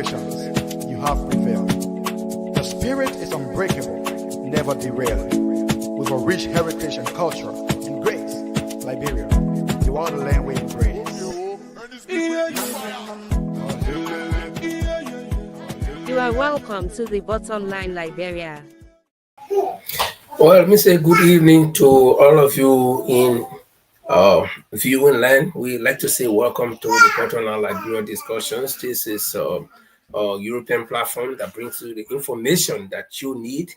tribulations, you have prevailed. The spirit is unbreakable, never derailed. With a rich heritage and culture and grace, Liberia, you are the land we embrace. You are welcome to the bottom line, Liberia. Well, let me say good evening to all of you in viewing land. We like to say welcome to the bottom line Liberia discussions. This is a European platform that brings you the information that you need.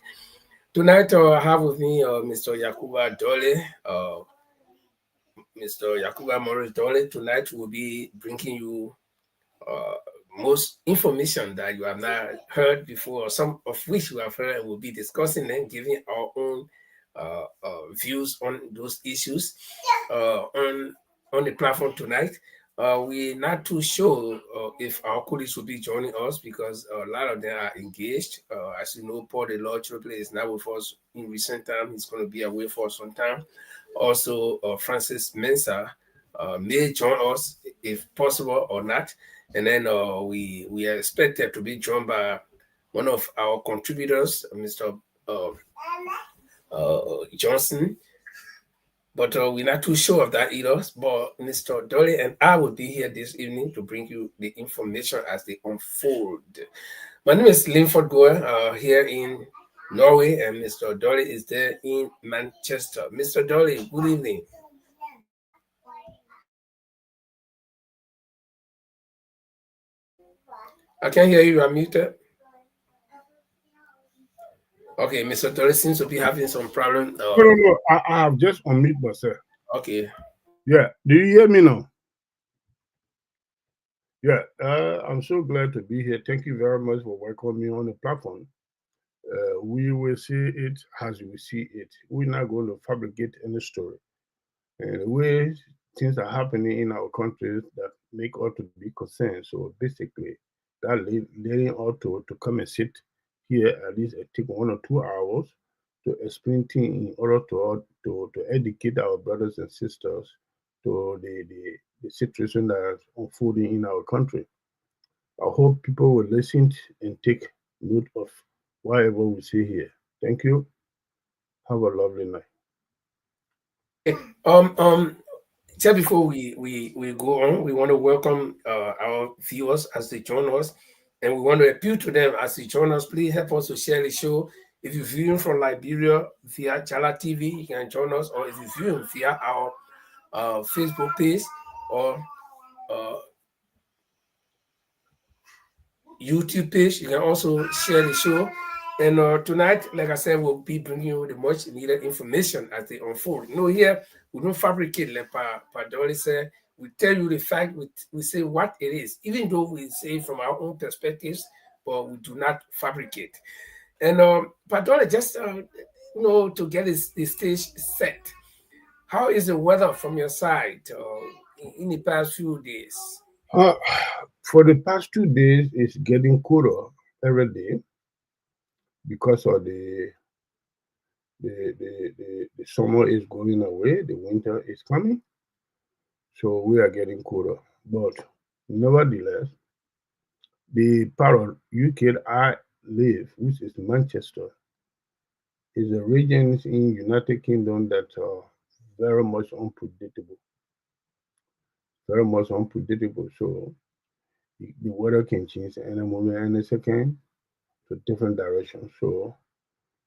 Tonight, I have with me Mr. Yakuba Dole, Mr. Yakuba Morris Dole. Tonight, we'll be bringing you most information that you have not heard before, some of which you have heard, and we'll be discussing and giving our own views on those issues on the platform tonight. We're not too sure if our colleagues will be joining us because a lot of them are engaged. As you know, Paul the Lord Triple is now with us in recent time. He's going to be away for some time. Also, Francis Mensah may join us if possible or not. And then we are expected to be joined by one of our contributors, Mr. Johnson. But we're not too sure of that either. But Mr. Dolly and I will be here this evening to bring you the information as they unfold. My name is Linford Goer here in Norway, and Mr. Dolly is there in Manchester. Mr. Dolly, good evening. I can't hear you. You are muted. Okay, Mr. Dolly seems to be having some problem. No. I have just unmuted myself. Okay. Yeah. Do you hear me now? Yeah. I'm so glad to be here. Thank you very much for welcoming me on the platform. We will see it as we see it. We're not going to fabricate any story. And the way things are happening in our countries that make us to be concerned. So basically, that leading us to come and sit here at least take 1 or 2 hours to explain things in order to educate our brothers and sisters to the situation that is unfolding in our country. I hope people will listen and take note of whatever we say here. Thank you. Have a lovely night. Just before we go on, we want to welcome our viewers as they join us, and we want to appeal to them as they join us. Please help us to share the show. If you're viewing from Liberia via Chala TV, you can join us, or if you're viewing via our Facebook page or YouTube page, you can also share the show. And tonight, like I said, we'll be bringing you the much needed information as they unfold. You know, here we don't fabricate, like Padoli said. We tell you the fact, we say what it is, even though we say from our own perspectives, but we do not fabricate. And Padoli, just to get the stage set, how is the weather from your side in the past few days? For the past 2 days, it's getting cooler every day because of the summer is going away, the winter is coming. So we are getting cooler. But nevertheless, the part of UK I live, which is Manchester, is a region in United Kingdom that are very much unpredictable. Very much unpredictable. So the weather can change any moment, any second to different directions. So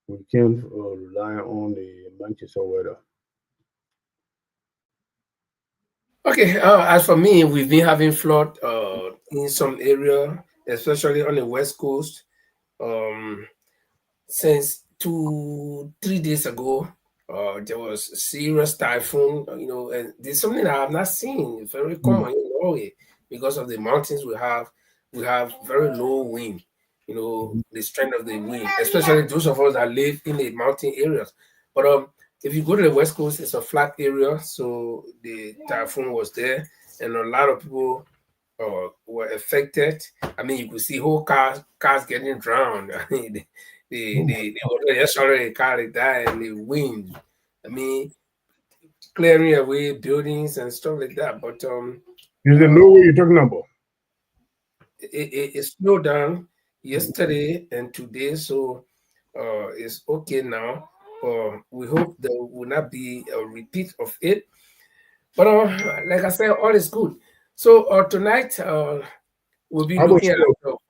we can't rely on the Manchester weather. Okay, as for me, we've been having flood in some area, especially on the west coast. Since 2-3 days ago, there was a serious typhoon, and there's something I have not seen, very common in Norway, because of the mountains we have very low wind, the strength of the wind, especially those of us that live in the mountain areas. But if you go to the west coast, it's a flat area, so the typhoon was there, and a lot of people were affected. I mean, you could see whole cars getting drowned. I mean, they just already car they died, and the wind. I mean, clearing away buildings and stuff like that. But is the Norway you're talking about? it slowed down yesterday and today, so it's okay now. We hope there will not be a repeat of it. But like I said, all is good. So tonight we'll be looking at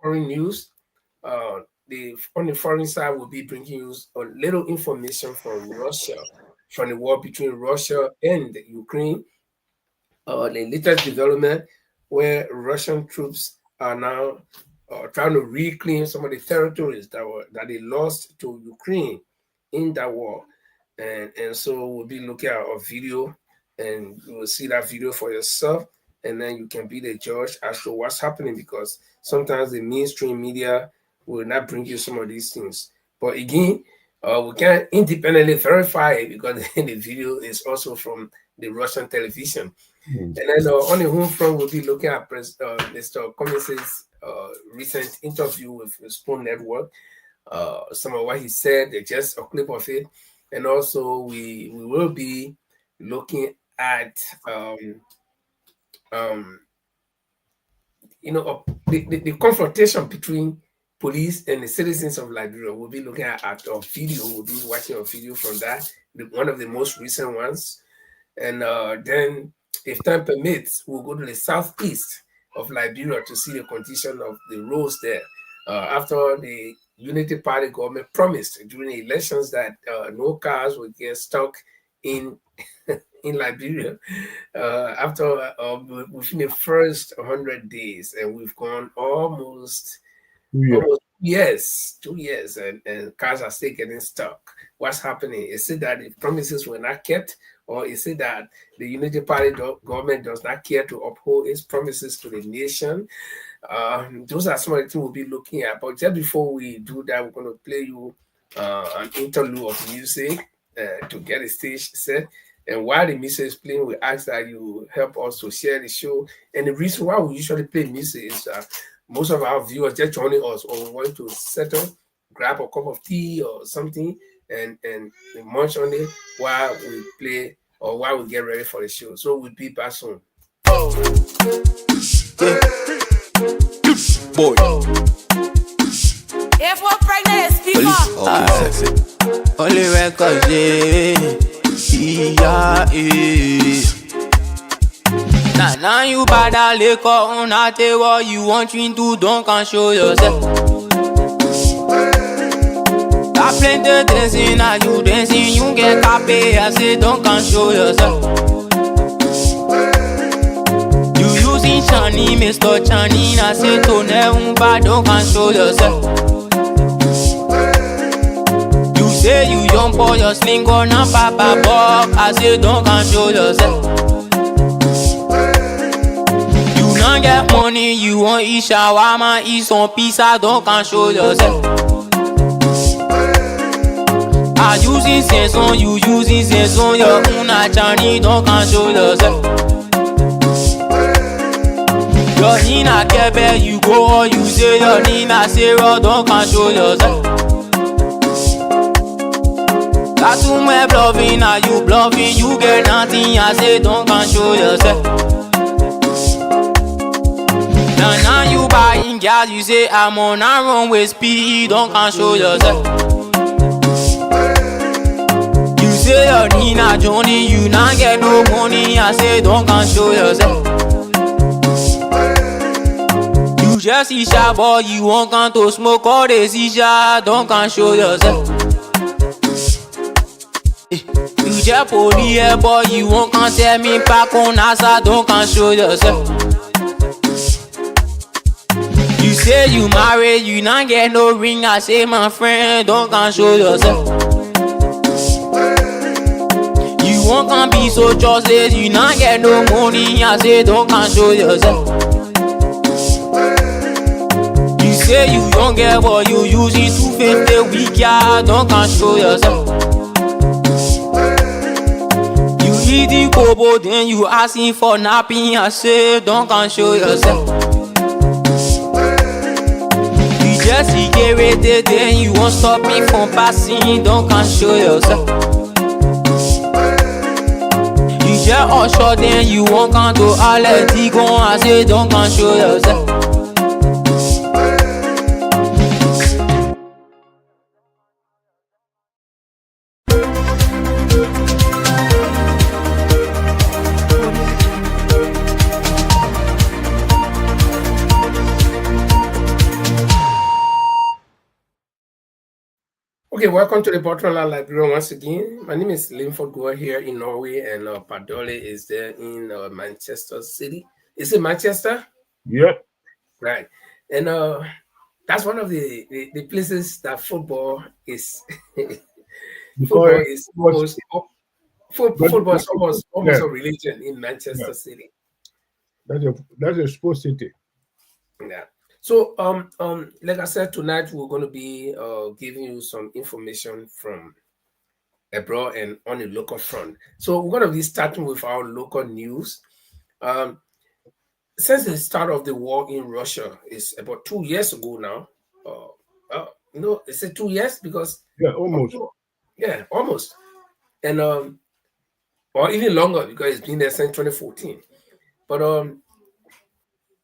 foreign news. On the foreign side, we'll be bringing you a little information from Russia, from the war between Russia and Ukraine. The latest development where Russian troops are now trying to reclaim some of the territories that they lost to Ukraine in that war. And so we'll be looking at a video, and you will see that video for yourself, and then you can be the judge as to what's happening, because sometimes the mainstream media will not bring you some of these things. But again, we can't independently verify it because the video is also from the Russian television. And then on the home front, we'll be looking at Mr. Cummings' recent interview with Spoon Network. Some of what he said, just a clip of it. And also we will be looking at the confrontation between police and the citizens of Liberia. We'll be looking at a video. We'll be watching a video from that, one of the most recent ones. And then, if time permits, we'll go to the southeast of Liberia to see the condition of the roads there. After the Unity Party government promised during the elections that no cars would get stuck in Liberia, after within the first 100 days, and we've gone almost 2 years, and cars are still getting stuck. What's happening? Is it that the promises were not kept, or is it that the Unity Party government does not care to uphold its promises to the nation? Those are some of the things we'll be looking at. But just before we do that, we're going to play you an interlude of music to get the stage set. And while the music is playing, we ask that you help us to share the show. And the reason why we usually play music is most of our viewers just joining us, or want to settle, grab a cup of tea or something, and munch on it while we play or while we get ready for the show. So we'll be back soon. Boy. If we're pregnant, speak up. Sexy. Only records, Now you bad liquor on that what you want me to don't can show yourself. Got plenty dancing, now you dancing, you get copy. I say don't can show yourself. You using Chani, Mr. Chani, I say to never don't can show yourself. You say you young for your sling on a papa bob, I say don't can show yourself. You don't get money, you want eat shawarma, eat some pizza, don't can show yourself. I using sense on you, using sense on your own Chani, don't can show yourself. Your Nina Kebe, you go or you say your Nina Sarah, don't can show yourself. That's who me bluffing, now you bluffing, you get nothing, I say don't can show yourself. Now you buying gas, you say I'm on a runway speed, don't can show yourself. You say your Nina Johnny, you not get no money, I say don't can show yourself. You just see shy boy, you want can to smoke all the shisha, don't can show yourself. You just police boy, you want can tell me back on NASA, don't can show yourself. You say you married, you not get no ring, I say my friend, don't can show yourself. You want can be so trusted, you not get no money, I say don't can show yourself. You say you don't get what you using 250 week, yeah, don't can show yourself. You eating kobo, then you asking for napping, I say don't can show yourself. Just to get ready, then you won't stop me from passing, don't can show yourself. You just usher, then you won't come to all the gon' I say don't can show yourself. Okay, welcome to the Portland Library once again. My name is Linford Goa here in Norway, and Padole is there in Manchester City. Is it Manchester? Yep. Right. And that's one of the places that football is football Because is it was, almost but football is almost yeah, a religion in yeah, Manchester City. that's a sports city. Yeah. So like I said, tonight we're going to be giving you some information from abroad and on the local front. So we're going to be starting with our local news. Um, since the start of the war in Russia is about 2 years ago now. No, is it 2 years? Because Yeah, almost. October, yeah, almost, and or even longer because it's been there since 2014. But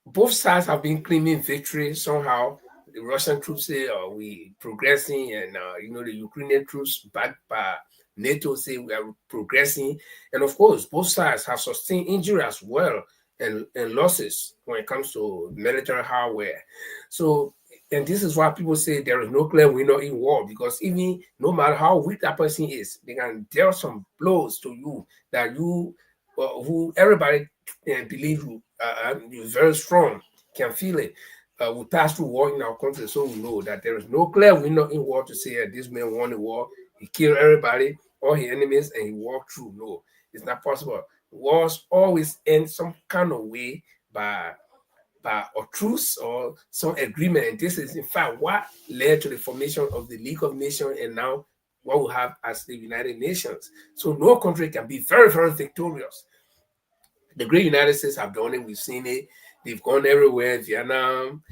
both sides have been claiming victory somehow. The Russian troops say, we progressing, and the Ukrainian troops backed by NATO say we are progressing, and of course, both sides have sustained injury as well and losses when it comes to military hardware. So, and this is why people say there is no clear winner in war because even no matter how weak that person is, they can deal some blows to you that you, who everybody believe you're very strong, can feel it. We pass through war in our country, so we know that there is no clear winner in war to say this man won the war, he killed everybody, all his enemies, and he walked through. No, it's not possible. Wars always end some kind of way by a truce or some agreement. And this is in fact what led to the formation of the League of Nations and now what we have as the United Nations. So no country can be very, very victorious. The great United States have done it. We've seen it. They've gone everywhere. Vietnam,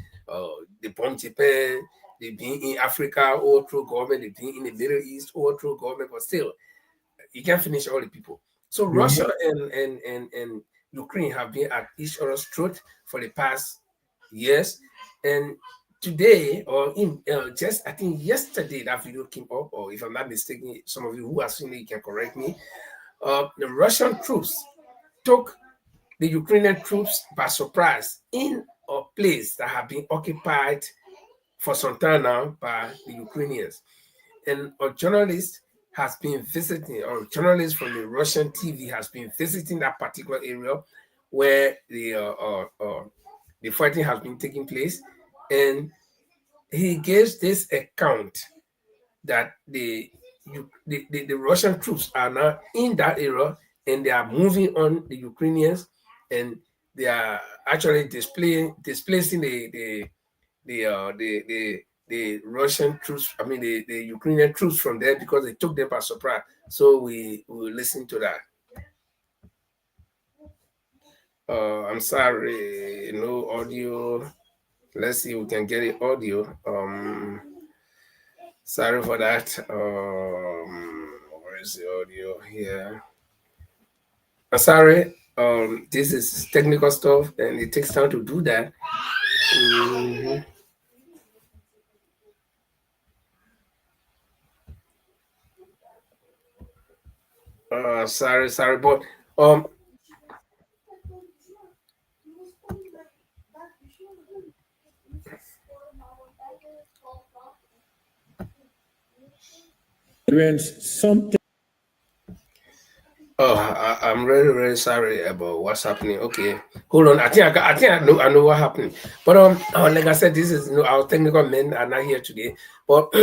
they bombed Japan. They've been in Africa all through government. They've been in the Middle East all through government. But still, you can't finish all the people. So Yeah. Russia and Ukraine have been at each other's throat for the past years. And today, or in just I think yesterday, that video came up, or if I'm not mistaken, some of you who have seen it, you can correct me. The Russian troops took the Ukrainian troops by surprise in a place that have been occupied for some time now by the Ukrainians. And a journalist has been visiting, or a journalist from the Russian TV has been visiting that particular area where the fighting has been taking place. And he gives this account that the Russian troops are now in that area and they are moving on the Ukrainians and they are actually displacing the Russian troops, I mean the Ukrainian troops from there because they took them by surprise. So we will listen to that. I'm sorry, no audio. Let's see if we can get it audio. Sorry for that. Where is the audio here? Sorry. This is technical stuff, and it takes time to do that. Mhm. Sorry, but something. I'm really, really sorry about what's happening. Okay, hold on. I know what happened. But like I said, this is our technical men are not here today. But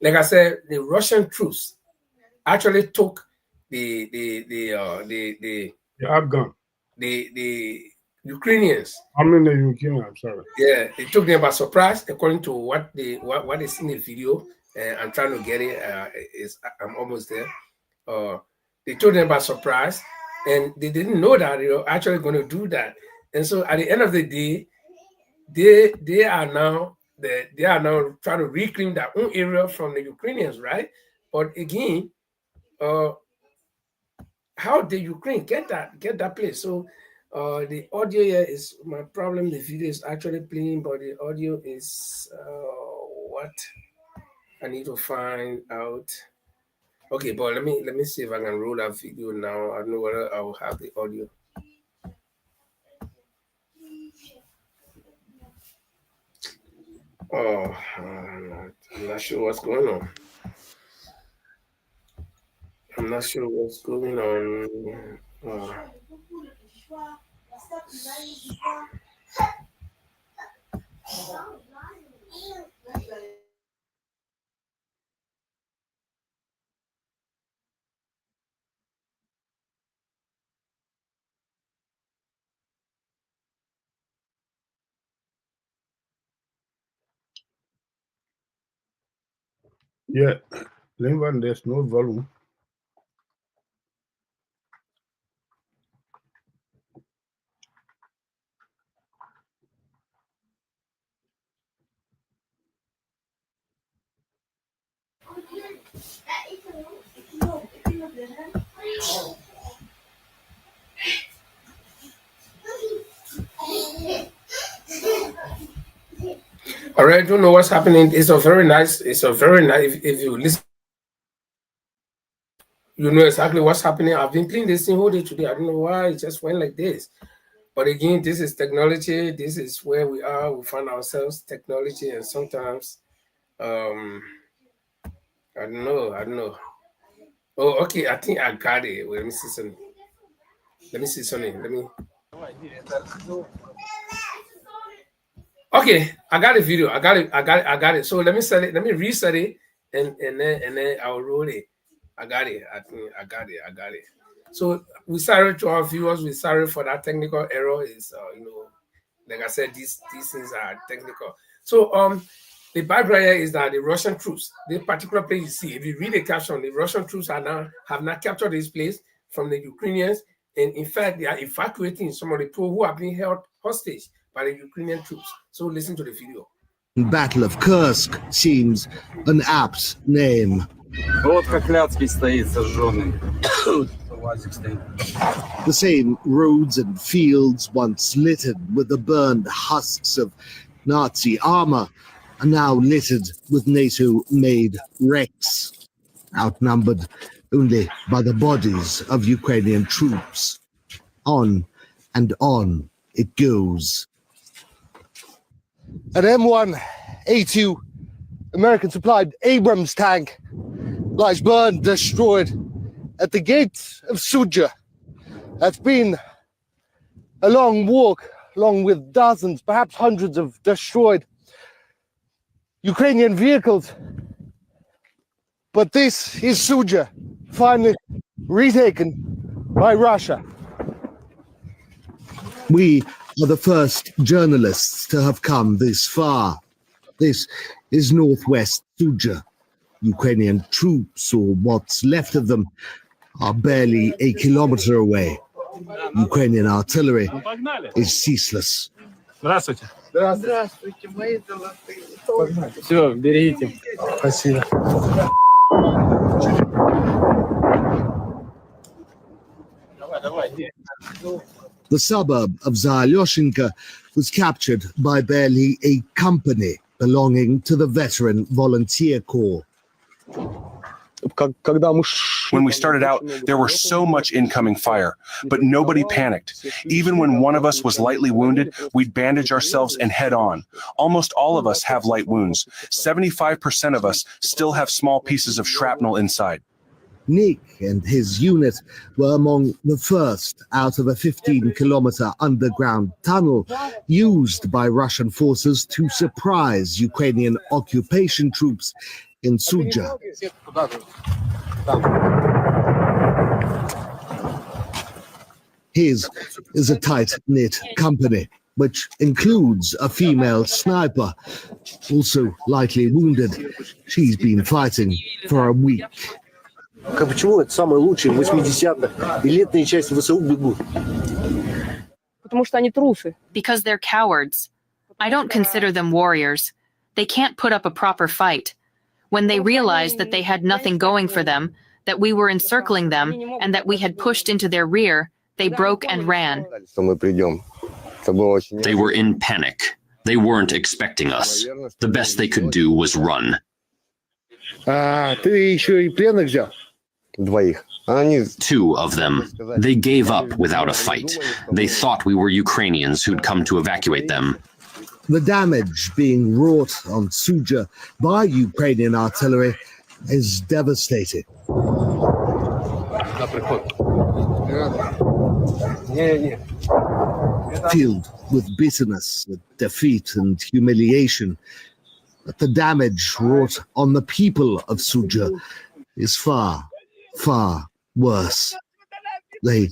like I said, the Russian troops actually took the Afghan. the Ukrainians. I mean the Ukrainian. I'm sorry. Yeah, it took them by surprise, according to what is in the video. And I'm trying to get it. I'm almost there. They took them by surprise, and they didn't know that they were actually going to do that. And so, at the end of the day, they are now trying to reclaim their own area from the Ukrainians, right? But again, how did Ukraine get that place? So the audio here is my problem. The video is actually playing, but the audio is what I need to find out. Okay, but let me see if I can roll that video now. I don't know whether I will have the audio. Oh, I'm not sure what's going on. I'm not sure what's going on. Yeah, Linvan, there's no volume. All right, I don't know what's happening. It's a very nice. If you listen, you know exactly what's happening. I've been playing this thing all day today. I don't know why it just went like this. But again, this is technology. This is where we are. We find ourselves, technology, and sometimes, I don't know. Oh, okay. I think I got it. Wait, let me see something. Okay, I got a video. I got it. So let me set it. Let me reset it, and then I'll roll it. I got it. I think I got it. So we sorry to our viewers. We sorry for that technical error. Is like I said, these things are technical. So the background here is that the Russian troops, this particular place you see, if you read the caption, the Russian troops have now captured this place from the Ukrainians, and in fact they are evacuating some of the people who have been held hostage by the Ukrainian troops. So listen to the video. Battle of Kursk seems an apt name. The same roads and fields once littered with the burned husks of Nazi armor are now littered with NATO-made wrecks, outnumbered only by the bodies of Ukrainian troops. On and on it goes. An M1A2 American-supplied Abrams tank lies burned, destroyed at the gate of Sudzha. That's been a long walk, along with dozens, perhaps hundreds of destroyed Ukrainian vehicles. But this is Sudzha, finally retaken by Russia. We are the first journalists to have come this far. This is northwest Sudzha. Ukrainian troops, or what's left of them, are barely a kilometer away. Ukrainian artillery is ceaseless. Здравствуйте. Здравствуйте, мои золотые. Все, берегите. Спасибо. The suburb of Zalyoshinka was captured by barely a company belonging to the veteran volunteer corps. When we started out, there were so much incoming fire, but nobody panicked. Even when one of us was lightly wounded, we'd bandage ourselves and head on. Almost all of us have light wounds. 75% of us still have small pieces of shrapnel inside. Nick and his unit were among the first out of a 15-kilometer underground tunnel used by Russian forces to surprise Ukrainian occupation troops in Sudzha. His is a tight-knit company, which includes a female sniper, also lightly wounded. She's been fighting for a week. Почему это самое лучшее в 80-х, и летная часть ВСУ бегут? Потому что они трусы. Because they're cowards. I don't consider them warriors. They can't put up a proper fight. When they realized that they had nothing going for them, that we were encircling them, and that we had pushed into their rear, they broke and ran. They were in panic. They weren't expecting us. The best they could do was run. Ты еще и пленных взял? Двоих. Two of them. They gave up without a fight. They thought we were Ukrainians who'd come to evacuate them. The damage being wrought on Sudzha by Ukrainian artillery is devastating. Filled with bitterness at defeat and humiliation, but the damage wrought on the people of Sudzha is far, far worse. They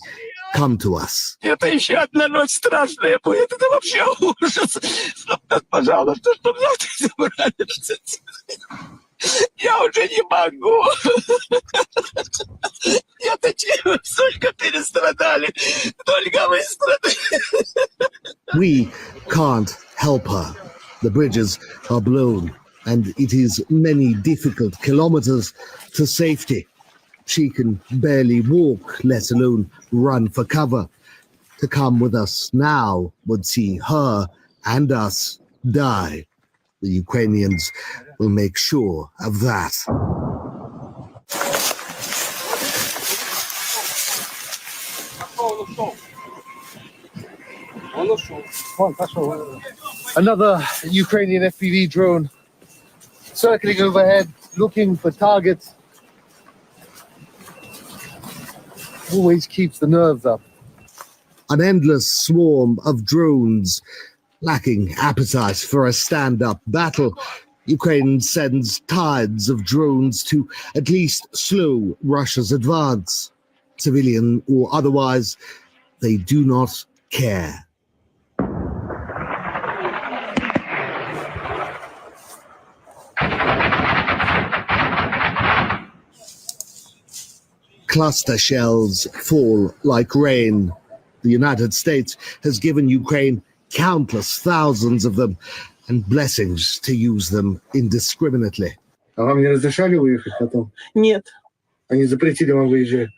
come to us. Это еще одна ночь страшная будет. Это вообще ужас. Пожалуйста, чтобы завтра забрали. Я уже не могу. Я такие столько перестрадали. Только мы страдали. We can't help her. The bridges are blown, and it is many difficult kilometers to safety. She can barely walk, let alone run for cover. To come with us now would see her and us die. The Ukrainians will make sure of that. Another Ukrainian FPV drone circling overhead, looking for targets. Always keeps the nerves up. An endless swarm of drones, lacking appetite for a stand-up battle. Ukraine sends tides of drones to at least slow Russia's advance. Civilian or otherwise, they do not care. Cluster shells fall like rain. The United States has given Ukraine countless thousands of them and blessings to use them indiscriminately. А вам не разрешали выехать потом? Нет. Они запретили вам выезжать?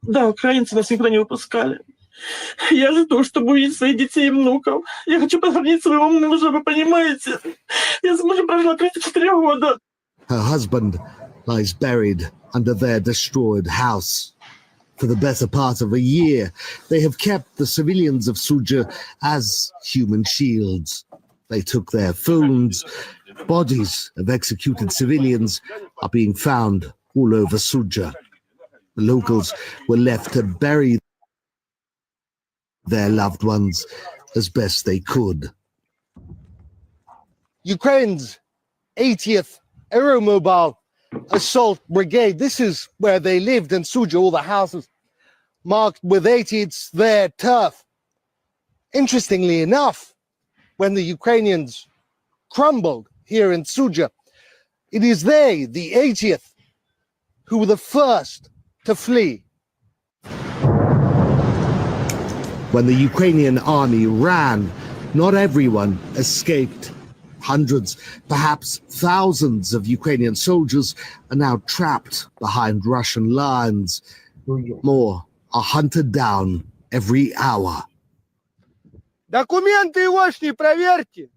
Да, украинцы нас никуда не выпускали. Я жду, чтобы увидеть своих детей и внуков. Я хочу похоронить своего мужа, вы понимаете? Я с мужем прожила 34 года. Her husband lies buried under their destroyed house. For the better part of a year, they have kept the civilians of Sudzha as human shields. They took their phones. Bodies of executed civilians are being found all over Sudzha. The locals were left to bury their loved ones as best they could. Ukraine's 80th Aeromobile Assault Brigade. This is where they lived in Sudzha, all the houses marked with 80. It's their turf. Interestingly enough, when the Ukrainians crumbled here in Sudzha, it is they, the 80th, who were the first to flee. When the Ukrainian army ran, not everyone escaped. Hundreds, perhaps thousands of Ukrainian soldiers are now trapped behind Russian lines. More are hunted down every hour. Документы егошние проверьте.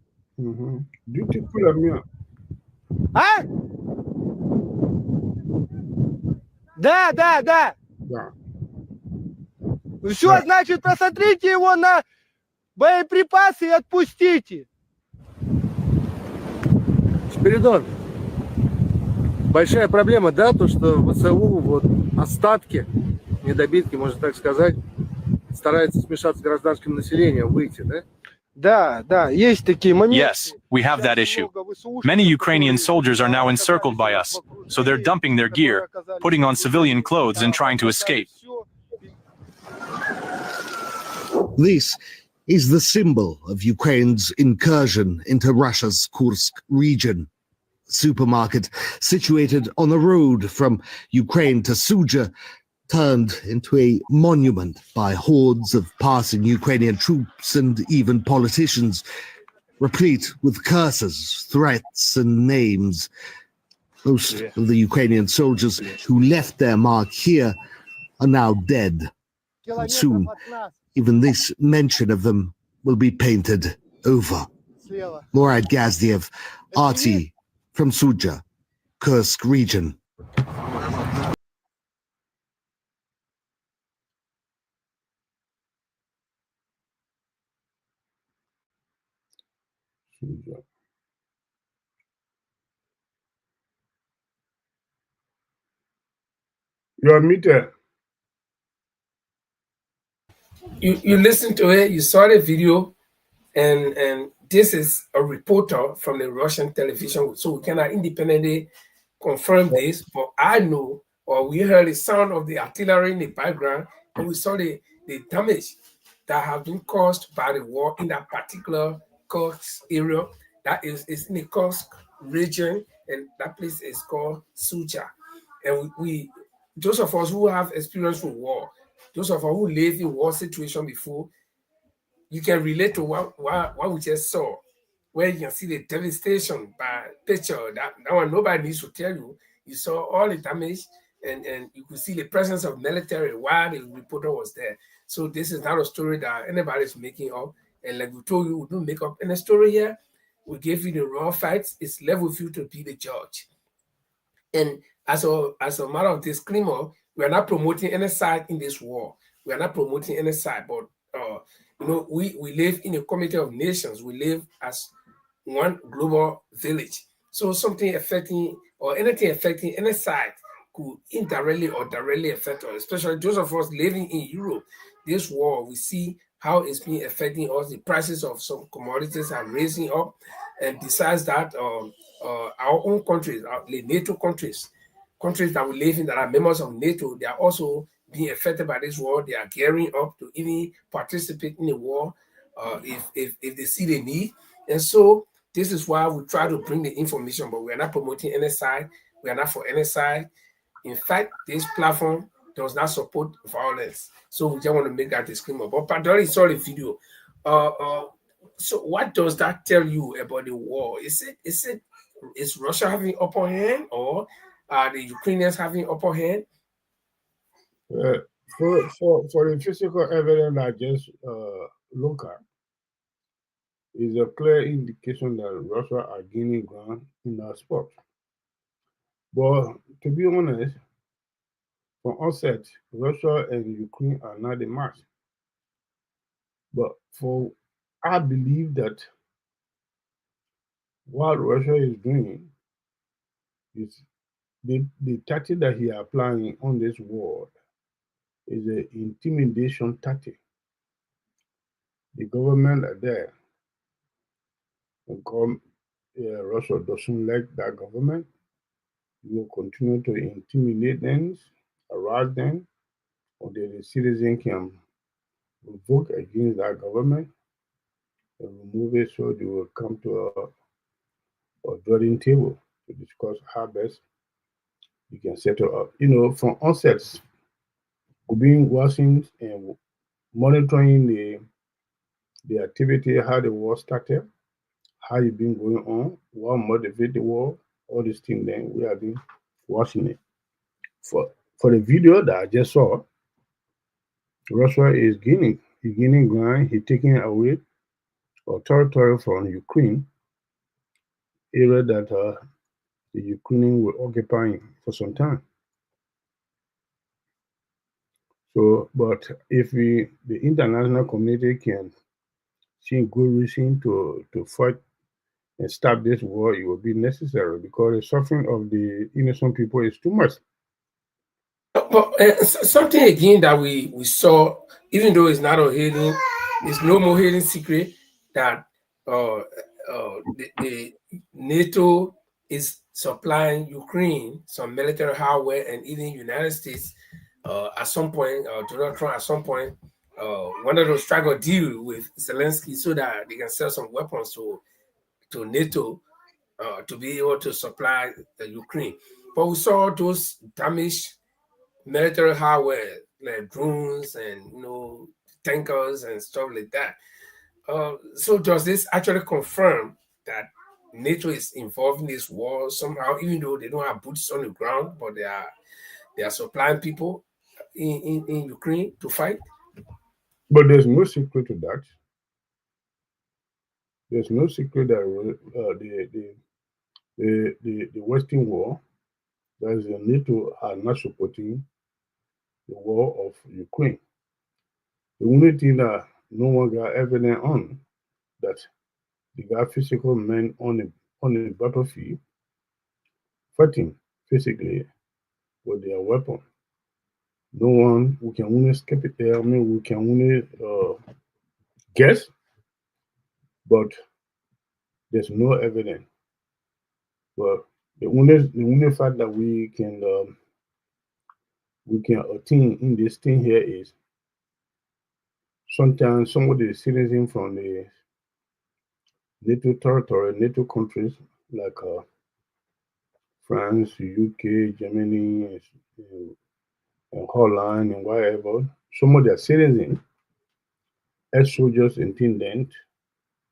А? Да. Ну все, значит, посмотрите его на боеприпасы и отпустите. Спиридон, большая проблема, да, то, что ВСУ, вот, остатки, недобитки, можно так сказать, стараются смешаться с гражданским населением, выйти, да? Да, есть такие моменты. Yes, we have that issue. Many Ukrainian soldiers are now encircled by us, so they're dumping their gear, putting on civilian clothes and trying to escape. This is the symbol of Ukraine's incursion into Russia's Kursk region. Supermarket situated on the road from Ukraine to Sudzha turned into a monument by hordes of passing Ukrainian troops and even politicians, replete with curses, threats, and names. Most of the Ukrainian soldiers who left their mark here are now dead. And soon, even this mention of them will be painted over. Morad Gazdiev, RT, from Sudzha, Kursk region. You are muted. you listened to it, you saw the video, and this is a reporter from the Russian television, so we cannot independently confirm this, but I know, or we heard the sound of the artillery in the background, and we saw the damage that have been caused by the war in that particular Kursk area. That is in the Kursk region, and that place is called Sudzha. And we those of us who have experience with war, those of us who live in war situation before, you can relate to what we just saw, where you can see the devastation by picture. That one nobody needs to tell you. You saw all the damage, and you could see the presence of military while the reporter was there. So this is not a story that anybody's making up. And like we told you, we don't make up any story here. We give you the raw facts. It's left with you to be the judge. And as a matter of disclaimer, we are not promoting any side in this war. We are not promoting any side, but we live in a community of nations. We live as one global village. So something affecting or anything affecting any side could indirectly or directly affect us, especially those of us living in Europe. This war, we see how it's been affecting us. The prices of some commodities are raising up. And besides that, our own countries, the NATO countries that we live in that are members of NATO, they are also being affected by this war. They are gearing up to even participate in the war if they see the need. And so this is why we try to bring the information, but we are not promoting any side. We are not for any side. In fact, this platform does not support violence. So we just want to make that disclaimer. But Padori saw the video. So what does that tell you about the war? Is Russia having upper hand, or are the Ukrainians having upper hand? For the physical evidence I just look at, is a clear indication that Russia are gaining ground in our sport. But to be honest, from onset, Russia and Ukraine are not a match. But I believe that what Russia is doing is the tactic that he is applying on this war is an intimidation tactic. The government are there. Russia doesn't like that government. You will continue to intimidate them, harass them, or the citizen can vote against that government and remove it, so they will come to a drawing table to discuss how best you can settle up. From onset, we've been watching and monitoring the activity, how the war started, how it been going on, what motivated the war, all these things. Then we have been watching it. For the video that I just saw, Russia is gaining ground. He's taking away territory from Ukraine, area that the Ukrainians were occupying for some time. So, but if the international community can see good reason to fight and stop this war, it will be necessary, because the suffering of the innocent people is too much. But something again that we saw, even though it's not a hidden, it's no more hidden secret that the NATO is supplying Ukraine some military hardware, and even United States at some point, Donald Trump at some point wanted to strike a deal with Zelensky so that they can sell some weapons to NATO to be able to supply Ukraine. But we saw those damaged military hardware like drones and tankers and stuff like that. So does this actually confirm that NATO is involved in this war somehow, even though they don't have boots on the ground, but they are supplying people in Ukraine to fight? But there's no secret to that. There's no secret that the Western war, that is the NATO, are not supporting the war of Ukraine. The only thing that no one got evidence on, that they got physical men on the battlefield fighting physically with their weapon. No one, we can only skip it there. I mean, we can only guess, but there's no evidence. But the only fact that we can attain in this thing here is sometimes some of the citizens from the NATO territory, NATO countries like France, UK, Germany, and Holland, and wherever, some of their citizens, as soldiers intendant,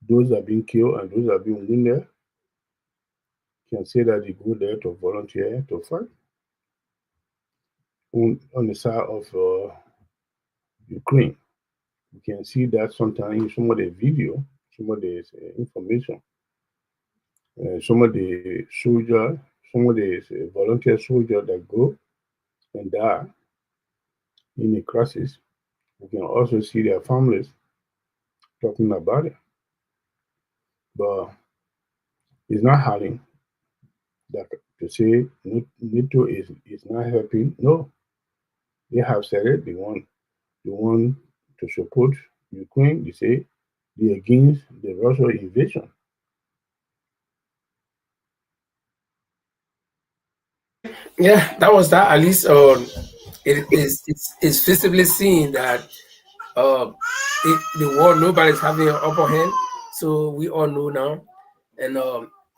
those that are being killed and those that are being wounded, can say that they go there to volunteer to fight on the side of Ukraine. You can see that sometimes in some of the video, some of the information, some of the soldiers, some of the volunteer soldiers that go and die in a crisis. You can also see their families talking about it. But it's not happening that to say NATO is not helping. No, they have said it. They want to support Ukraine. They say they're against the Russian invasion. Yeah, that was that. At least it's visibly seen that the war, nobody's having an upper hand. So we all know now. And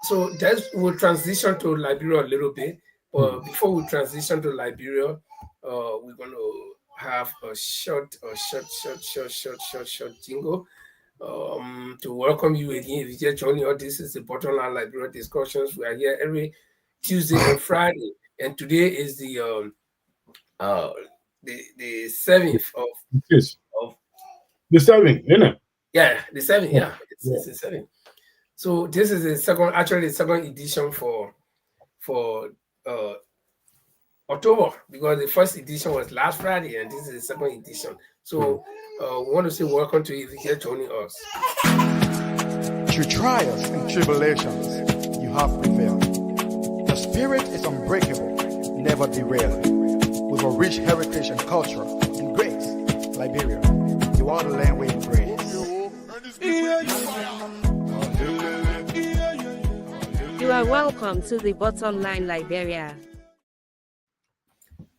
so just we'll transition to Liberia a little bit. But before we transition to Liberia, we're going to have a short jingle to welcome you again. If you just joining us, this is the Bottom Line Liberia Discussions. We are here every Tuesday and Friday, and today is the 7th of the 7th, isn't it? Yeah, the 7th. Yeah, it's the 7th. So this is the second edition for October, because the first edition was last Friday, and this is the second edition. So we want to say welcome to you if you're joining us. Through trials and tribulations, you have prevailed. The spirit is unbreakable, never derailed. With a rich heritage and culture and grace, Liberia, you are the land we embrace. You are welcome to the Bottom Line Liberia.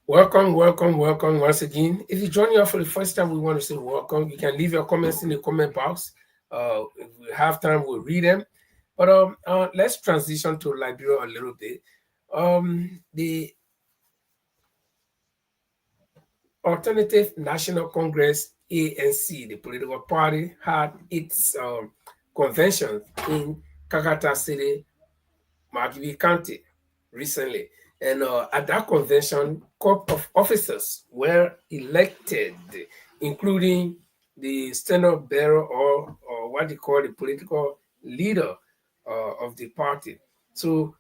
Welcome once again. If you join us for the first time, we want to say welcome. You can leave your comments in the comment box. If we have time, we'll read them. But let's transition to Liberia a little bit. The Alternative National Congress, ANC, the political party, had its convention in Kakata City, Margibi County, recently. And at that convention, corp of officers were elected, including the standoff bearer or what they call the political leader of the party. So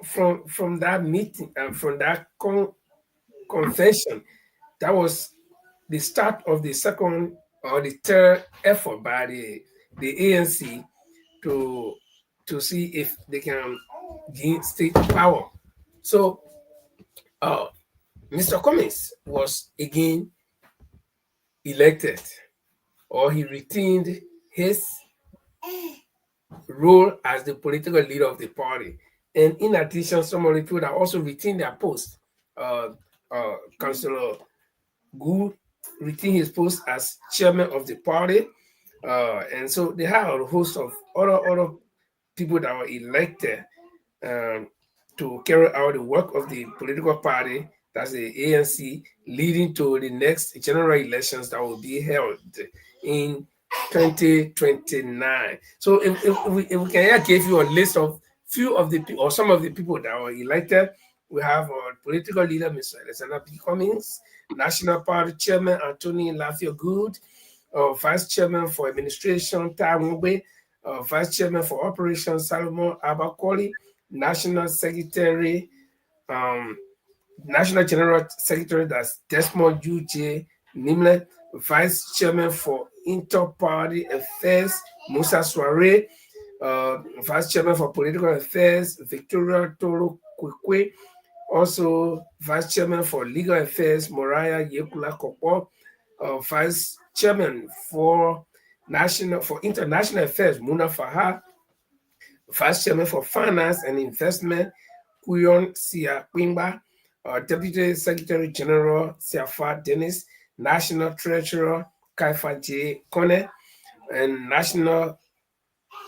from that meeting and from that convention, that was the start of the second or the third effort by the ANC to see if they can gain state power. So Mr. Cummings was again elected, or he retained his role as the political leader of the party. And in addition, some of the people that also retained their post. Councillor Gu retained his post as chairman of the party. And so they have a host of other people that were elected to carry out the work of the political party, that's the ANC, leading to the next general elections that will be held in 2029. So if we can give you a list of few of the people or some of the people that were elected, we have our political leader, Mr. Alexander P. Cummings, National Party Chairman Anthony Lafayette Good, Vice Chairman for Administration Taimube, Vice Chairman for Operations Salomon Abakoli, National Secretary, National General Secretary, that's Desmond U.J. Nimlet, Vice Chairman for Inter-Party Affairs, Musa Soare, Vice Chairman for Political Affairs, Victoria Toro Kwekwe. Also, Vice Chairman for Legal Affairs, Moriah Yekula Kopo. Vice Chairman for International Affairs, Muna Fahad. Vice Chairman for Finance and Investment, Kuyon Sia Quimba. Deputy Secretary General, Siafa Dennis. National Treasurer, Kaifa J. Kone. And National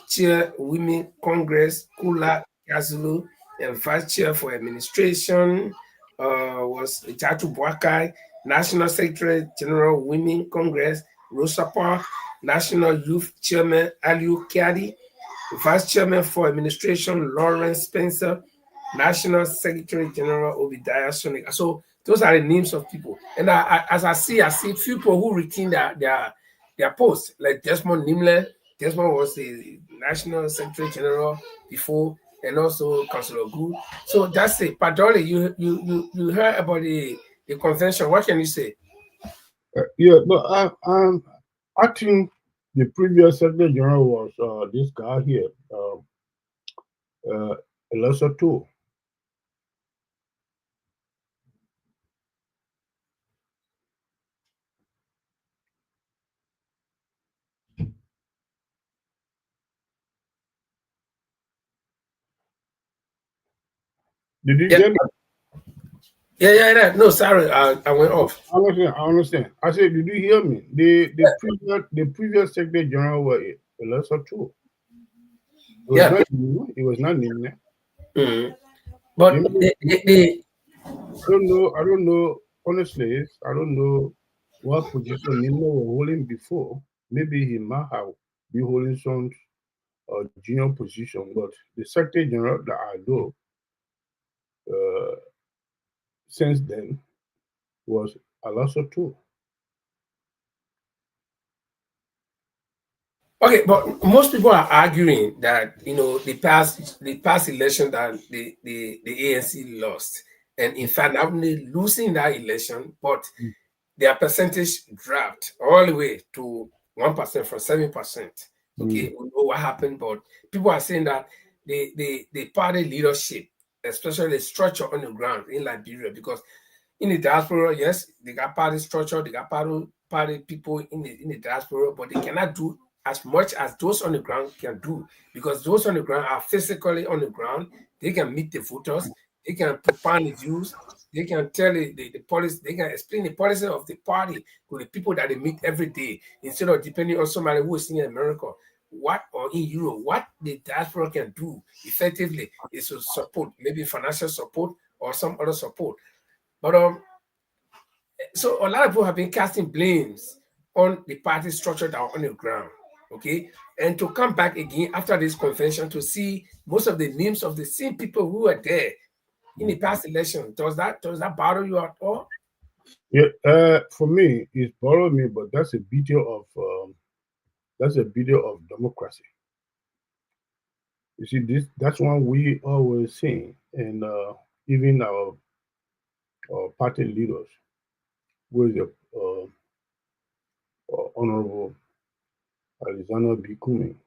Chair Women Congress, Kula Yazulu. And Vice Chair for Administration was Jatu Boakai. National Secretary General Women Congress, Rosapa. National Youth Chairman, Aliu Kiadi. Vice Chairman for Administration, Lawrence Spencer. National Secretary General, Obadiah Sonic. So those are the names of people. And as I see few people who retain their posts, like Desmond Nimle. Desmond was the National Secretary General before, and also Councillor Gu. So that's it. Padoli, you heard about the convention. What can you say? Yeah, but I think the previous Secretary General was this guy here, Lesser too. Did you get me? Yeah. No, sorry, I went off. I understand. I said, did you hear me? The previous Secretary General was Lesser too. It was not Nimne. But I don't know. Honestly, I don't know what position Nimne was holding before. Maybe he might have been holding some junior position, but the Secretary General that I know since then was Alaso too. Okay, but most people are arguing that the past election that the ANC lost, and in fact not only losing that election, but their percentage dropped all the way to 1% from 7%. Okay, we know what happened, but people are saying that the party leadership, especially the structure on the ground in Liberia, because in the diaspora, yes, they got party structure, they got party people in the diaspora, but they cannot do as much as those on the ground can do, because those on the ground are physically on the ground. They can meet the voters, they can propound the views, they can tell the policy, they can explain the policy of the party to the people that they meet every day, instead of depending on somebody who is in America. What, or in Europe, what the diaspora can do effectively is to support, maybe financial support or some other support. But so a lot of people have been casting blames on the party structure that are on the ground. Okay, and to come back again after this convention to see most of the names of the same people who were there in the past election, does that bother you at all? Yeah, for me, it bothered me, but that's a video of democracy. You see, that's one we always say, and even our party leaders, with the Honorable Alexander B. Cummings,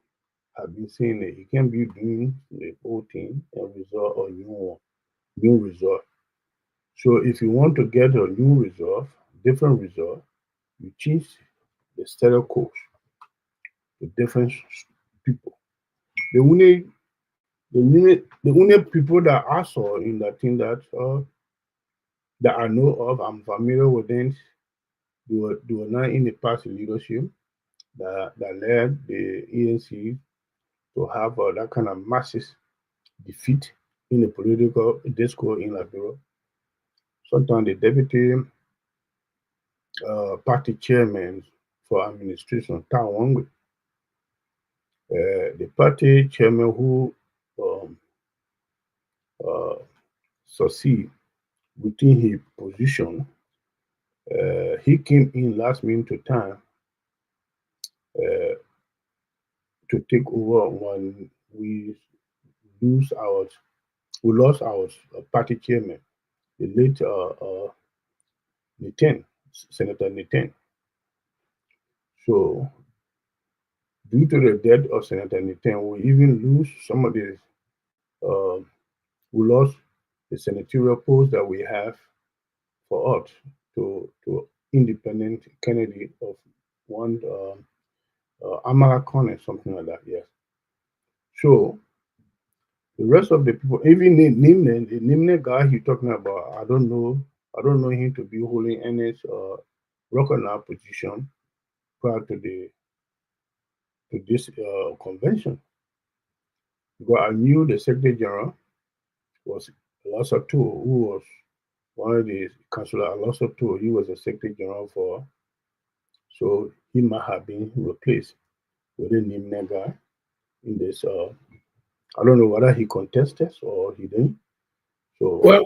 have been saying that he can be doing the whole thing and result a new result. So if you want to get a new result, different result, you change the status quo to different people. The only people that I saw in that thing that I know of, I'm familiar with them, they were not in the past leadership that led the ANC to have that kind of massive defeat in the political discourse in Liberia. Sometimes the deputy party chairman for administration, Tawangwe, the party chairman who succeed within his position, he came in last minute to time to take over when we lost our party chairman, the late Senator Niten. So, due to the death of Senator Niten, we even lose some of the, we lost the senatorial post that we have for us to independent candidate of one Amara Corner, something like that. Yes. So the rest of the people, even the Nimne guy you're talking about, I don't know him to be holding any rock position prior to this convention. Because I knew the Secretary General was Alassa Tuo, who was one of the Councillor Alassa Tuo. He was the Secretary General for, so he might have been replaced with a Nimne guy in this. I don't know whether he contested or he didn't. So well,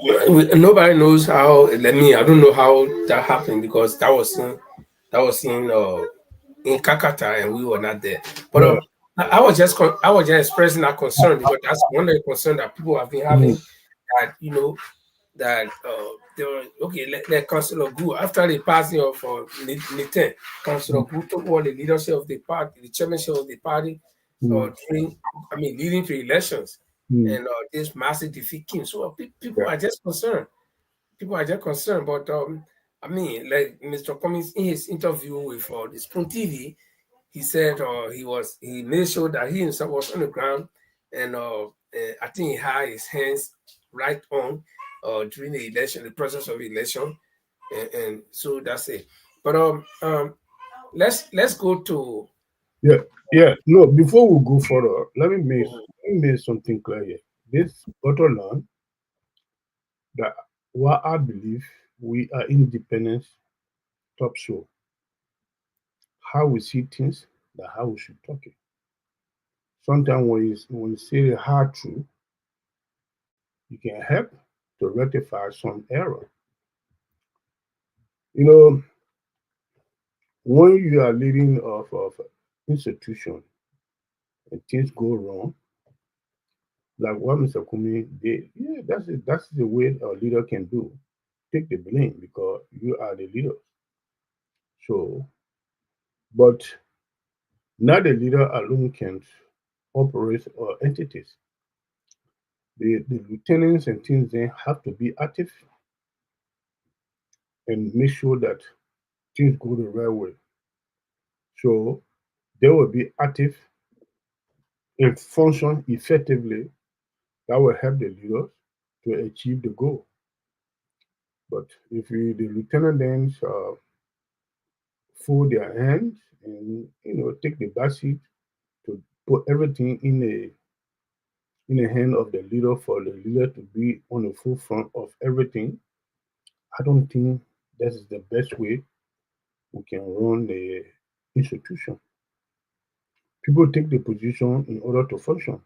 nobody knows how. I don't know how that happened because that was in Kakata and we were not there. But I was just expressing that concern because that's one of the concerns that people have been having. That that they were okay. Let Councillor Gu, after the passing of Niten, Councillor Gu took all the leadership of the party, the chairmanship of the party, leading to elections, and this massive defeat came. So people are just concerned. People are just concerned. But like Mr. Cummings in his interview with the Spoon TV, he said he made sure that he himself was on the ground, and I think he had his hands right on during the election, the process of election, and so that's it. But let's go to no. Before we go further, let me make something clear here. This borderland, that what I believe we are independent top show. How we see things, that how we should talk it. Sometimes when you say the hard truth, you can help to rectify some error. When you are leading of institution and things go wrong, like what Mr. Kumi did, that's the way a leader can do. Take the blame because you are the leader. So, but not the leader alone can operate entities. The lieutenants and things then have to be active and make sure that things go the right way. So they will be active and function effectively. That will help the leaders to achieve the goal. But if the lieutenant then fold their hands and take the back seat to put everything in the hand of the leader for the leader to be on the forefront of everything, I don't think that is the best way we can run the institution. People take the position in order to function.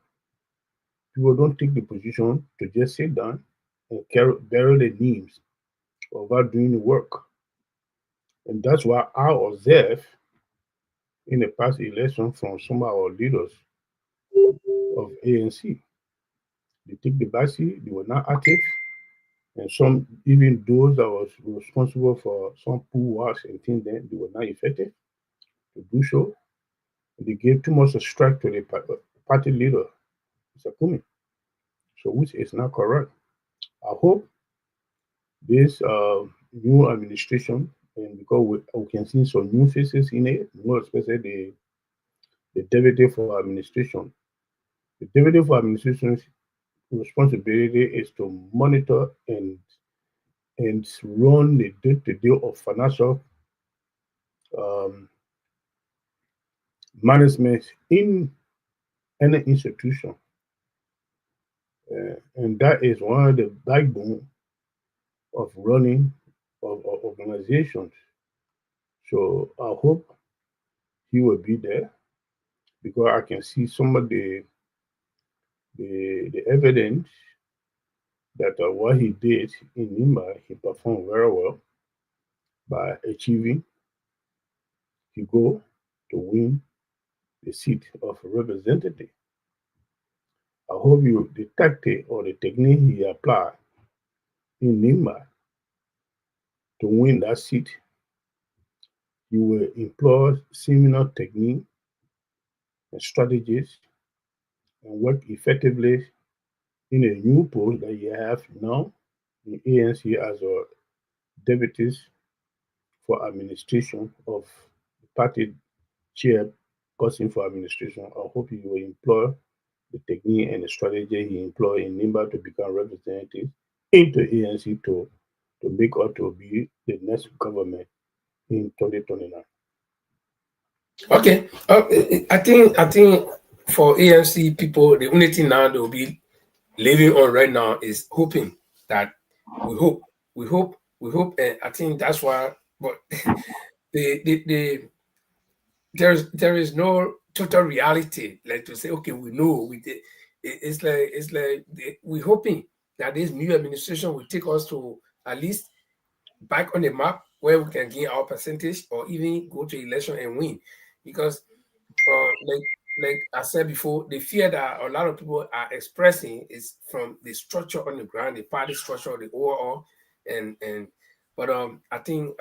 People don't take the position to just sit down and bury their knees without doing the work. And that's why I observe in the past election from some of our leaders of ANC. They take the backseat, they were not active, and some, even those that was responsible for some pool wash and things, then they were not effective to do so. They gave too much a strike to the party leader, Mr. Cummings, so which is not correct. I hope this new administration, and because we can see some new faces in it, more especially the deputy for administration. The deputy for administration's responsibility is to monitor and run the day-to-day of financial management in any institution. And that is one of the backbone of running of organizations. So I hope he will be there because I can see some of the evidence that what he did in Nimba, he performed very well by achieving the goal to win the seat of representative. I hope the tactic or the technique he applied in Nimba to win that seat, you will employ similar technique and strategies and work effectively in a new post that you have now in ANC as a deputies for administration of the party chairperson for administration. I hope you will employ the technique and the strategy he employed in Nimba to become representative into ANC to make us to be the next government in 2029. Okay. I think for ANC people, the only thing now they will be living on right now is hoping that we hope. And I think that's why. But there is no total reality like to say, okay, we know we did. It's like we're hoping that this new administration will take us to at least back on the map where we can gain our percentage or even go to election and win, because like I said before, the fear that a lot of people are expressing is from the structure on the ground, the party structure, the overall, and but I think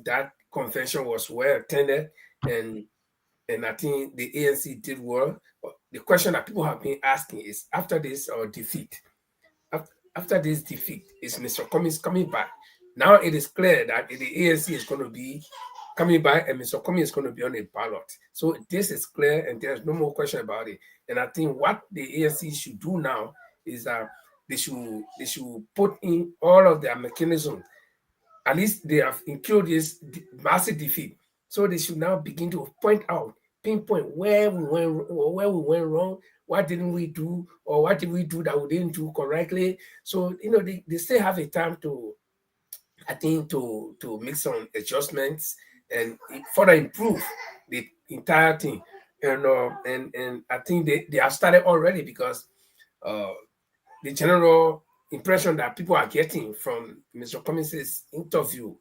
that convention was well attended, and I think the ANC did well. But the question that people have been asking is, after this defeat, after this defeat, is Mr. Cummings coming back? Now it is clear that the ANC is going to be coming back and Mr. Cummings is going to be on a ballot. So this is clear and there's no more question about it. And I think what the ANC should do now is that they should put in all of their mechanism. At least they have included this massive defeat. So they should now begin to pinpoint where we went wrong, what didn't we do, or what did we do that we didn't do correctly. So they still have a time to, I think, to make some adjustments and further improve the entire thing. And I think they have started already, because the general impression that people are getting from Mr. Cummings' interview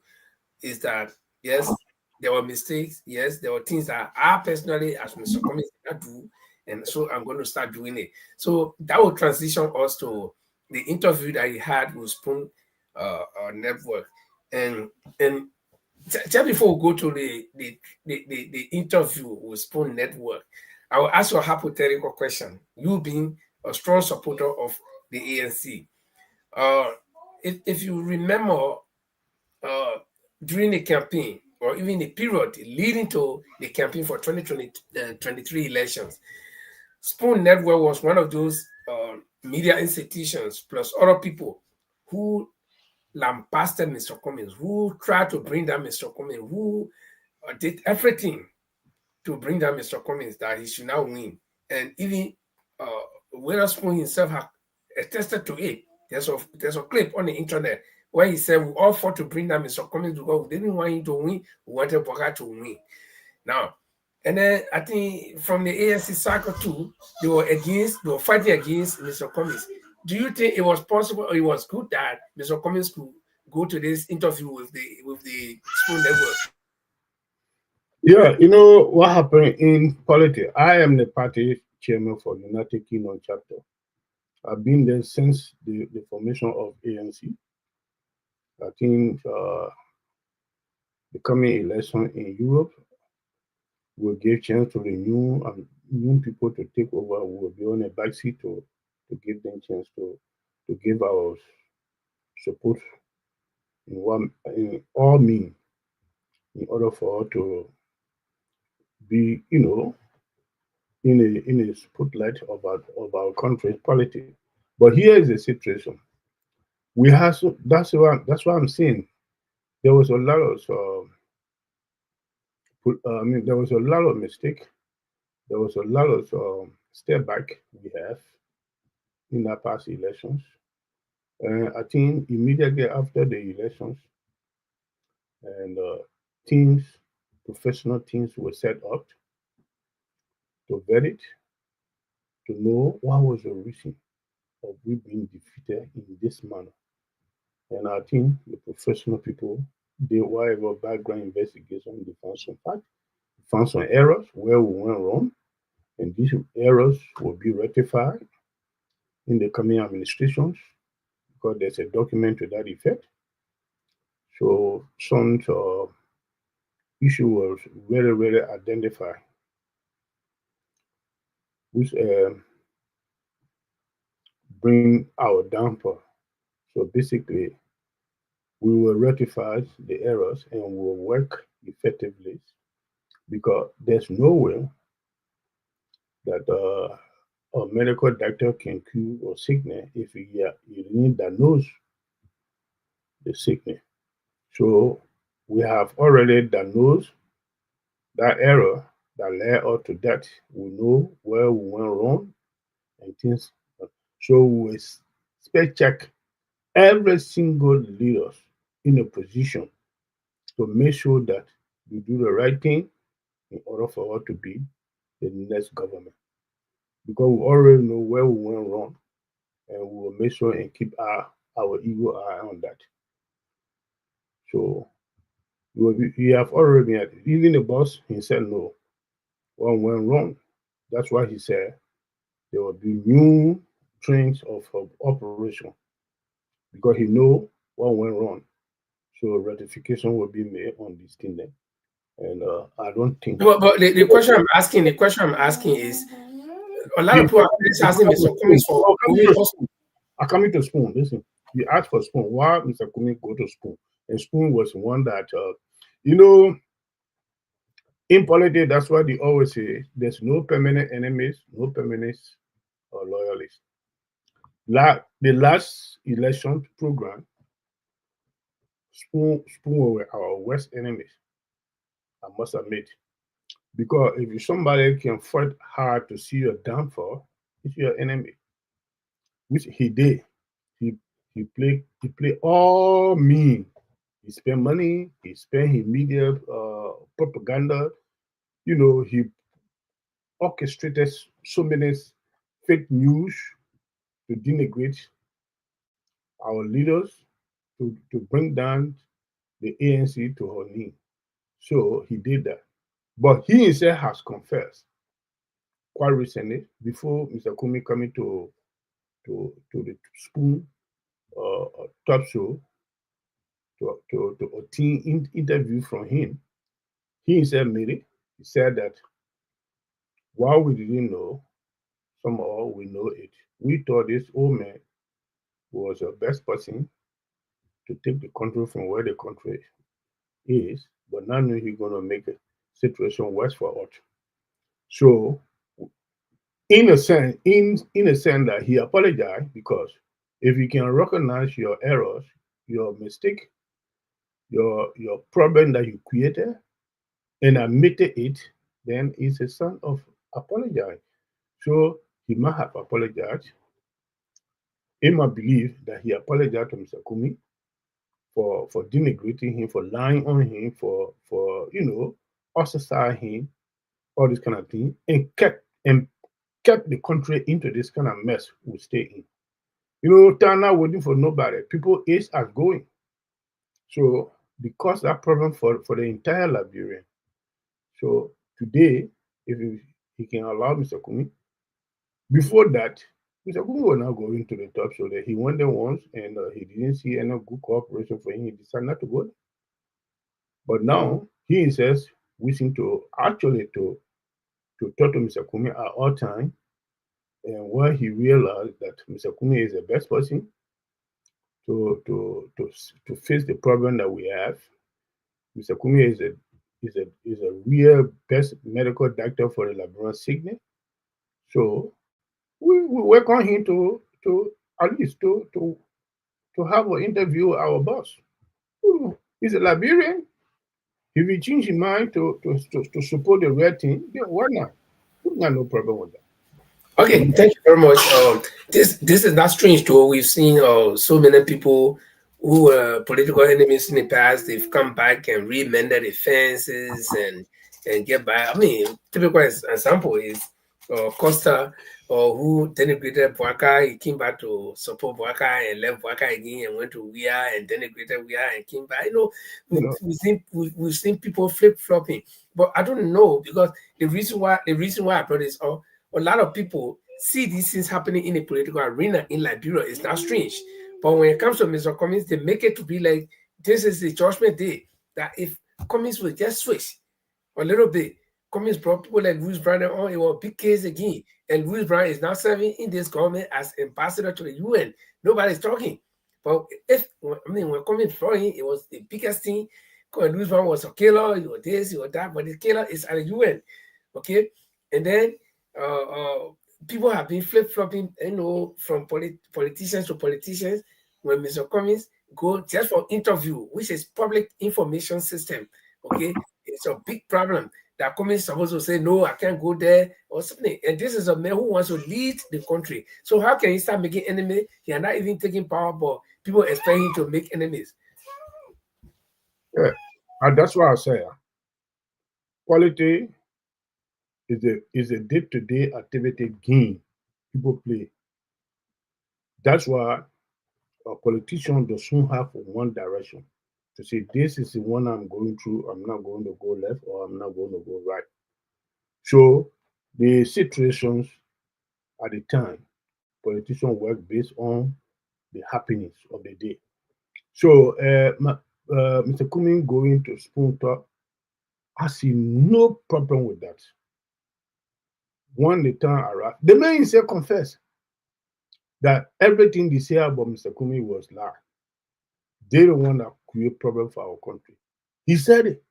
is that, yes, there were mistakes. Yes, there were things that I personally, as Mr. Cummings, did not do. And so I'm going to start doing it. So that will transition us to the interview that he had with Spoon Network. And just before we go to the interview with Spoon Network, I will ask you a hypothetical question. You being a strong supporter of the ANC, if you remember during the campaign, or even the period leading to the campaign for 2023 elections, Spoon Network was one of those media institutions, plus other people, who lambasted Mr. Cummings, who tried to bring down Mr. Cummings, who did everything to bring down Mr. Cummings, that he should now win. And even Witherspoon himself had attested to it. There's a clip on the internet where he said we all fought to bring down Mr. Cummings because we didn't want him to win, we wanted Boakai to win. Now, and then I think from the ANC circle too, they were fighting against Mr. Cummings. Do you think it was possible, or it was good that Mr. Cummings could go to this interview with the Spoon Network? Yeah, you know what happened in politics. I am the party chairman for United Kingdom chapter. I've been there since the formation of ANC. I think the coming election in Europe will give chance to the new people to take over. We will be on a backseat to give them chance to give our support in all means, in order for us to be, in a spotlight of our country's politics. But here is the situation. We have that's what I'm saying. There was a lot of there was a lot of mistake. There was a lot of step back we have in our past elections. I think immediately after the elections, and professional teams were set up to vet it, to know what was the reason of we being defeated in this manner. And I think the professional people did whatever background investigation, they found some errors where we went wrong, and these errors will be rectified in the coming administrations, because there's a document to that effect. So some issue was very, very identified, which bring our downfall. So basically, we will rectify the errors and will work effectively, because there's no way that a medical doctor can cure a sickness if he didn't diagnose the sickness. So we have already diagnosed that error that led us to that. We know where we went wrong and things. So we spec check every single leader in a position to make sure that we do the right thing in order for us to be the next government. Because we already know where we went wrong, and we will make sure and keep our eagle eye on that. So we have already been at it. Even the boss, he said no. One went wrong. That's why he said there will be new trains of operation, because he know what went wrong. So ratification will be made on this thing then. And I don't think. But the question I'm asking is, a lot of people are asking Mr. Cummings for. I come into Spoon. Listen, you asked for Spoon. Why Mr. Cummings go to Spoon? And Spoon was one that, in politics, that's why they always say there's no permanent enemies, no permanent loyalists. The last election program, Spoon were our worst enemies, I must admit. Because if somebody can fight hard to see your downfall, it's your enemy. Which he did. He played all mean. He spent money, he spent his media propaganda, he orchestrated so many fake news to denigrate our leaders, to bring down the ANC to her knee. So he did that. But he himself has confessed quite recently, before Mr. Cummings coming to the Spoon top show, to obtain interview from him. He himself made it. He said that while we didn't know, somehow we know it. We thought this old man was the best person to take the country from where the country is, but now he's going to make the situation worse for us. So, in a sense that he apologized, because if you can recognize your errors, your mistake, your problem that you created, and admit it, then it's a sign of apologize. So he might have apologized. In my belief that he apologized to Mr. Cummings for denigrating him, for lying on him, for ostracizing him, all this kind of thing, and kept the country into this kind of mess we stay in. Tana waiting for nobody. People is as going. So because that problem for the entire Liberia. So today, if he can allow Mr. Cummings, before that, Mr. Cummings was not going to the top, so that he went there once and he didn't see any good cooperation for him. He decided not to go there. But now he says wishing to actually to talk to Mr. Cummings at all time, and when he realized that Mr. Cummings is the best person to face the problem that we have. Mr. Cummings is a real best medical doctor for the Liberian sickness. So we welcome him to at least to have an interview with our boss. He's a Liberian. If he change his mind to support the red team, then why not? We got no problem with that. Okay, thank you very much. This is not strange too. We've seen so many people who were political enemies in the past. They've come back and re-mended the fences and get back. I mean, typical example is Costa, who denigrated Boakai. He came back to support Boakai and left Boakai again and went to WIA and denigrated WIA and came back. We've seen people flip-flopping, but I don't know, because the reason why I brought this up. A lot of people see these things happening in the political arena in Liberia. It's not strange. But when it comes to Mr. Cummings, they make it to be like this is the judgment day. That if Cummings will just switch a little bit, Cummings brought people like Louis Brown on, it was a big case again. And Louis Brown is now serving in this government as ambassador to the UN. Nobody's talking. But when Cummings brought in, it was the biggest thing. Because Louis Brown was a killer, he was this, he was that, but the killer is at the UN. Okay? And then people have been flip-flopping, from politicians to politicians. When Mr. Cummings go just for interview, which is public information system, okay, it's a big problem that Cummings is supposed to say, no, I can't go there or something. And this is a man who wants to lead the country. So how can he start making enemies? He are not even taking power, but people expect him to make enemies. Yeah, and that's why I say quality is a day-to-day activity game people play. That's why a politician does not have one direction to say this is the one I'm going through. I'm not going to go left or I'm not going to go right. So the situations at the time, politicians work based on the happiness of the day. So Mr. Cummings going to Spoon Talk, I see no problem with that. When the time arrived, the man himself confessed that everything they say about Mr. Cummings was lie. They don't want to create problem for our country. He said it.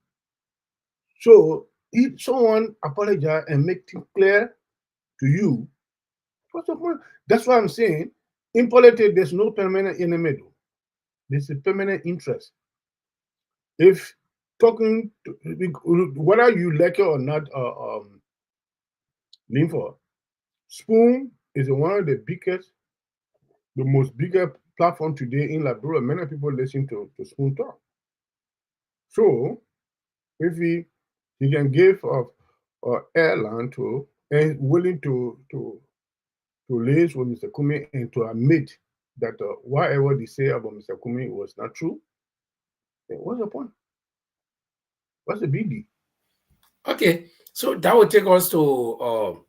So if someone apologize and make it clear to you, what's the point? That's why I'm saying in politics there's no permanent enemy. There's a permanent interest. If talking to, whether you like it or not, Linford, Spoon is one of the biggest, the most bigger platform today in Liberia. Many people listen to Spoon Talk. So if he can give airline to and willing to liaise with Mr. Cummings and to admit that whatever they say about Mr. Cummings was not true, then what's the point? What's the big deal? Okay, so that would take us to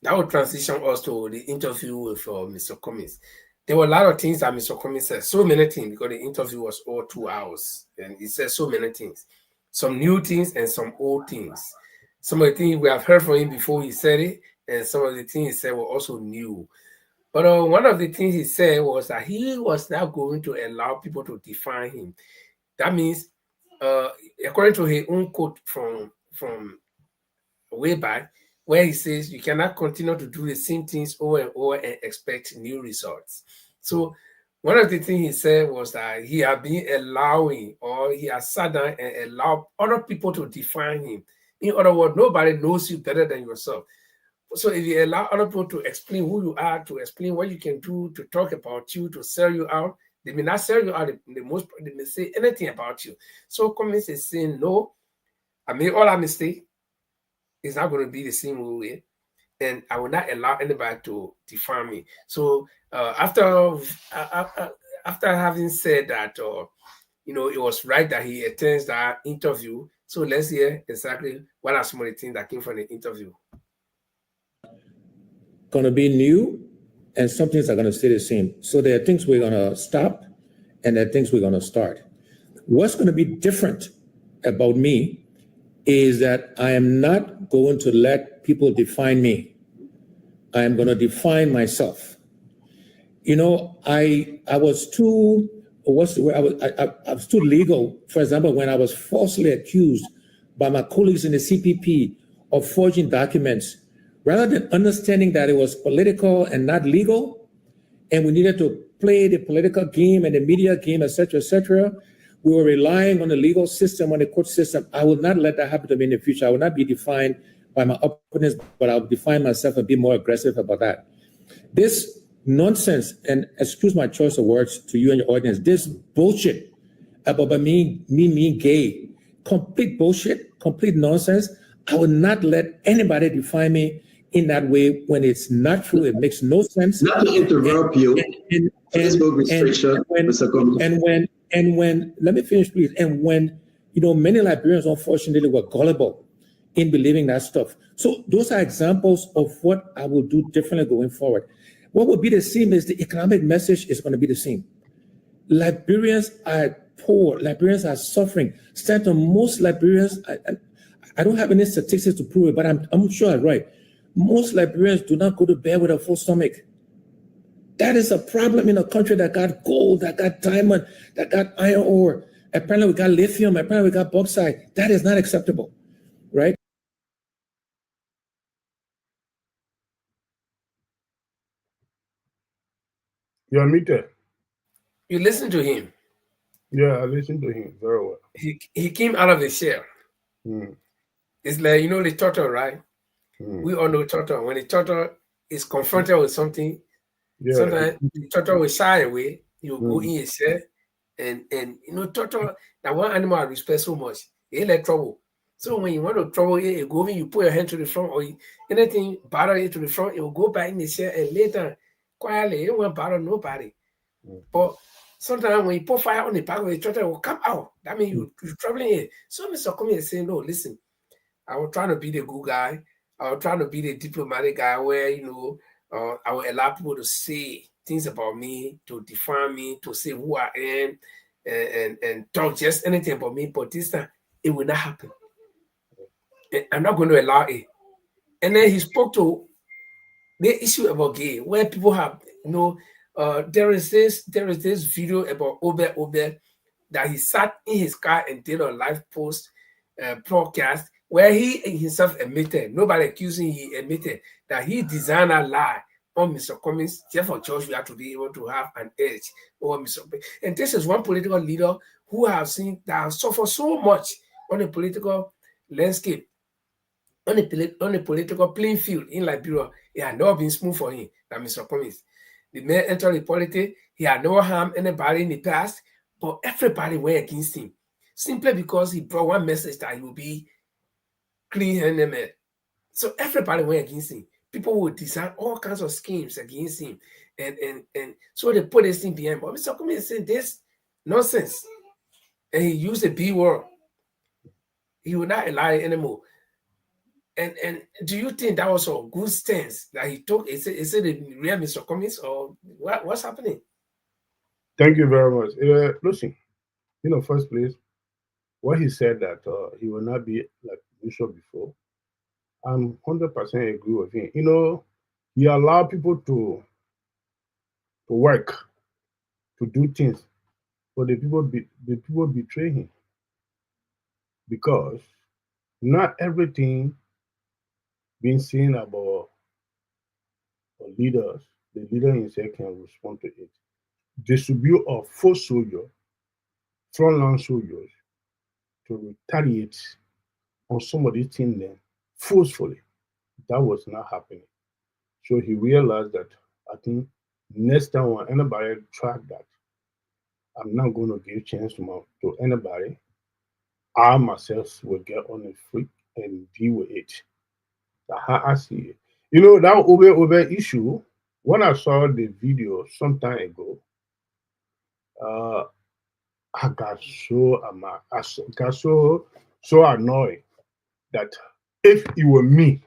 that would transition us to the interview with Mr. Cummings. There were a lot of things that Mr. Cummings said, so many things, because the interview was all 2 hours, and he said so many things, some new things and some old things. Some of the things we have heard from him before he said it, and some of the things he said were also new. But one of the things he said was that he was not going to allow people to define him. That means, according to his own quote from way back, where he says you cannot continue to do the same things over and over and expect new results. So one of the things he said was that he had been allowing, or he has sat down and allowed other people to define him. In other words, nobody knows you better than yourself. So if you allow other people to explain who you are, to explain what you can do, to talk about you, to sell you out, they may not sell you out. They may say anything about you. So Cummings is saying, no, I made all our mistakes. It's not going to be the same way, and I will not allow anybody to define me. So after having said that, it was right that he attends that interview. So let's hear exactly what are some of the things that came from the interview. Going to be new, and some things are going to stay the same. So there are things we're going to stop, and there are things we're going to start. What's going to be different about me is that I am not going to let people define me. I am going to define myself. I was too, I was too legal. For example, when I was falsely accused by my colleagues in the CPP of forging documents, rather than understanding that it was political and not legal, and we needed to play the political game and the media game, et cetera, we were relying on the legal system, on the court system. I will not let that happen to me in the future. I will not be defined by my opponents, but I'll define myself and be more aggressive about that. This nonsense, and excuse my choice of words to you and your audience, this bullshit about me being gay, complete bullshit, complete nonsense. I will not let anybody define me in that way when it's not true. It makes no sense. Not to interrupt you. Facebook restriction, Mr. Cummings. And when, let me finish, please. And when, many Liberians, unfortunately, were gullible in believing that stuff. So those are examples of what I will do differently going forward. What will be the same is the economic message is going to be the same. Liberians are poor. Liberians are suffering. Most Liberians, I don't have any statistics to prove it, but I'm sure I'm right. Most Liberians do not go to bed with a full stomach. That is a problem in a country that got gold, that got diamond, that got iron ore. Apparently we got lithium, apparently we got bauxite. That is not acceptable, right? You're muted. You listen to him. Yeah, I listened to him very well. He came out of the shell. It's like, you know, the turtle, right? We all know turtle. When the turtle is confronted with something, sometimes the turtle will shy away. He will go in his shell. And you know, turtle, that one animal I respect so much. He like trouble. So when you want to trouble it, you go in, you put your hand to the front, or anything bother it to the front, it will go back in the shell, and later, quietly, it won't bother nobody. But sometimes when you put fire on the back of the turtle, it will come out. That means you're troubling it. So Mr. Cummings is saying, no, listen, I was trying to be the good guy. I was trying to be the diplomatic guy where, you know, I will allow people to say things about me, to define me, to say who I am, and talk just anything about me. But this time, it will not happen. I'm not going to allow it. And then he spoke to the issue about gay, where people have, you know, there is this video about Obe that he sat in his car and did a live post broadcast where he himself admitted, nobody accusing, he admitted that he designed a lie on Mr. Cummings. Therefore, George, we have to be able to have an edge over Mr. Cummings. And this is one political leader who have seen that have suffered so much on the political landscape, on the political playing field in Liberia. It had never been smooth for him, that Mr. Cummings. The man entered the politics, he had never harmed anybody in the past, but everybody went against him simply because he brought one message that he will be clean-handed man. So everybody went against him. People would design all kinds of schemes against him, and so they put this thing behind. But Mr. Cummings said this nonsense, and he used the B word. He would not allow it anymore. And do you think that was a good stance that he took? Is it the real Mr. Cummings, or what's happening? Thank you very much. Listen, you know, first place, what he said that he will not be like Bishop before, I'm 100% agree with him. You know, he allowed people to work, to do things, but the people betray him, because not everything being seen about leaders, the leader himself can respond to it. Distribute a full soldier, frontline soldiers, to retaliate on some of these things then forcefully. That was not happening. So he realized that, I think, next time when anybody tried that, I'm not going to give chance to anybody. I myself will get on the freak and deal with it. That's how I see it. You know, that Obe issue, when I saw the video some time ago, I got so annoyed that if it were me,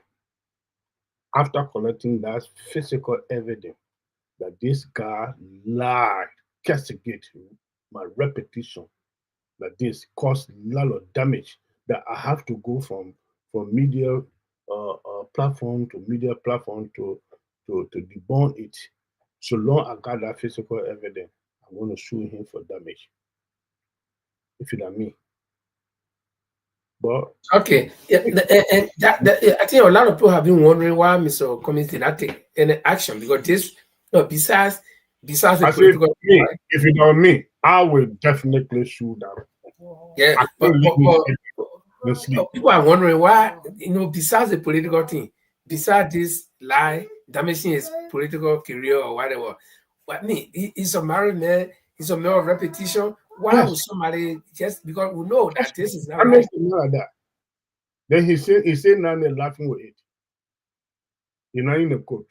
after collecting that physical evidence that this guy lied, castigate my reputation, that this caused a lot of damage, that I have to go from media platform to media platform to debunk it. So long I got that physical evidence, I'm going to sue him for damage. If you know me. But okay, yeah, and I think a lot of people have been wondering why Mr. Cummings did not take any action, because this, besides the political, if you know me, I will definitely sue that. Yeah, but people are wondering why, you know, besides the political thing, besides this lie damaging his political career or whatever. But me, he's a married man, he's a man of repetition. Why would somebody, just because we know that this is not right? Like that. Then he said now they're laughing with it. You're not in the court.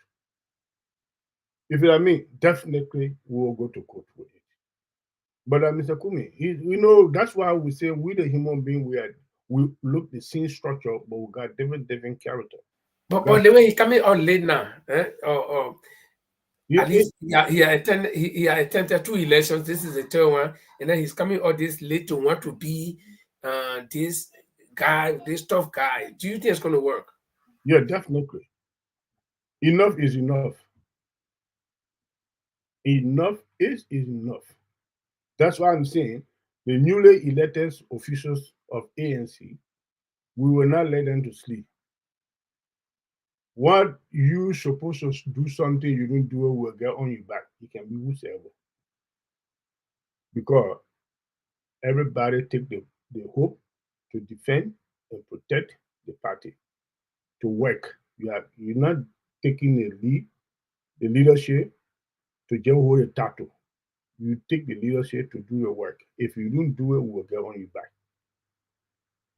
If you know me, definitely we will go to court with it. But Mr. Cummings, you know, that's why we say we the human being, we look the same structure, but we got different character. But the way he's coming on late now, at least he attempted 2 elections. This is the third one, and then he's coming all this late to want to be this guy, this tough guy. Do you think it's going to work? Yeah, definitely. Enough is enough. Enough is enough. That's why I'm saying the newly elected officials of ANC, we will not let them to sleep. What you supposed to do something you don't do it will get on your back. It can be whosoever. Because everybody take the hope to defend and protect the party, to work. You're not taking the leadership to just hold a title. You take the leadership to do your work. If you don't do it, we will get on your back.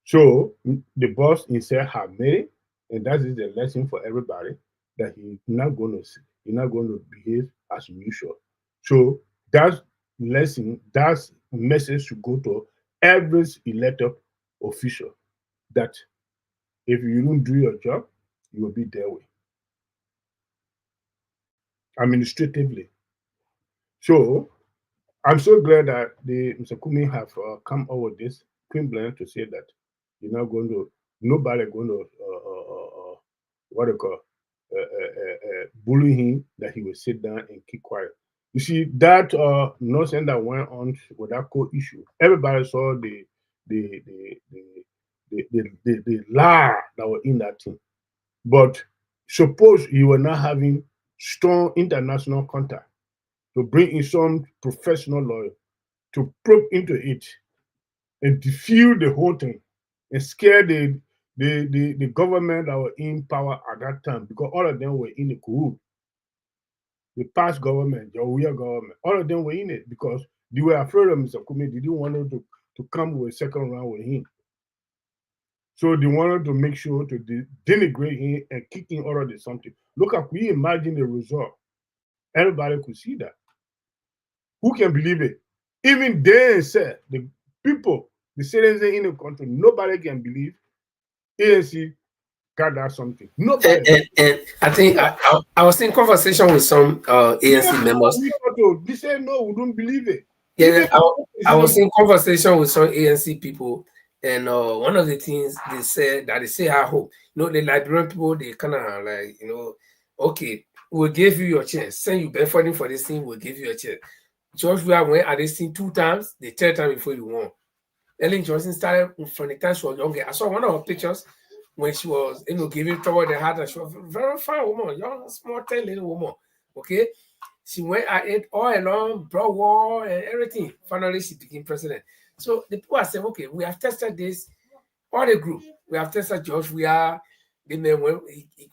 So the boss himself have made it, and that is the lesson for everybody, that he's not going to behave as usual. So that lesson, that message should go to every elected official, that if you don't do your job, you will be dealt with administratively. So I'm so glad that Mr. Cummings have come up with this clean plan to say that you're not going to, nobody going to, bully him, that he will sit down and keep quiet. You see, that nonsense that went on with that core issue, everybody saw the lie that was in that thing. But suppose you were not having strong international contact to bring in some professional lawyer to probe into it and defuse the whole thing and scare the government that were in power at that time, because all of them were in the cahoots. The past government, the real government, all of them were in it because they were afraid of Mr. Cummings. They didn't want him to come with a second round with him. So they wanted to make sure to denigrate him and kick him out of the something. Look at, we imagine the result. Everybody could see that. Who can believe it? Even they said, the people, the citizens in the country, nobody can believe ANC got that something. Nobody. And I think I was in conversation with some ANC members. They said, no, we don't believe it. Yeah, I was in conversation with some ANC people, and one of the things they said, that they say, I hope, the Liberian people, they kind of like, okay, we'll give you your chance. Send you benefiting for this thing, we'll give you a chance. George Weah went at this thing 2 times, the 3rd time before you won. Ellen Johnson started from the time she was younger. I saw one of her pictures when she was, giving toward the heart, and she was a very fine woman, young, small, tall little woman. Okay. She went at it all along, brought war and everything. Finally, she became president. So the people are saying, okay, we have tested this, all the group. We have tested George Weah. The man went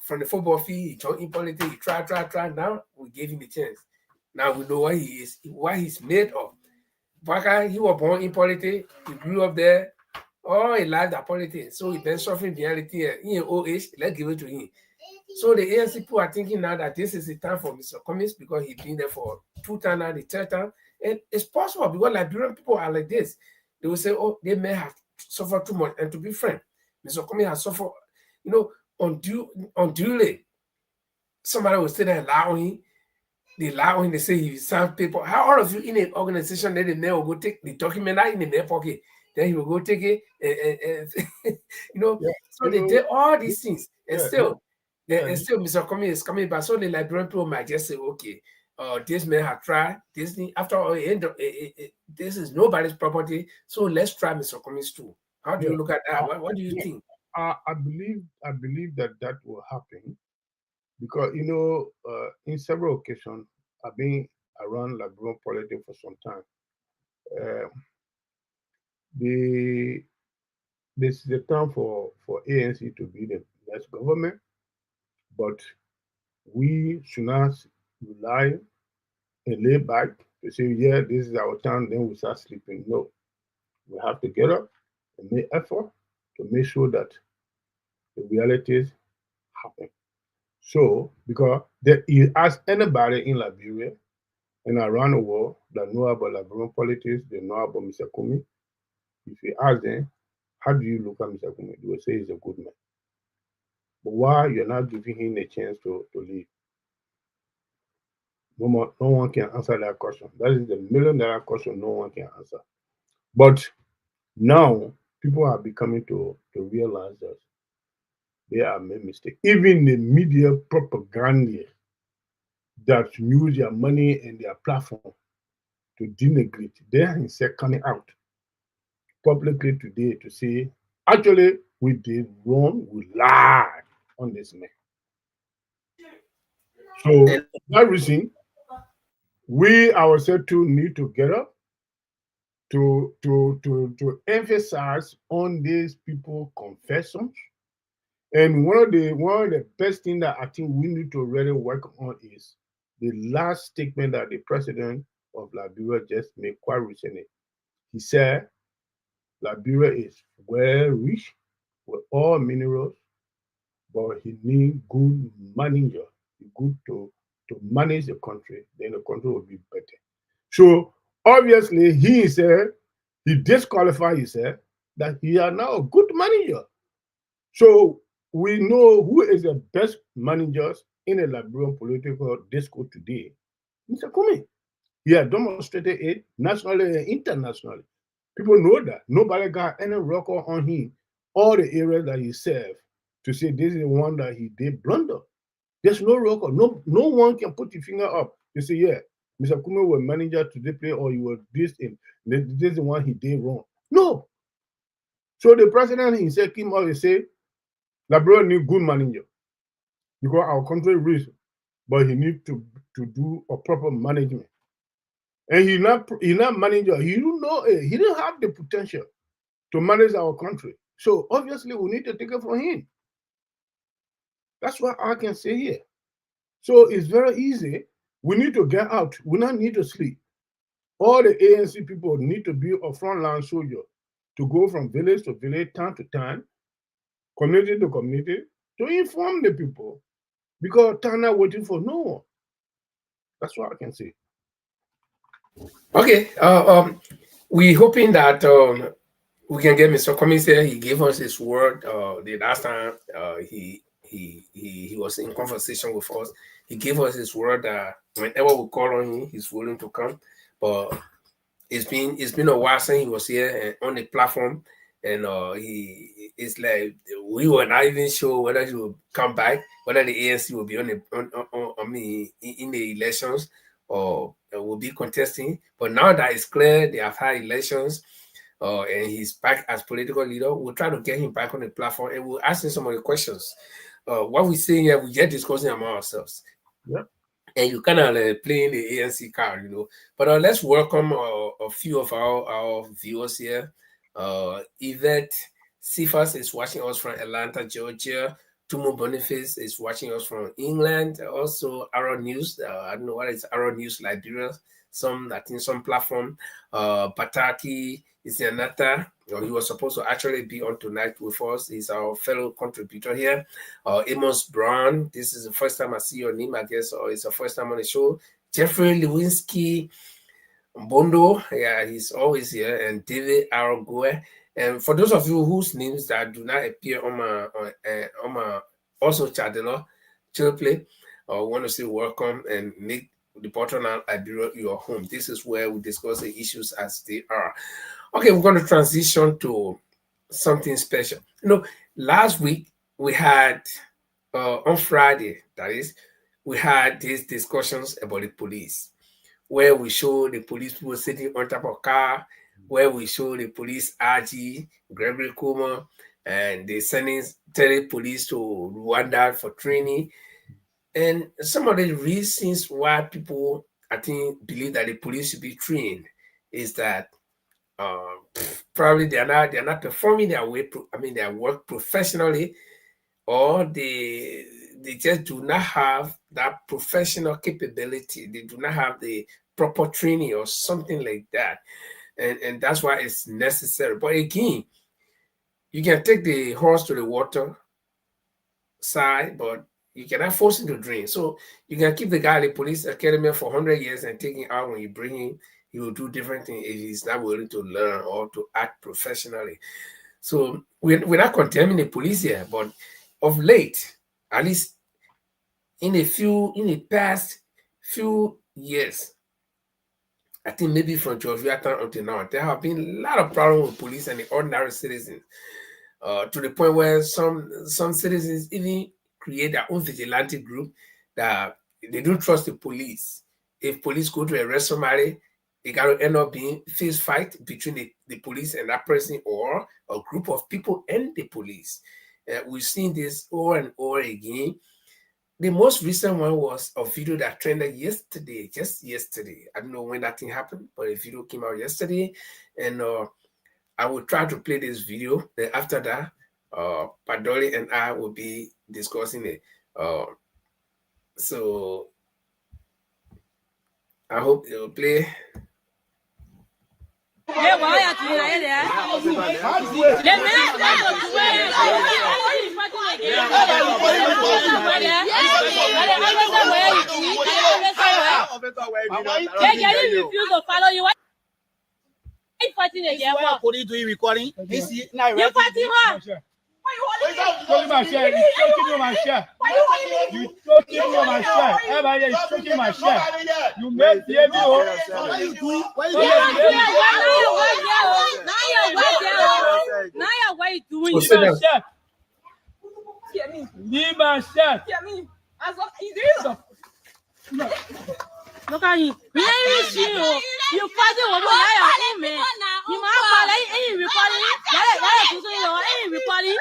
from the football field, he joined in politics, he tried. Now we gave him a chance. Now we know what he is, what he's made of. Boakai, he was born in politics, he grew up there, all his life that politics. So he been suffering reality in old age, let's give it to him. So the ANC people are thinking now that this is the time for Mr. Cummings, because he's been there for 2 times now, the 3rd time. And it's possible because Liberian people are like this. They will say, oh, they may have suffered too much. And to be frank, Mr. Cummings has suffered, unduly. Somebody will say that lie on him. They lie on him, they say he signed paper. How all of you in an organization, then the man will go take the document out in the man pocket. Then he will go take it and so they did all these things. And still, Mr. Cummings is coming back. So the Liberian people might just say, okay, this man has tried this thing. After all, this is nobody's property. So let's try Mr. Cummings too. How do you look at that? What do you think? I believe that will happen. Because, in several occasions, I've been around Liberian politics for some time. This is the time for ANC to be the next government, but we should not rely and lay back to say, yeah, this is our time, then we start sleeping. No, we have to get up and make effort to make sure that the realities happen. So, because you ask anybody in Liberia and around the world that know about Liberian politics, they know about Mr. Cummings. If you ask them, how do you look at Mr. Cummings? They will say he's a good man. But why you're not giving him a chance to lead? No one can answer that question. That is the $1 million question no one can answer. But now people are becoming to realize that they are made mistake. Even the media propaganda that use their money and their platform to denigrate, they are instead coming out publicly today to say, actually, we did wrong, we lied on this man. So for that reason, we ourselves too need to get up to emphasize on these people confessions. And one of the best things that I think we need to really work on is the last statement that the president of Liberia just made quite recently. He said Liberia is well rich with all minerals, but he needs good manager, good to manage the country, then the country will be better. So obviously he said, he disqualified himself that he is now a good manager. So we know who is the best managers in the Liberian political discourse today. Mr. Cummings. He has demonstrated it nationally and internationally. People know that. Nobody got any record on him, all the areas that he served, to say this is the one that he did blunder. There's no record. No one can put your finger up to say, yeah, Mr. Cummings was manager to this place or he was this in this is the one he did wrong. No. So the president himself came out and said, Liberia need good manager because our country is rich, but he needs to do a proper management. And he's not manager. He don't know it. He didn't have the potential to manage our country. So obviously we need to take it from him. That's what I can say here. So it's very easy. We need to get out. We don't need to sleep. All the ANC people need to be a frontline soldier to go from village to village, town to town, community to community, to inform the people. Because they're not waiting for no one. That's what I can say. Okay. We hoping that we can get Mr. Cummings here. He gave us his word the last time he was in conversation with us. He gave us his word that whenever we call on him, he's willing to come. But it's been a while since he was here and on the platform, and it's like we were not even sure whether he will come back, whether the ANC will be in the elections or will be contesting. But now that it's clear they have had elections, and he's back as political leader, we'll try to get him back on the platform and we'll ask him some of the questions. What we're saying here, we get discussing among ourselves. Yeah. And you kind of playing the ANC card, you know. But let's welcome a few of our viewers here. Yvette Cephas is watching us from Atlanta, Georgia. Tumo Boniface is watching us from England. Also, Arrow News. I don't know what is Arrow News Liberia. I think some platform. Pataki is another. He was supposed to actually be on tonight with us. He's our fellow contributor here. Amos Brown. This is the first time I see your name, I guess, or it's the first time on the show. Jeffrey Lewinsky Bondo. Yeah, he's always here. And David Aragoe. And for those of you whose names that do not appear on my also Chadelo Chilplay, I want to say welcome and make the bottom line Liberia your home. This is where we discuss the issues as they are. Okay, we're going to transition to something special. You know, last week we had on Friday, that is, we had these discussions about the police, where we show the police people sitting on top of a car, where we show the police RG, Gregory Kuma, and they sending police to Rwanda for training. And some of the reasons why people, I think, believe that the police should be trained is that probably they are not performing their work professionally, or they just do not have that professional capability. They do not have the proper training or something like that. And that's why it's necessary. But again, you can take the horse to the water side, but you cannot force him to drink. So you can keep the guy at the police academy for 100 years and take him out. When you bring him, he will do different things if he's not willing to learn or to act professionally. So we're not condemning the police here, but of late, at least in the past few years, I think maybe from Georgia until now, there have been a lot of problems with police and the ordinary citizens, to the point where some citizens even create their own vigilante group that they don't trust the police. If police go to arrest somebody, it got to end up being fist fight between the police and that person, or a group of people and the police. We've seen this over and over again. The most recent one was a video that trended yesterday, just yesterday. I don't know when that thing happened, but a video came out yesterday, and I will try to play this video. Then after that, Padoli and I will be discussing it. So I hope it will play. Police doing recording. You fighting her. Choking my share. You choking my share. You choking my share. Everybody is choking my share. You made the What are you doing? What are you doing? Leave my share. Look at you. You fighting woman. You recording.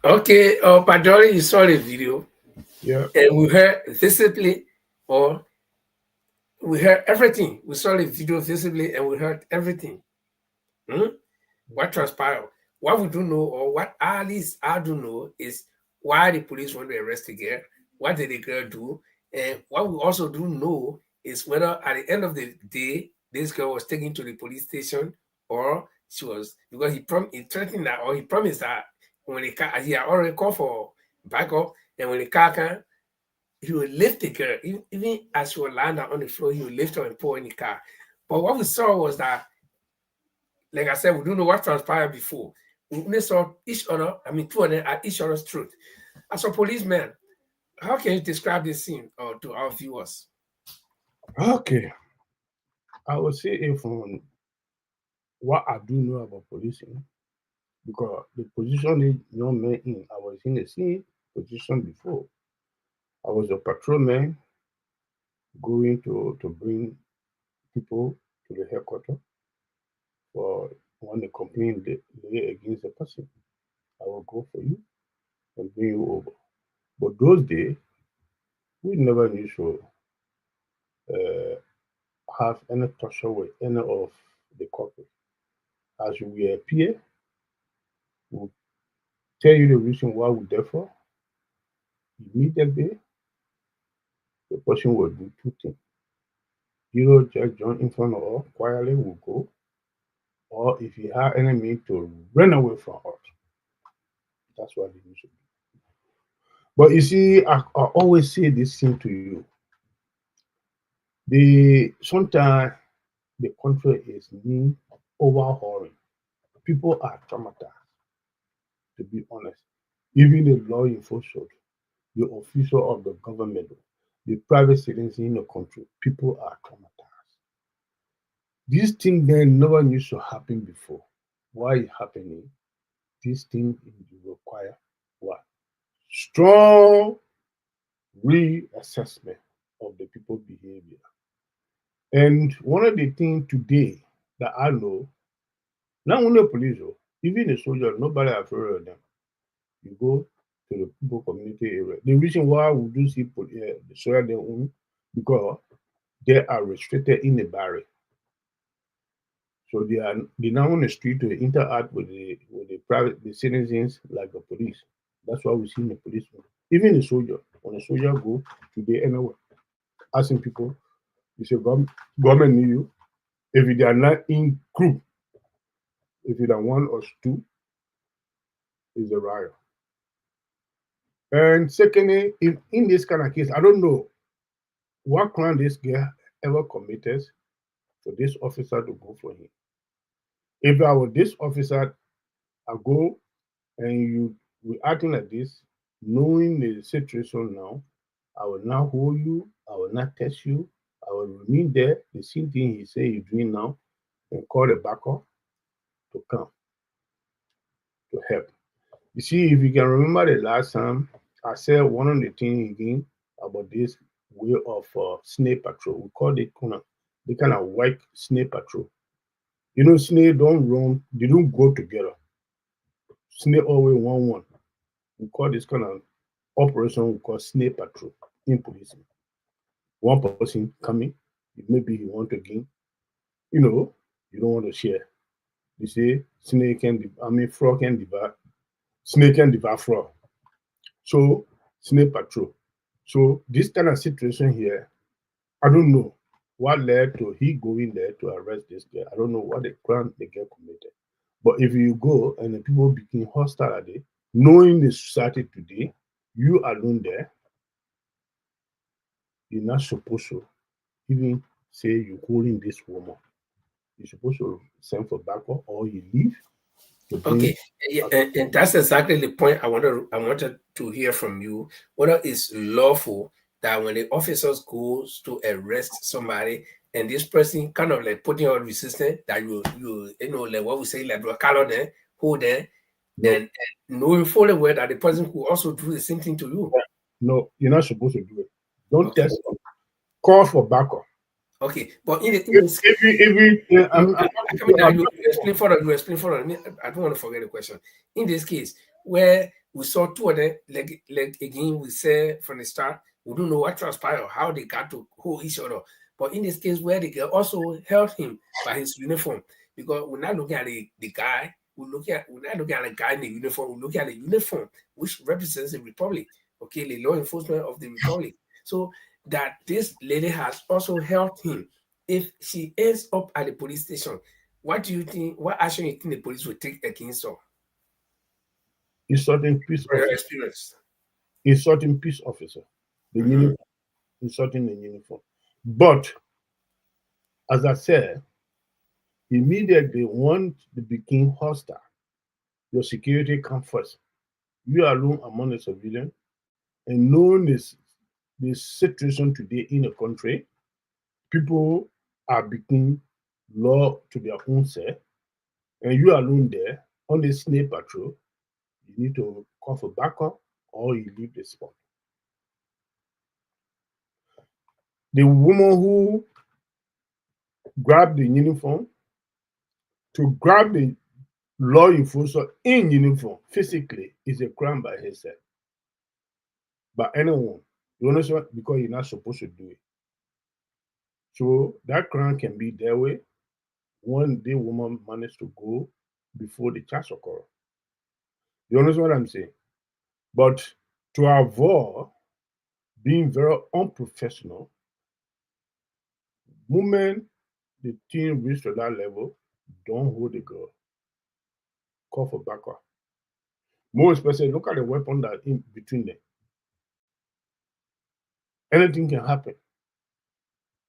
Okay, Padoli, you saw the video. Yeah. And we heard visibly, or we heard everything. We saw the video visibly and we heard everything. What transpired? What we do know, or what at least I do know, is why the police want to arrest the girl. What did the girl do? And what we also do know is whether at the end of the day, this girl was taken to the police station, or she was, because he threatened that, or he promised that when the car, he had already called for backup, and when the car came, he would lift the girl, even as she was lying down on the floor, he would lift her and pull in the car. But what we saw was that, like I said, we don't know what transpired before. We only saw each other, two of them at each other's throat. As a policeman, how can you describe this scene to our viewers? Okay. I would say from what I do know about policing, because the position is young man in, I was in the same position before. I was a patrolman going to bring people to the headquarters for when the complaint lay against a person. I will go for you and bring you over. But those days, we never used to have any touch with any of the corporate. As we appear, we'll tell you the reason why we're there for. Immediately, the person will do two things. Either just join in front of us, quietly will go, or if you have enemy to run away from us. That's what they usually do. But you see, I always say this thing to you. Sometimes the country is being overhauling. People are traumatized, to be honest. Even the law enforcement, the official of the government, the private citizens in the country, people are traumatized. This thing then never used to happen before. Why is happening? This thing require what? Strong reassessment of the people's behavior. And one of the things today that I know, not only police, even the soldiers, nobody afraid of them. You go to the people community area. The reason why we do see the soldiers their own, because they are restricted in the barrier. So they now on the street to interact with the citizens like the police. That's why we see the police. Even the soldier, when a soldier go today anywhere, asking people, you say government need you. If they are not in group, if it are one or two, is a riot. And secondly, in this kind of case, I don't know what crime this guy ever committed for this officer to go for him. If I were this officer, I go and we acting like this, knowing the situation now, I will not hold you, I will not test you, I will remain there, the same thing he say he's doing now, and call the backup to come to help. You see, if you can remember the last time, I said one of the things again about this way of snake patrol. We call it the kind of white snake patrol. You know, snake don't run, they don't go together. Snake always one. We call this kind of operation we call snake patrol in policing. One person coming, maybe he want to gain, you don't want to share. You say frog can devour, snake can devour frog. So snake patrol. So this kind of situation here, I don't know what led to he going there to arrest this guy. I don't know what the crime the guy committed. But if you go and the people become hostile at it, knowing the society today, you alone there, you're not supposed to even say you're holding this woman. You're supposed to send for backup or you leave. Okay, and that's exactly the point I wanted to hear from you. Whether it's lawful that when the officers goes to arrest somebody and this person kind of like putting on resistance, that you like what we say, like a color there, hold there, and knowing fully well that the person could also do the same thing to you. No, you're not supposed to do it. Don't test them. Call for backup. Okay, but you explain further. I don't want to forget the question. In this case, where we saw two of them, like again, we said from the start, we don't know what transpired, how they got to hold each other. But in this case, where they also held him by his uniform, because we're not looking at the guy, we're not looking at the guy in the uniform, we're looking at the uniform, which represents the republic, okay, the law enforcement of the republic. So that this lady has also helped him. If she ends up at the police station, what do you think? What action you think the police will take against her? Insulting peace officer. Experience. Insulting peace officer. The uniform. Insulting the uniform. But as I said, immediately once they became hostile, your security comes first. You are alone among the civilians, and knowing this situation today in the country, people are becoming law to their own self, and you are alone there on the snake patrol, you need to call for backup or you leave the spot. The woman who grabbed the uniform, to grab the law enforcer in uniform physically is a crime by herself. By anyone, you understand? Because you're not supposed to do it. So that crime can be their way when the woman managed to go before the charge occur. You understand what I'm saying? But to avoid being very unprofessional. Moment the team reach to that level, don't hold the girl. Call for backup. More especially, look at the weapon that in between them. Anything can happen.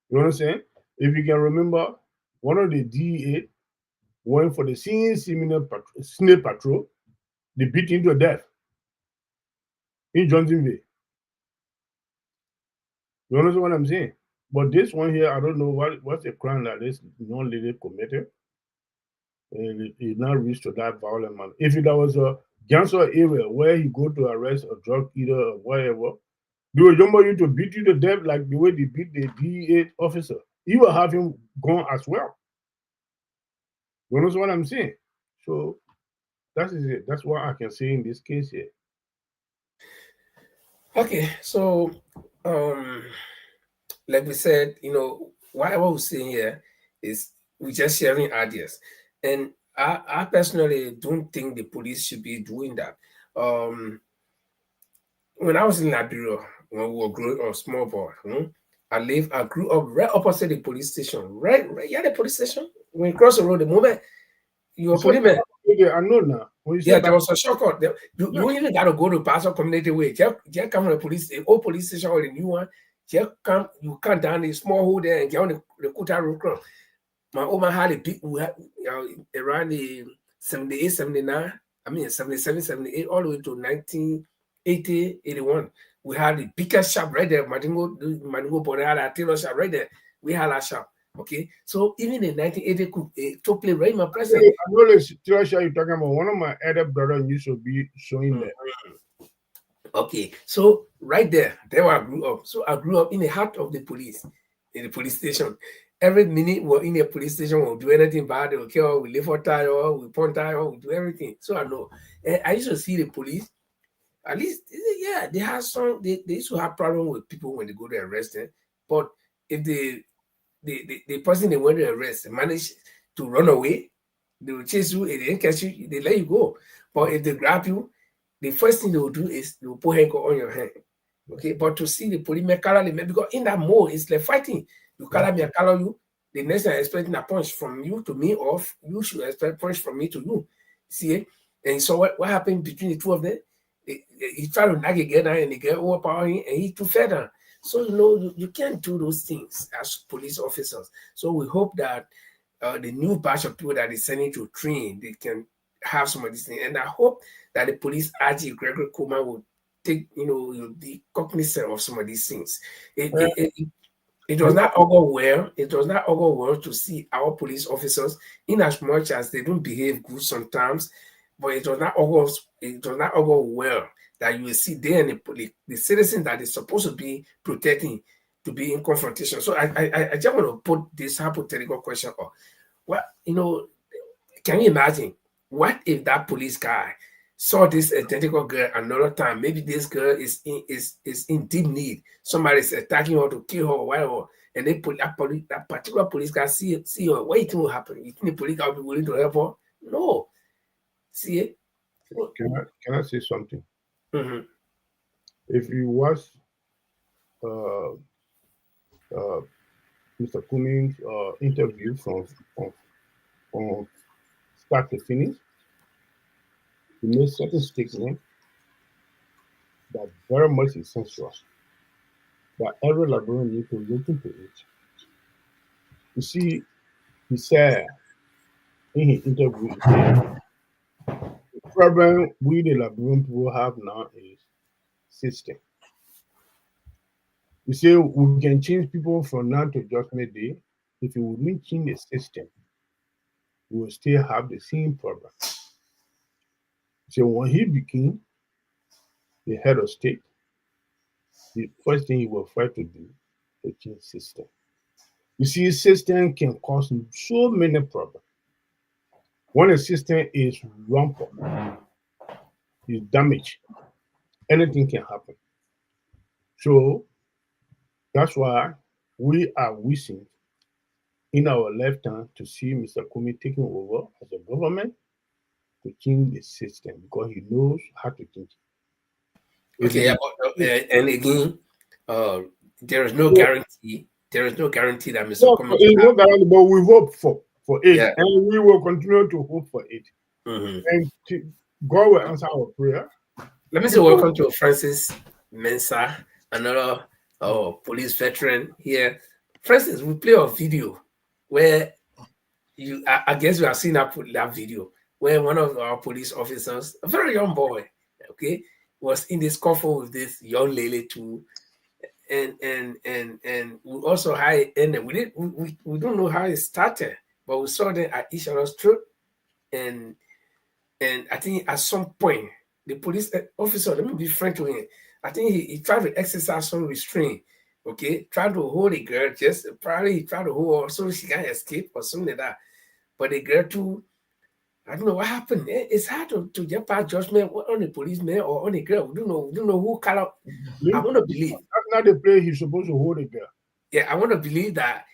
You know what I'm saying? If you can remember, one of the DEA went for the snake patrol. They beat him to death in Johnsonville. You understand what I'm saying? But this one here, I don't know what's the crime that this young lady committed. And it now reached to that violent man. If there was a gangster area where he go to arrest a drug dealer or whatever, they will jump you to beat you to death like the way they beat the DEA officer. He will have him gone as well. You understand what I'm saying? So that is it. That's what I can say in this case here. Okay, so like we said, what we're saying here is we're just sharing ideas. And I personally don't think the police should be doing that. When I was in Liberia, when we were growing up, small boy, I grew up right opposite the police station. Right, the police station. When you cross the road, the moment you're a policeman. Yeah, I know now. Yeah, there was a shortcut. You even got to go to Pastor Community Way. Just come from the old police station or the new one. You come down the small hole there and get on the Kuta Road Cross. My old man had a big, around the 78, 79, 77, 78, all the way to 1980, 81. We had the biggest shop right there. Madingo Border had a tailor shop right there. We had a shop. Okay, so even in 1980, took place right in my presence. I know the tailor shop you're talking about. One of my elder brothers used to be showing there. Okay, so right there where I grew up. So I grew up in the heart of the police, in the police station. Every minute we're in a police station, we'll do anything bad, they will kill, we live for tire, we point tire, we do everything. So I know. And I used to see the police, at least, yeah, they have some, they used to have problem with people when they go to arrest them. But if the person they went to arrest managed to run away, they will chase you, if they didn't catch you, they let you go. But if they grab you, the first thing they will do is they will put handcuff on your hand. Okay, but to see the policeman color, because in that mode, it's like fighting. You color me, I color you. The next thing I'm expecting a punch from you to me, or you should expect a punch from me to you. See it? And so what happened between the two of them? He tried to nag again and they get overpowering and he too fed down. So you can't do those things as police officers. So we hope that the new batch of people that is sending to train, they can have some of these things. And I hope that the police RG Gregory Kuma will take, you'll be cognizant of some of these things. It does not augur well. It does not augur well to see our police officers, in as much as they don't behave good sometimes, but it does not augur well that you will see they and the citizens that is supposed to be protecting to be in confrontation. So I just want to put this hypothetical question up. What can you imagine? What if that police guy saw this identical girl another time? Maybe this girl is in deep need. Somebody is attacking her to kill her or whatever, and they put that particular police guy see her. What do you think will happen? You think the police guy will be willing to help her? No. See it? Can I say something? Mm-hmm. If you watch Mr. Cummings' interview from start to finish, he made certain statements that very much essential, that every Liberian needs to look into it. You see, he said in his interview, the problem we the Liberian people have now is system. You see, we can change people from now to Judgment Day. If we wouldn't change the system, we will still have the same problem. So when he became the head of state, the first thing he will try to do is change system. You see, system can cause so many problems. When a system is rampant, is damaged, anything can happen. So that's why we are wishing in our lifetime to see Mr. Cummings taking over as a government to change the system because he knows how to change it. Okay, and again, there is no guarantee. There is no guarantee that Mr. No, Cummings. it's not guaranteed, but we hope for it, Yeah. and we will continue to hope for it. And God will answer our prayer. Let me say welcome to Francis Mensah, another police veteran here. Francis, we play a video where I guess you have seen that video where one of our police officers, a very young boy, okay, was in this scuffle with this young lady too. And we also ended. We don't know how it started, but we saw them at each other's throat. And I think at some point the police officer, let me be frank with him, I think he tried to exercise some restraint, okay, tried to hold the girl, just probably he tried to hold her so she can escape or something like that. But the girl too, I don't know what happened. It's hard to get past judgment on the policeman or on the girl. We don't know who caught up. I want to believe. That's not the play he's supposed to hold the girl. Yeah, I want to believe that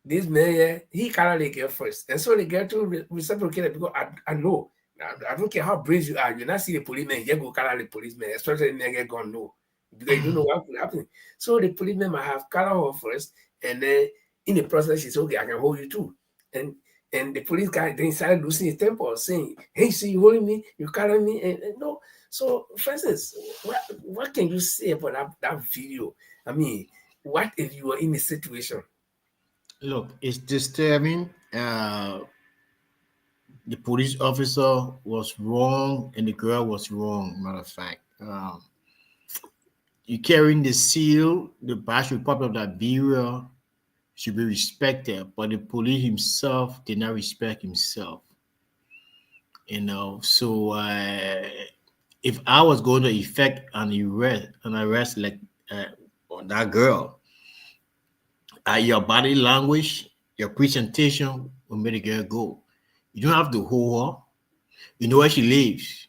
this man, he caught the girl first. And so the girl too reciprocated because I know. I don't care how brave you are. You not see the policeman, you go call the policeman, especially the nigga gone no. Because you don't know what could happen. So the policeman might have called her first, and then in the process, she said, okay, I can hold you too. And the police guy then started losing his temper, saying, hey, see, you holding me, you calling me, and no. So, Francis, what can you say about that video? I mean, what if you were in a situation? Look, it's disturbing. The police officer was wrong and the girl was wrong, matter of fact. You carrying the seal, the British Republic of Liberia should be respected, but the police himself did not respect himself. You know, so if I was going to effect an arrest like on that girl, your body language, your presentation will make the girl go. You don't have to hold her. You know where she lives.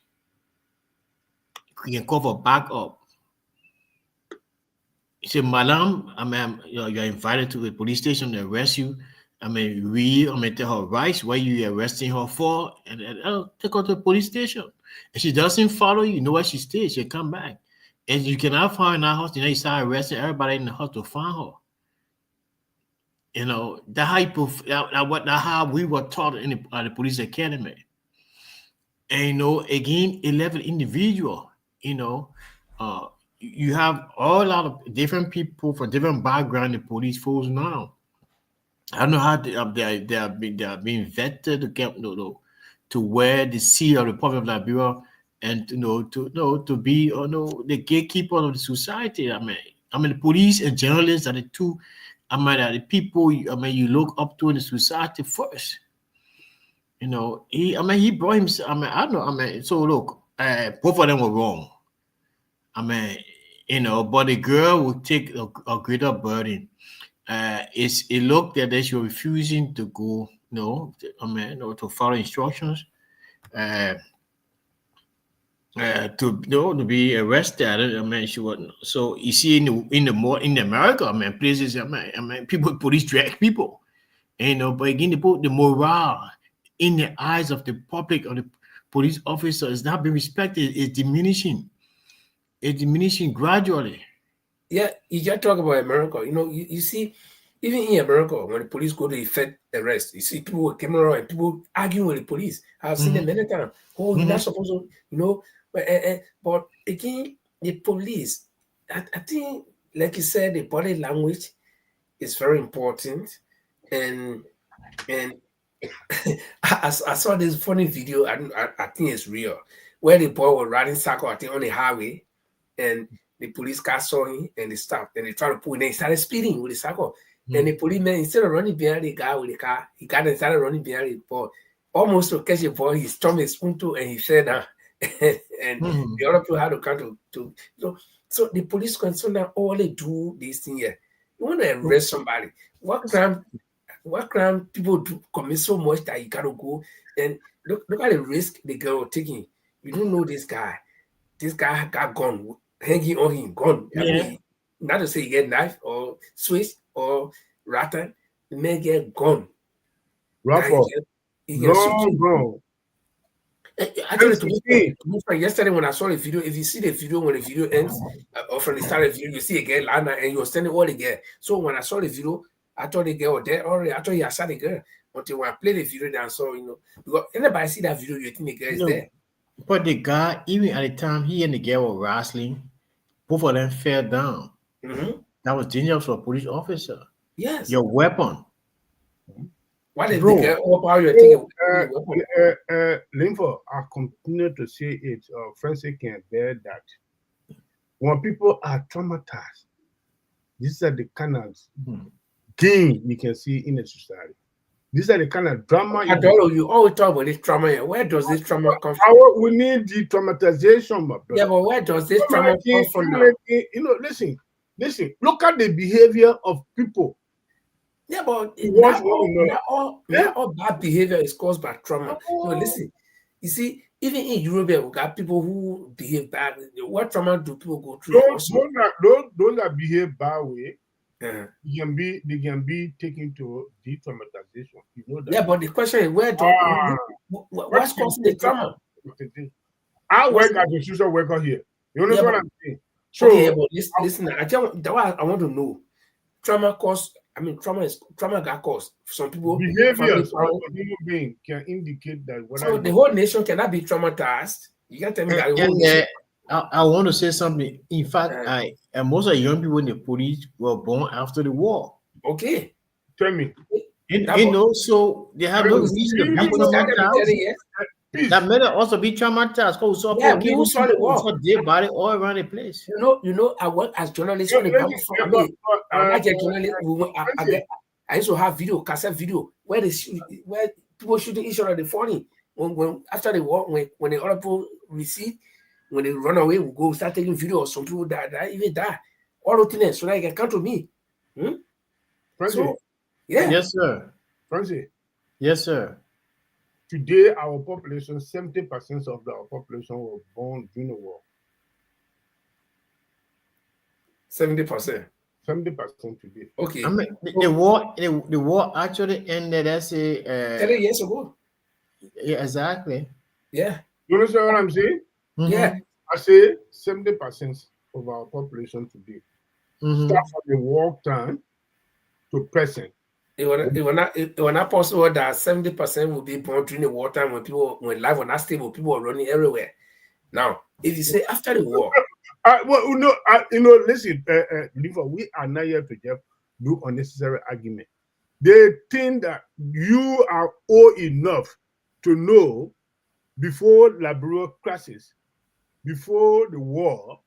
You can call for backup. You say, madam, you're invited to the police station to arrest you. Tell her rights, what you arresting her for, and I'll take her to the police station. If she doesn't follow you, know where she stays, she'll come back. And you cannot find her house, you start arresting everybody in the house to find her. You know, that's how we were taught in the police academy. And, again, 11 individual, you have a lot of different people from different background in police force now. I don't know how they are being vetted to get to wear the seal of the Republic of Liberia and to be the gatekeeper of the society. I mean the police and journalists are the two. Are the people you look up to in the society first. He brought himself. So look, both of them were wrong. But the girl would take a greater burden. It looked that she was refusing to go, to follow instructions, to be arrested. She was. So you see, in America, places, people, police drag people, but again, the morale in the eyes of the public or the police officer is not being respected. It's diminishing. It's diminishing gradually. Yeah, you just talk about America. You see, even in America, when the police go to effect arrest, you see people with camera and people arguing with the police. I've seen them many times. Oh, you're not supposed to, But again, the police, I think, like you said, the body language is very important. And I saw this funny video. I think it's real, where the boy was riding cycle, I think, on the highway, and the police car saw him and they stopped and they tried to pull him. They started speeding with the cycle. And the policeman, instead of running behind the guy with the car, he got and started running behind the boy. Almost to catch the boy, he stomped his spoon and he fell down. And the other people had to come to so the police concern now all they do this thing here. You want to arrest somebody. What crime people do commit so much that you gotta go and look at the risk the girl taking. You don't know this guy. This guy got gun hanging on him, gun. Yeah. I mean, not to say he get knife or switch or rattan, the man get gun. Long gun. Yesterday when I saw the video, if you see the video, when the video ends, or from the start of the video, you see a girl and you're standing all the girl. So when I saw the video, I thought the girl was there already. I thought he had shot the girl. Until when I played the video, then I saw, because anybody see that video, you think the girl is there. But the guy, even at the time he and the girl were wrestling, both of them fell down. That was dangerous for a police officer. Yes. Your weapon. Why did the girl overpower your thing? Linford, I continue to say it. Francis can bear that. When people are traumatized, these are the kind of thing you can see in a society. These are the kind of drama. You always talk about this trauma. Where does this trauma come from? We need the traumatization, my brother. Yeah, but where does this trauma come from now? Listen. Look at the behavior of people. Yeah, but not all bad behavior is caused by trauma. No, listen. You see, even in Europe, we got people who behave bad. What trauma do people go through? Those that behave bad way, they can be taken to de-traumatization. You know that. Yeah, but the question is, what's causing the trauma? I work as a social worker here. You know what I'm saying? So, but listen, I want to know. Trauma got caused. Some people behaviors of a human being can indicate that. So the whole nation cannot be traumatized. You can't tell me that the whole nation. I want to say something. In fact, most of the young people in the police were born after the war. Okay. Tell me. So they have no reason to be traumatized. That may also be traumatized. People saw the war. Saw dead body all around the place. I work as journalist. I used to have cassette video, where people shooting each other. The funny when after the war, when the other people receive, when they run away, we go start taking video. Or some people even die. All the things so that they can come to me. So, yeah. Yes, sir. Francis. Yes, sir. Today, our population, 70% of our population were born during the war. 70%. 70% today. Okay. I mean, the war actually ended. Let's say 30 years ago. Yeah, exactly. Yeah. You understand what I'm saying? Yeah. I say 70% of our population today start from the war time to present. It was not possible that 70% will be born during the wartime when life was not stable, people were running everywhere. Now, if you say after the war, listen, we are not here to just do unnecessary argument. They think that you are old enough to know before Liberia crisis, before the war,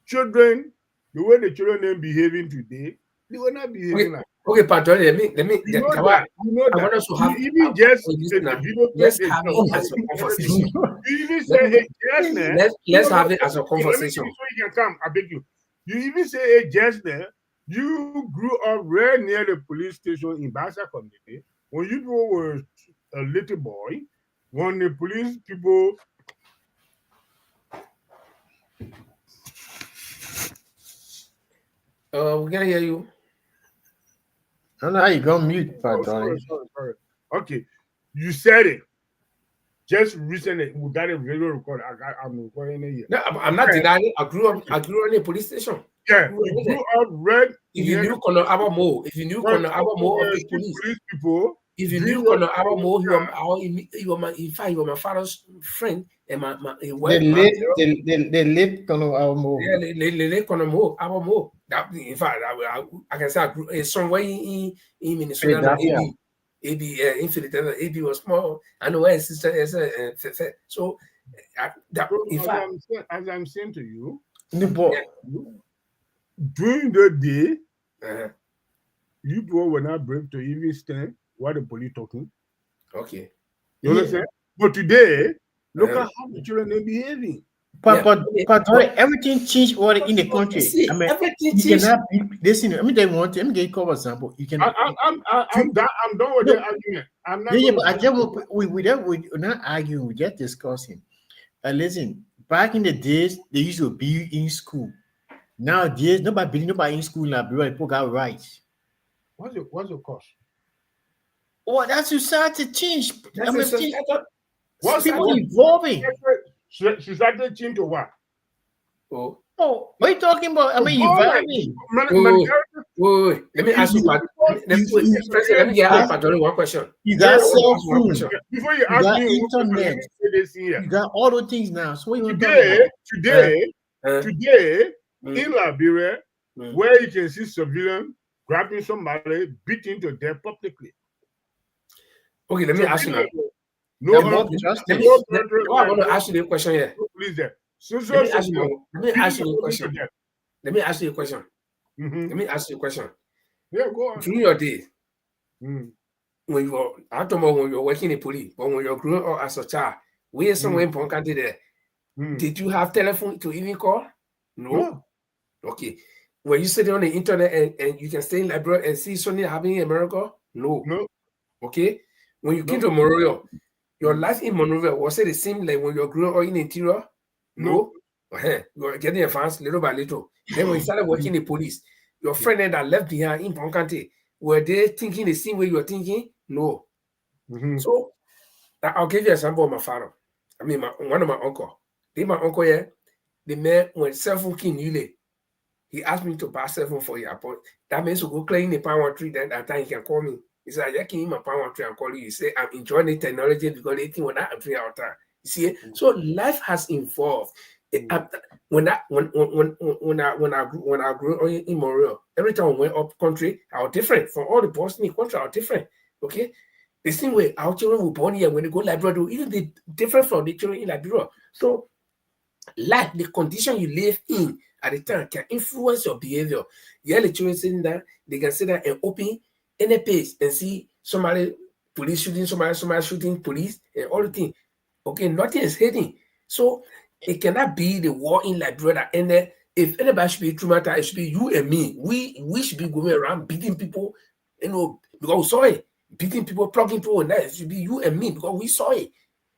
children, the way the children are behaving today, they were not behaving like. Okay, Patron, let me. I want us to have even just let's have it as a conversation. Let's have it as a conversation. So you can come, I beg you. You even say a just there. You grew up right near the police station in Basa community. When you were a little boy, when the police people. We can't hear you. I don't know how you go mute, sorry. Okay, you said it. Just recently, we got a video record. I'm recording it here. No, I'm not denying. I grew up in a police station. Yeah, you grew up right. If you knew Colonel Abamo, of the police people. If you knew Colonel Abamo, he was my father's friend and my wife. They lived Colonel Abamo. Yeah, they lived Colonel Abamo. That, in fact, I can say I grew somewhere in Minnesota. AB was small. I know where his sister is. So, as I'm saying to you, during the day, you people were not brave to even stand while the police talking. Okay. You understand? But today, look at how the children are behaving. But everything changed in the country. See, I mean, everything you changed. cannot listen. Let me give you an example. You can. I'm done with the argument. I'm not. We're not arguing. We're just discussing. Listen, back in the days, they used to be in school. Nowadays, nobody in school now. People got rights. What's the cost? Oh, that's society change. People evolving. Society change to what? Oh, what are you talking about? I mean, evolving. Wait. Let me ask you, let me get one question. You got cell phone. Before you got ask me, internet. You got all the things now. So what you today, in Liberia, where you can see civilians grabbing somebody, beating to death publicly. Okay, let me ask you now. No, I want to ask you the question here. Please, there. Let me ask you a question. Let me ask you a question. Yeah, go on. During your day, when you were, I don't know when you're working in police, but when you're growing up as a child, where somewhere in Ponkante there, did you have telephone to even call? No. Okay. Were you sitting on the internet and you can stay in Liberia and see something happening in America? No. Okay. When you came to Monrovia, your life in Monrovia, was it the same like when you're growing up in the interior? No. You were getting advanced little by little. Then when you started working in the police, your friend that left behind in Ponkante, were they thinking the same way you were thinking? No. So I'll give you an example of my father. I mean, one of my uncle. My uncle here, the man when cell phone came newly, he asked me to buy cell phone for you. That means to go clean the power tree. Then that time he can call me. He said, "I can my power tree and call you." He said, "I'm enjoying the technology because they think when I am out time." You see, so life has evolved. When I grew in Montreal, every time I went up country, I was different from all the boys in the country. I was different. Okay, the same way our children were born here when they go Liberia, even they different from the children in Liberia. So, like the condition you live in at the time can influence your behavior. Yeah, the children sitting there, they can sit there and open any page and see somebody police shooting somebody shooting police and all the things. Okay, nothing is hidden. So it cannot be the war in Liberia that ended. If anybody should be traumatized, it should be you and me. We should be going around beating people, because we saw it. Beating people, plugging people, and that it should be you and me because we saw it.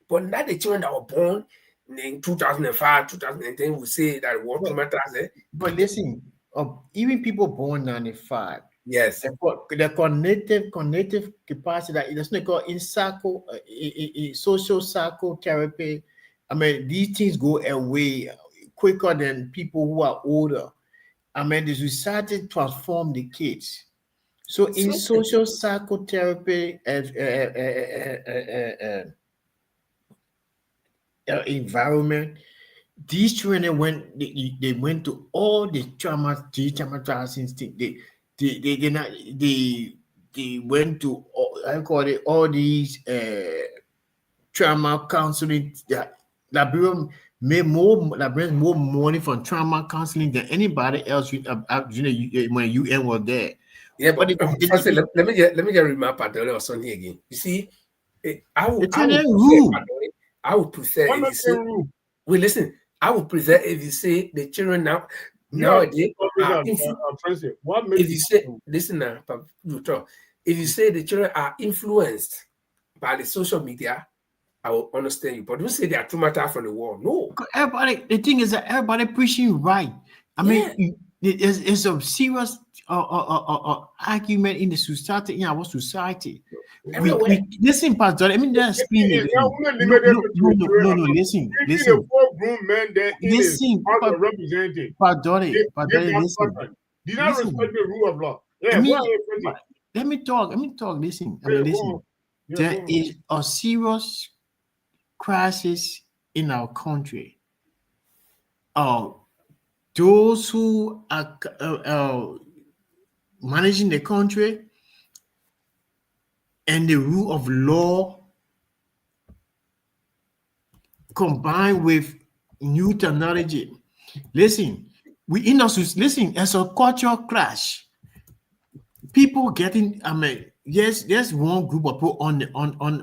But not the children that were born in 2005, 2010, we say that war traumatized. But listen, even people born 95. Yes. The cognitive capacity that it's not called in social psychotherapy. I mean, these things go away quicker than people who are older. I mean, the society transform the kids. So in social psychotherapy environment, these children went to all the traumatizing things. They went to all these trauma counseling. Liberia made more money from trauma counseling than anybody else. When UN was there. Yeah, but let me get remark Padole or something again. You see, I would prefer if you say, wait, listen, I would prefer if you say the children nowadays. If you say, listen now, if you say the children are influenced by the social media, I will understand you. But don't say they are traumatized from the war. No. Everybody, the thing is that everybody preaching right. I mean, it's a serious argument in the society, in our society. Listen, Pastor, let me just explain it. No, listen. Listen, Pastor, listen. Did not respect the rule of law. Let me talk. Listen. There is a serious crisis in our country. Those who are managing the country and the rule of law combined with new technology. Listen, as a cultural clash. People getting, yes, there's one group of people on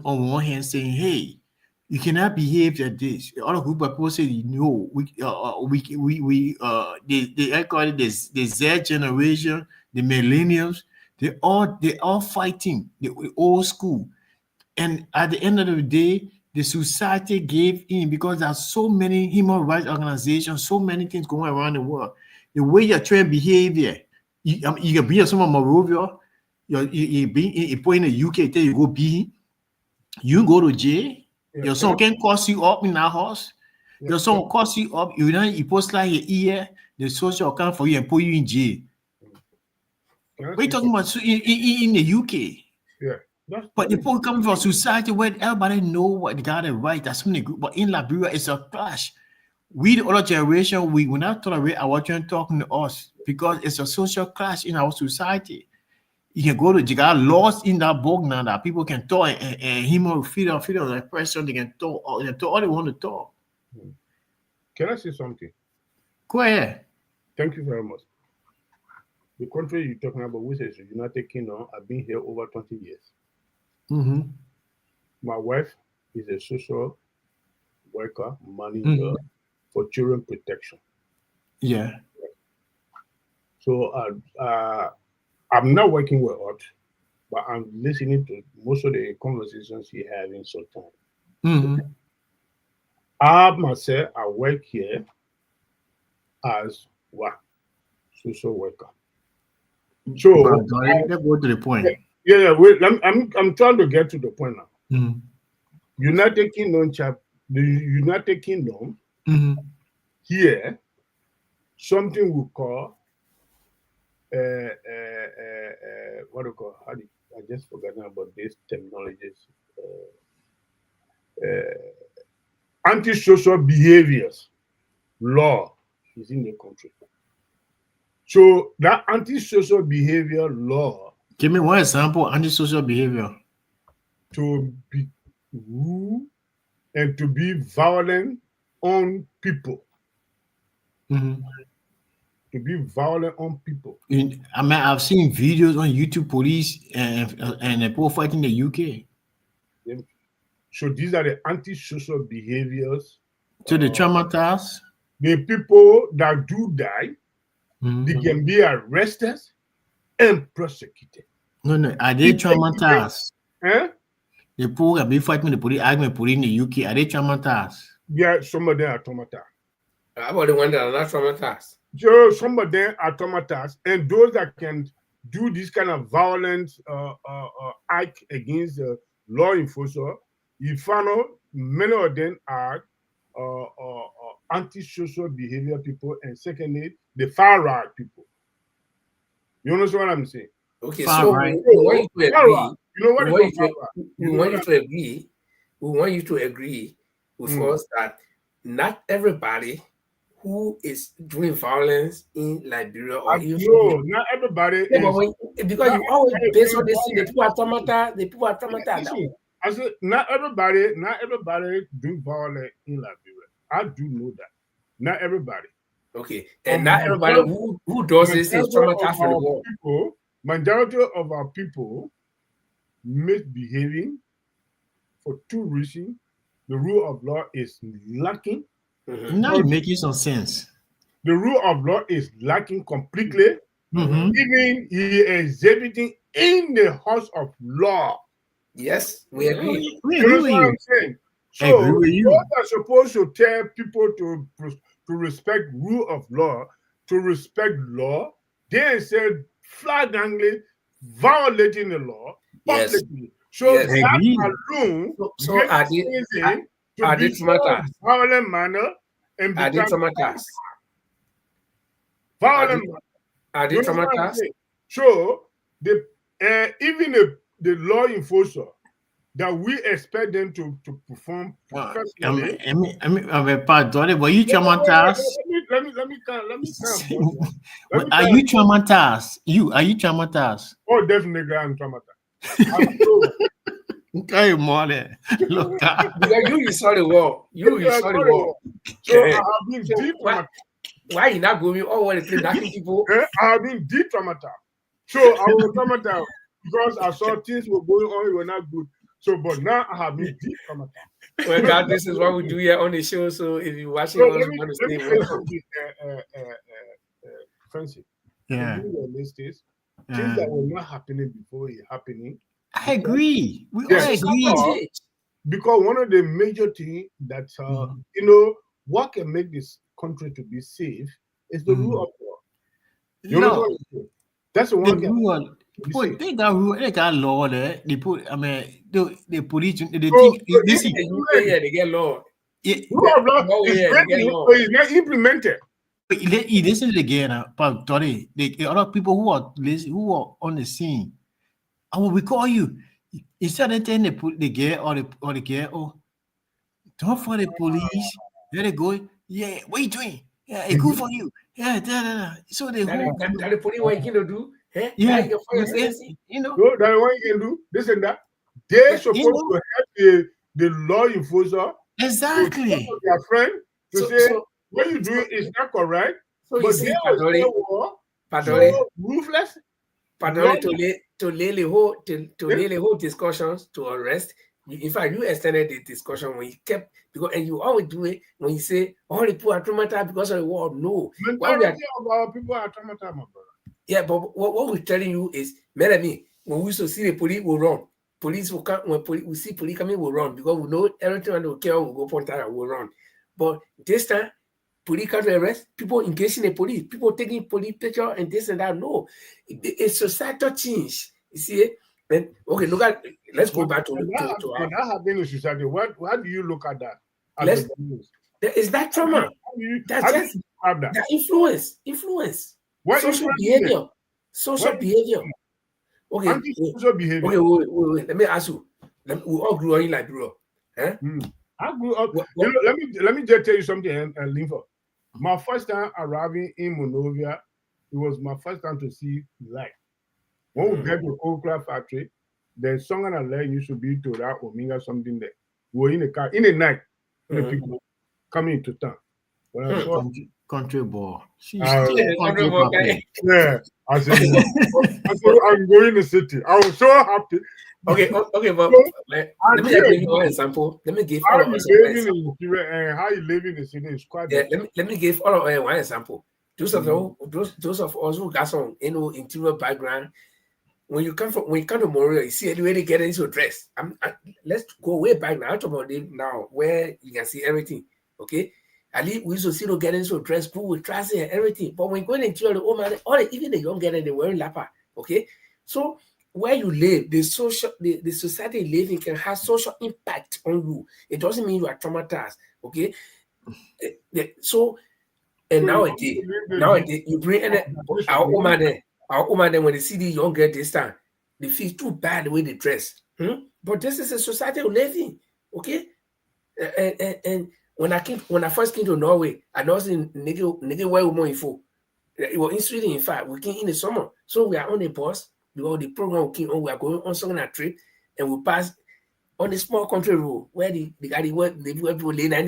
one hand saying, "Hey, you cannot behave like this." The other group of people say, "No, they call it the Z generation, the millennials. They all fighting the old school." And at the end of the day, the society gave in because there's so many human rights organizations, so many things going around the world. The way you're trained behavior. You can be someone Morovia, you be in the UK, you go be, you go to jail. Your son can cause you up in that house. Your son will cause you up. You know, he post like your ear, the social account for you and put you in jail. What are you talking about in the UK? Yeah. But the people coming from society where everybody know what they got it right. That's when they group. But in Liberia, it's a clash. We, the older generation, we will not tolerate our children talking to us because it's a social clash in our society. You can go to, you got laws in that book now that people can talk and human freedom of expression, they can talk all they want to talk. Can I say something? Go ahead. Thank you very much. The country you're talking about, which is the United Kingdom, I've been here over 20 years. Mm-hmm. My wife is a social worker, manager for children protection. Yeah. So I'm not working with her, but I'm listening to most of the conversations she had in Sultan. Mm-hmm. I myself, I work here as what? Social worker. So let's go to the point. Yeah. Wait, I'm trying to get to the point now. Mm-hmm. United Kingdom the United Kingdom here, something we call what do you call? I just forgot about these technologies. Antisocial behaviors law is in the country. So that antisocial behavior law. Give me one example, antisocial behavior. To be rude and to be violent on people. Mm-hmm. To be violent on people. I've seen videos on YouTube, police and people fighting in the UK. So these are the antisocial behaviors. So the traumatized. The people that do die, they can be arrested and prosecuted. No. Are they traumatized? Eh? The people that be fighting the police, arguing police in the UK, are they traumatized? Yeah, some of them are traumatized. How about the ones that are not traumatized? So some of them are traumatized, and those that can do this kind of violent act against law enforcement, you find out many of them are antisocial behavior people, and secondly, the far right people. You understand what I'm saying? Okay, so we want you to agree. You know what we want you to agree. We want you to agree with us that not everybody who is doing violence in Liberia or no, not everybody. Because you always based on this thing, the people are traumatized. I said not everybody do violence in Liberia. I do know that. Not everybody. Okay, and not everybody who does this is traumatized from the war. Majority of our people misbehaving for two reasons. The rule of law is lacking. Now you're making some sense. The rule of law is lacking completely. Even he is exhibiting in the house of law. Yes, we agree. We agree with you. I'm saying? So those are supposed to tell people to respect rule of law, to respect law. They said flagrantly violating the law publicly. So that alone are they traumatized? Violent manner and are they traumatized? Violent. Are they traumatized? So the even the law enforcer that we expect them to perform professionally. Were you traumatized? Let me Are you traumatized? Are you traumatized? Oh, definitely I'm traumatized. Okay, more than look. You saw the war. You saw the war. So I have been deep. Why you not going all the place knocking people? I have been deep traumatized. So I was traumatized because I saw things were going on, were not good. So, but now I have been deep traumatized. Well, God, this is what we do here on the show. So if you watch it, you want to stay Fancy. Yeah. Things that were not happening before it happening. I agree. We all agree. Because one of the major things that what can make this country to be safe is the rule of law. You know, that's the one. But they got rule, they got law there. They put, I mean, the police, they think, listen, they get law. Rule of law is written, so it's not implemented. Listen again, but Tony, the other people who are on the scene, I will recall you. Instead of telling the girl or the girl, oh, don't for the police. There they go. Yeah, what you doing? Yeah, it's good for you. Yeah, so the whole the police what you can do. Yeah, you know. So that's what you can do. This and that. They're supposed to help the law enforcer. Exactly. To their friend to say what you do is not correct. So but they are so ruthless. To lay the whole discussions to arrest. In fact, you extended the discussion when you kept because and you always do it when you say all the people are traumatized because of the war. No, majority of our people are traumatized, my brother. Yeah, but what we're telling you is, when we used to see the police will run. Police will come when we see police coming, will run because we know everything and will care will go point and will run. But this time, police come to arrest people engaging the police, people taking police picture and this and that. No, it's societal change. You see, and okay, look at. Let's go back to that happening in society. How do you look at that? Is that trauma? That's just that influence. What social behavior? Behavior. Okay. Social behavior. Okay, wait. Let me ask you. We all grew up in Liberia. I grew up. Let me just tell you something, Linford. My first time arriving in Monrovia, it was my first time to see light. When we get to the Coca-Cola factory, the song and alert used to be to that Omega something there. We were in the car in the night. The people coming into town. When I saw country boy. Yeah, I said, I'm going to the city. I was so happy. Okay, but let me give you one example. Let me give how you living in how you live in the city is quite. Yeah, let me give all of one example. Those of us who got some interior background, when you come to Montreal, you see anywhere they get into dress. Let's go way back now. Talk about it now, where you can see everything. Okay. At least we used to see them getting so dressed, cool with trousers and everything. But when going into the old man, even the young girl, they wearing lapper. Okay, so where you live, the society you live in can have social impact on you. It doesn't mean you are traumatized. Okay, so and nowadays you bring our woman there when they see the young girl this time, they feel too bad the way they dress. But this is a society we live in. Okay, and when I first came to Norway, I know in nigga way more info. It was in Sweden, in fact, we came in the summer. So we are on the bus, because the program came on, we are going on some trip, and we pass on the small country road where the guy people lay down in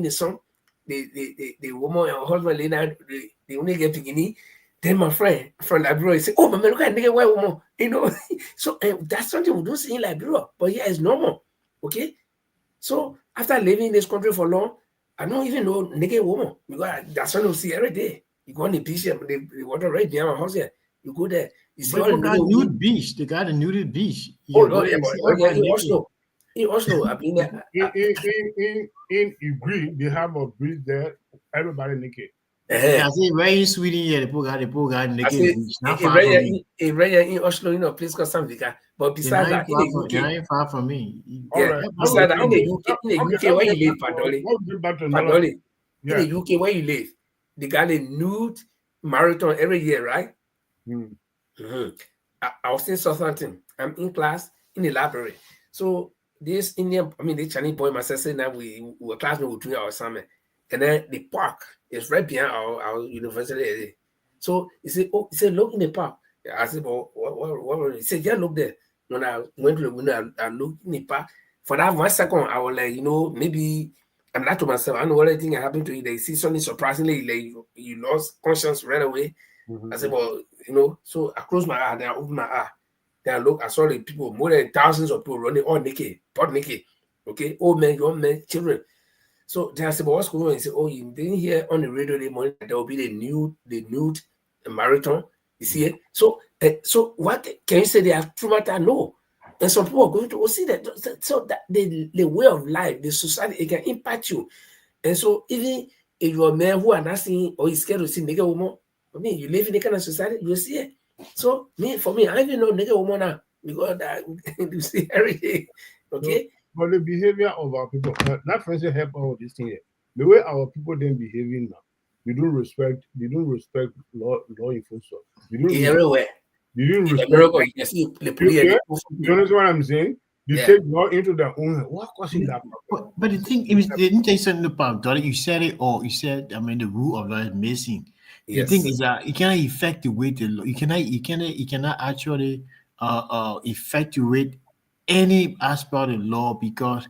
the sun, the woman and husband lay down, they only get bikini. Then my friend from Liberia said, "Oh, man, look at nigga white woman," you know. So that's something we don't see in Liberia, but yeah, it's normal. Okay. So after living in this country for long, I don't even know nigga woman because that's what we see every day. You go on the beach, the water right behind my house here. You go there, you see all the nude beach. They got a nude beach. In Oslo, I've been there. In Ugri, they have a beach there. Everybody naked. I say right in Sweden, yeah, the poor guy naked beach. Not far from me. In Oslo, you know, place called Samvika. But besides that, in the UK, ain't far from me. Yeah, besides that, in the UK, where you live, Padoli. In the UK, where you live, they got a nude marathon every year, right? I was in Southampton. I'm in class in the library. So this Indian, the Chinese boy myself said that we were classmates with doing our assignment. And then the park is right behind our university. So he said, look in the park. I said, well, what? He said, yeah, look there. When I went to the window, I looked in the park. For that 1 second, I was like, maybe I'm not to myself. I know what I think happened to you. They see something surprisingly, like you lost conscience right away. I said, well, so I closed my eye, then I opened my eye. Then I looked, I saw the people, more than thousands of people running all naked, butt naked. Okay, old men, young men, children. So then I said, but what's going on? He said, oh, you didn't hear on the radio this morning that there will be the nude marathon. You see it? So what can you say they have traumatized? No. And some people are going to see that. So that the way of life, the society, it can impact you. And so even if you're a man who are not seeing or is scared to see nigga woman, you live in the kind of society, you'll see it. So for me, I even know nigga woman because that you see everything. Okay. But the behavior of our people, that for instance help all this thing here. The way our people then behaving now, they don't respect law enforcement. They don't everywhere. They didn't respect. You see the police. You understand what I'm saying? They take law into their own hand. What causing that? But the thing is, they didn't take something about it. You said it, or you said, I mean, the rule of law is missing. Yes. The thing is that you cannot effectuate the law. You cannot actually effectuate any aspect of the law because,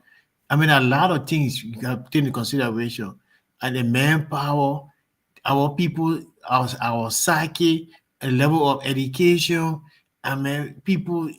I mean, a lot of things you have to take into consideration, and the manpower, our people, our psyche, a level of education. I mean, people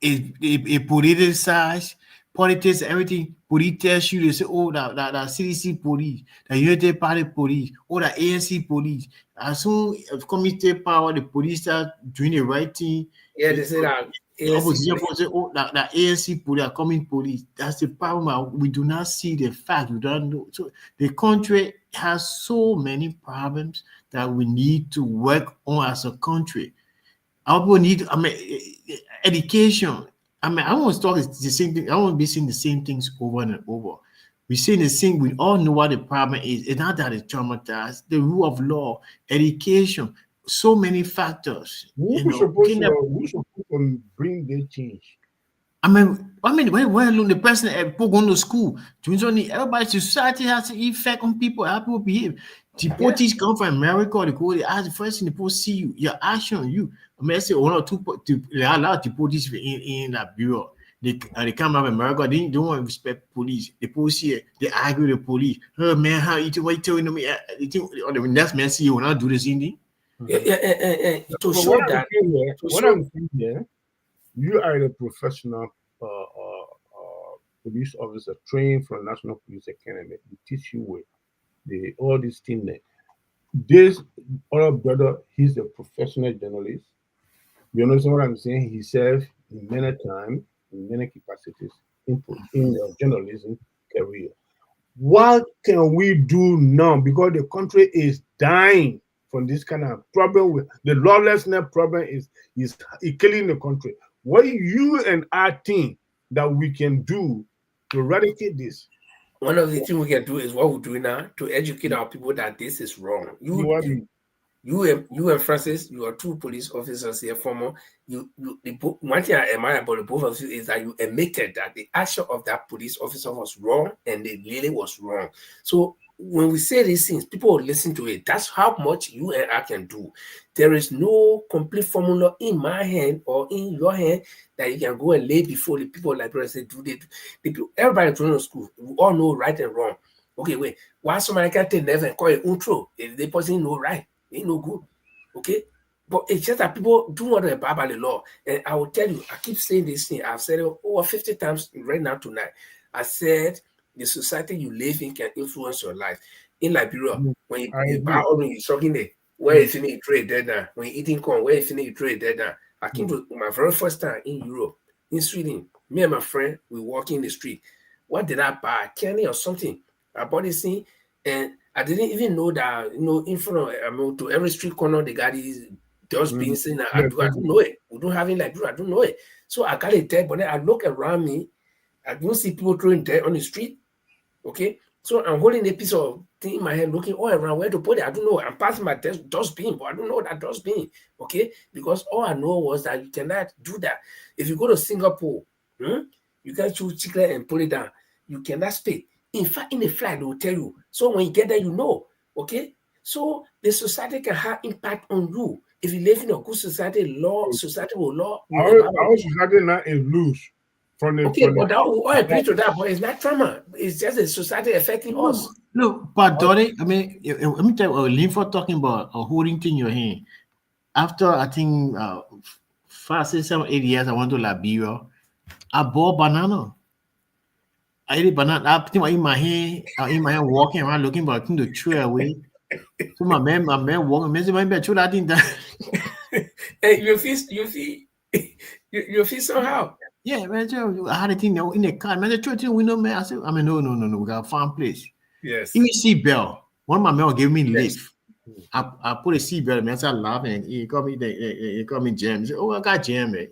is politicized, politics, everything. Police tells you, they say, oh, that CDC police, the United Party police, or the ANC police. As soon as Cummings take power, the police start doing the right thing. Yeah, they say that. Opposition say, oh, that ANC police are coming police. That's the problem. We do not see the fact. We don't know. So the country has so many problems that we need to work on as a country. Our people need, I mean, education. I mean, I want to talk the same thing. I want to be seeing the same things over and over. We're saying the same. We all know what the problem is. It's not that it's traumatized. The rule of law, education, so many factors. Who's supposed to bring the change? I mean, where alone the president people going to school. Everybody, society has an effect on people, how people behave. Deportees come from America, they go, they ask the first thing the people see you, your action, you. I mean, I say 1 or 2, there are a lot of deportees in that bureau. They come from America, they don't want to respect police. The police here, they argue with the police. Oh man, how you what you telling me? The next man see you will not do the same thing. To show that. What I'm saying here, you are a professional police officer trained from National Police Academy. We teach you with all these things there. This other brother, he's a professional journalist. You understand what I'm saying? He served in many times, in many capacities in the journalism career. What can we do now? Because the country is dying from this kind of problem. With the lawlessness problem is killing the country. What you and I think that we can do to eradicate this? One of the things we can do is what we're doing now to educate our people that this is wrong. You and Francis, you are 2 police officers here, former. One thing I admire about the both of you is that you admitted that the action of that police officer was wrong and it really was wrong. So when we say these things, people will listen to it. That's how much you and I can do. There is no complete formula in my hand or in your hand that you can go and lay before the people like say do they. Everybody going to school, we all know right and wrong. Okay, wait. Why somebody can't take never call it intro if they person know right? Ain't no good. Okay? But it's just that people do want to abide by the law. And I will tell you, I keep saying this thing. I've said it over 50 times right now tonight. I said the society you live in can influence your life. In Liberia, when you buy all you're talking there, where you finish you trade there now. When you're eating corn, where you finish you trade there now. I came to my very first time in Europe, in Sweden. Me and my friend, we walk in the street. What did I buy? Candy or something? I bought this thing, and I didn't even know that, in front of, to every street corner, they got these dustbins. I don't know it. We don't have it like I don't know it. So I got it there, but then I look around me. I don't see people throwing dirt on the street. Okay. So I'm holding a piece of thing in my hand, looking all around where to put it. I don't know. I'm passing my dustbin, but I don't know that dustbin. Okay. Because all I know was that you cannot do that. If you go to Singapore, you can choose chicken and put it down. You cannot spit. In fact, in the flight, they will tell you. So when you get there, you know. Okay? So the society can have impact on you. If you live in a good society, society will law. Our society now is loose. But I agree to that, but it's not trauma. It's just a society affecting us. No, but Dore, I mean, let me tell you, Linford talking about holding thing in your hand. After, I think, 5, 6, 7, 8 years, I went to Liberia. I bought banana. I ate a banana. I think in my hand, walking around looking for a thing to throw away. So my man walking. Man, my man, throw that thing down. Hey, you feel somehow. Yeah, man. I had a thing in the car. Man, they throw it in the window, man. I said, no. We got a farm place. Yes. You see Bell. One of my men gave me lift. I put a seatbelt, man. I started laughing. He called me Jam. He said, "Oh, I got Jam, man."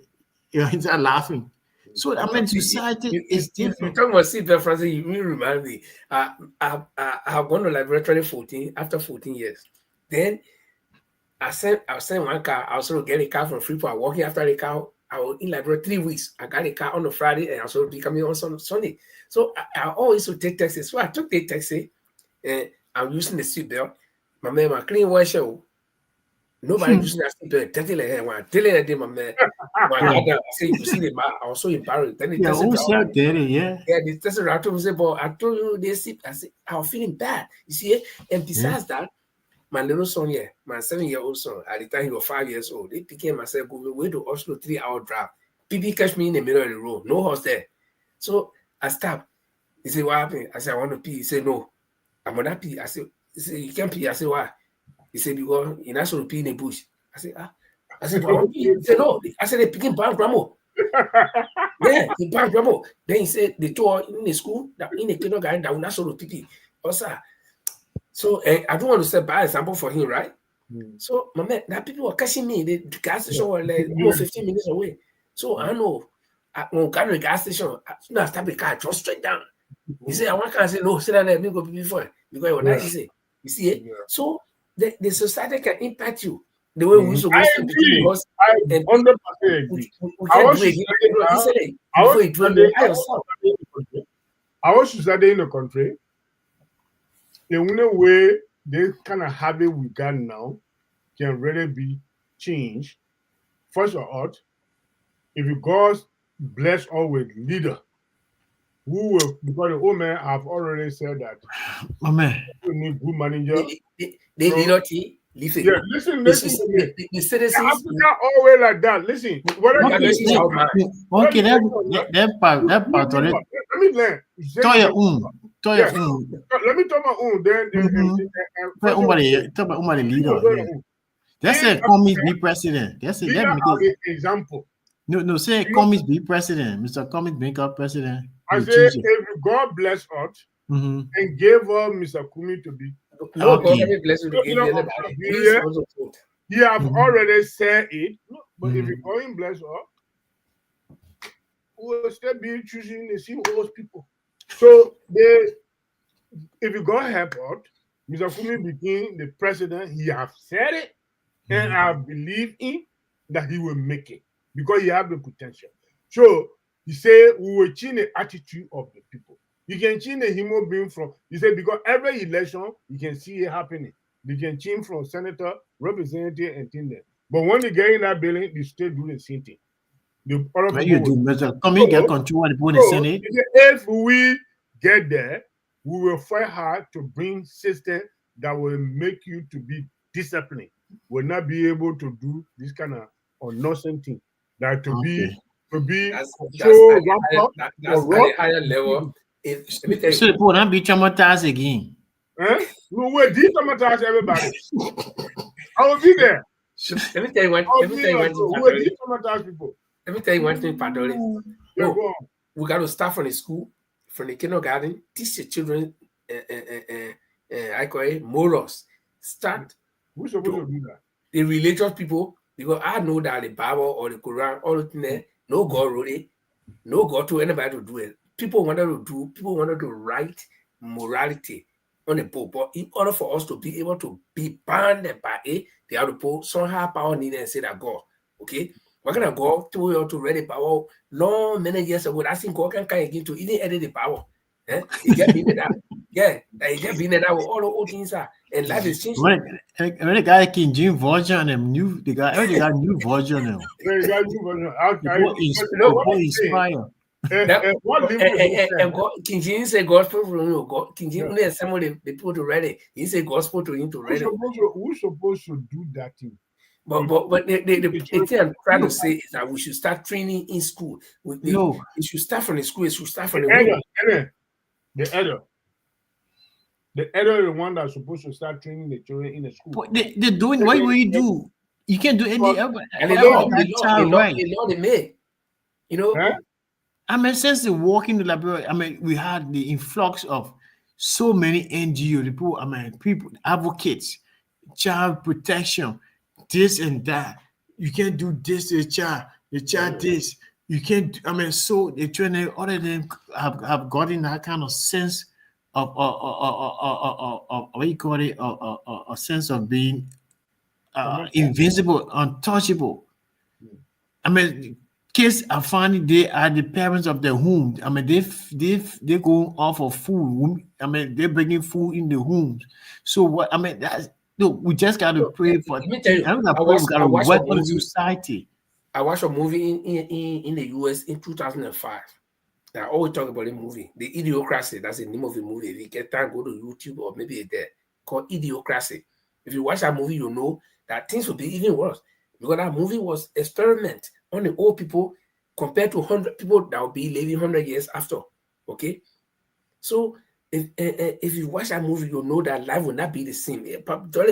You know, he started laughing. So I mean, society is different. You talking about seatbelt, Francis? You remind me. I have gone to Liberia 2014 after 14 years. Then I sent one car. I was going to get a car from Freeport. Walking after the car. I was in Liberia 3 weeks. I got a car on a Friday, and I was going to be coming on Sunday. So I always would take taxi. So I took the taxi, and I'm using the seatbelt. My man, my clean white show. Nobody using that seatbelt. Telling my man. I say, you see the man. I was so embarrassed. Then Yeah, the test around to me say, "But I told you they see." I said, "I was feeling bad." You see, and besides that, my little son here, my 7-year-old son, at the time he was 5 years old, they picked myself going way to Oslo 3-hour drive. People catch me in the middle of the road, no horse there. So I stopped. He said, "What happened?" I said, "I want to pee." He said, "No, I'm gonna pee." I said, "You can't pee." I said, "Why?" He said, "Because you're not supposed to pee in the bush." I said, "Ah." I said, "I want to pee." He said, "No." I said, "They picking Ban Grandma." Yeah, the Ban Grandma. Then he said, they told her in the school, that in the kindergarten, that we're not supposed to pee. Also, so I don't want to set bad example for him, right? So my man, that people were catching me. The gas station was like almost 15 minutes away. So I know when I got to the gas station, as soon as I stop the car, I drove straight down. He said, "I want to say no, sit down there, let me go pee before." Because it was nice, he said. You see it? So the society can impact you the way we used to go to because I 100% agree. I want to study in the country. The only way they kind of habit we got now can really be changed. First of all, if you God bless us with leader, who will, because the old man have already said that. My man, you need good manager. They leader team. Listen. Yeah, listen to me. The citizens. Africa always like that. Listen. Okay, that part of it. Let me learn. Let me talk about then leader. That's a Cummings be president. That's it. That make example. No, say Cummings be president. Mr. Cummings make up president. I say if God bless us and gave us Mr. Cummings to be. No, God bless you to give anybody. He have already said it. But if you go in bless us, we will still be choosing the same old people. So if you go help out, Mr. Cummings became the president. He have said it, and I believe in that he will make it because he have the potential. So he said we will change the attitude of the people. You can change the human being from. He said because every election you can see it happening. You can change from senator, representative, and things there. But when they get in that building, they still do the same thing. Mr. Cummings get control of the people in the Senate. If we get there, we will fight hard to bring system that will make you to be disciplined. Will not be able to do this kind of nonsense thing. That to be that's at a higher level. So the people not be traumatized again. No way, detraumatize everybody. I will be there. Let me tell you one thing, Padori. No, we got to start from the school, from the kindergarten, teach the children I call it morals. Start. Who's supposed to do that? The religious people, because I know that the Bible or the Quran, all the things there, no God wrote it, no God told anybody to do it. People wanted to write morality on the book, but in order for us to be able to be bound by it, they have to put somehow power needed and say that God, okay? We're gonna go to read the power long many years ago. I think God can again to even edit the power. He get being that. Yeah, he get being that with all the old things are and life is changing. When the guy King James version and new they got new version now. They got new version. Inspire. And God, King James said gospel from God. King James only some of the people to read it. He said gospel to him to read it. Who's supposed to do that thing? But the thing I'm trying to say is that we should start training in school. It should start from the school. It should start from the elder. The elder is the one that's supposed to start training the children in the school. But they're doing what will you do? You can't do any other. And the law they made. You know. Huh? I mean, since the walking the library, I mean, we had the influx of so many NGO people, people, advocates, child protection, this and that. You can't do this to the child this. You can't, I mean, so they're trying to, all of them have gotten that kind of sense of what you call it, a sense of being invincible, untouchable. I mean, kids are finding they are the parents of the home. I mean, they go off of food. I mean, they're bringing food in the homes. So what? I mean, that's look. We just got to pray for. Let me tell you, I work on society. I watched a movie in the US in 2005. I always talk about the movie, The Idiocracy. That's the name of the movie. If you get time, go to YouTube or maybe it's there, called Idiocracy. If you watch that movie, you know that things will be even worse because that movie was experiment on the old people compared to 100 people that will be living 100 years after. Okay, so if you watch that movie, you'll know that life will not be the same. If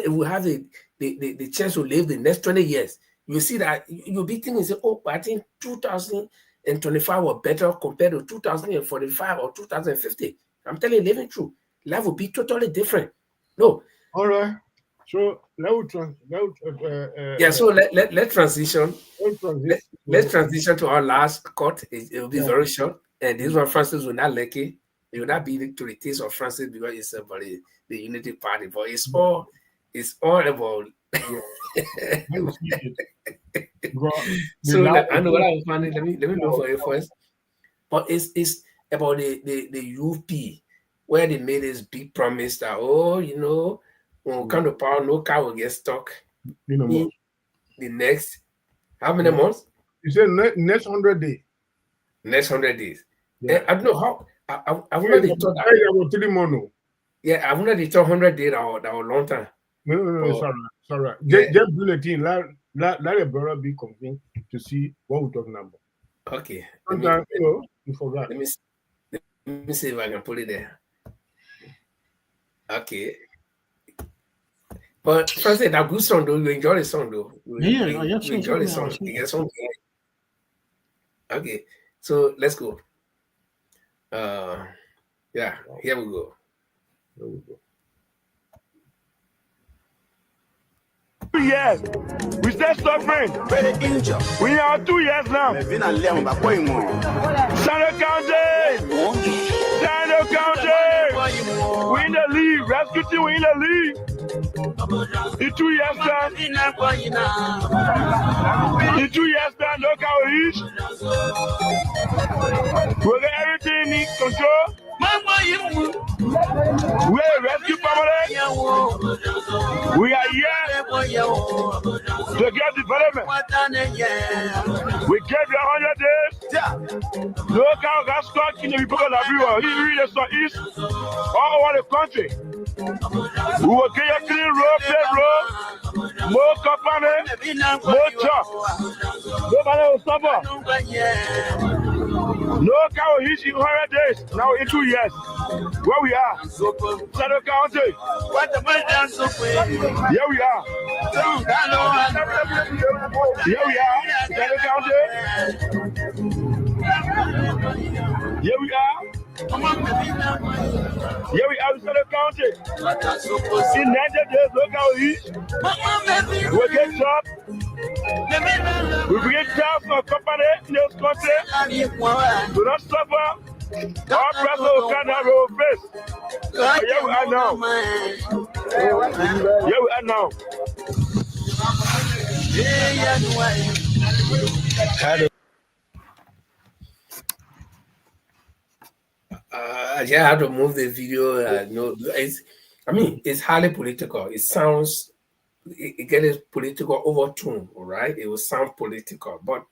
we have the chance to live the next 20 years, you see that you'll be thinking, say, oh, I think 2025 were better compared to 2045 or 2050. I'm telling you, living true, life will be totally different. No. All right. So let's transition. Let's transition to our last cut. It will be very short. And this one, Francis will not like it. It will not be to the taste of Francis because it's about the Unity Party. But it's all about. So I know what I was finding. Let me look for it first. But it's about the UP where they made this big promise that when we come to power, no car will get stuck. The next, how many months? You said next 100 days. Next 100 days. Yeah. I don't know how. I've already thought that. Yeah, I've already thought 100 days that was long time. No, it's all right. Just do the thing. Let the brother be convinced to see what we're talking about. Okay. Sometimes, you forgot. Let me see if I can put it there. Okay. But Francis, that good song though. You enjoy the song though. You enjoy the song. You get something. Okay, so let's go. Yeah, here we go. 2 years. We still suffering. We are 2 years now. Standoff County. We in the league. Rescue team, we in the league. In 2 years time. In 2 years time, look how it is. We got everything in control. We are rescue family. We are here to get development. We gave you 100 days. Look how got stuck in the Republic of Liberia. He really saw east all over the country. We will get you clean road, paved road, more company, more job. Nobody will suffer. Look how he's in 100 days, now in 2 years. Where we are? Standoff County. Here we are. Here we are. Standoff County. Here we are. Here we are in Standoff County. In 90 days, look how he's. We'll get job. We bring jobs for company in this country. Do not suffer. Our president will stand out our face. Here we are now. Here we are now. I just have to move the video. No, it's highly political. It sounds. It gets political overtone, all right? It will sound political, but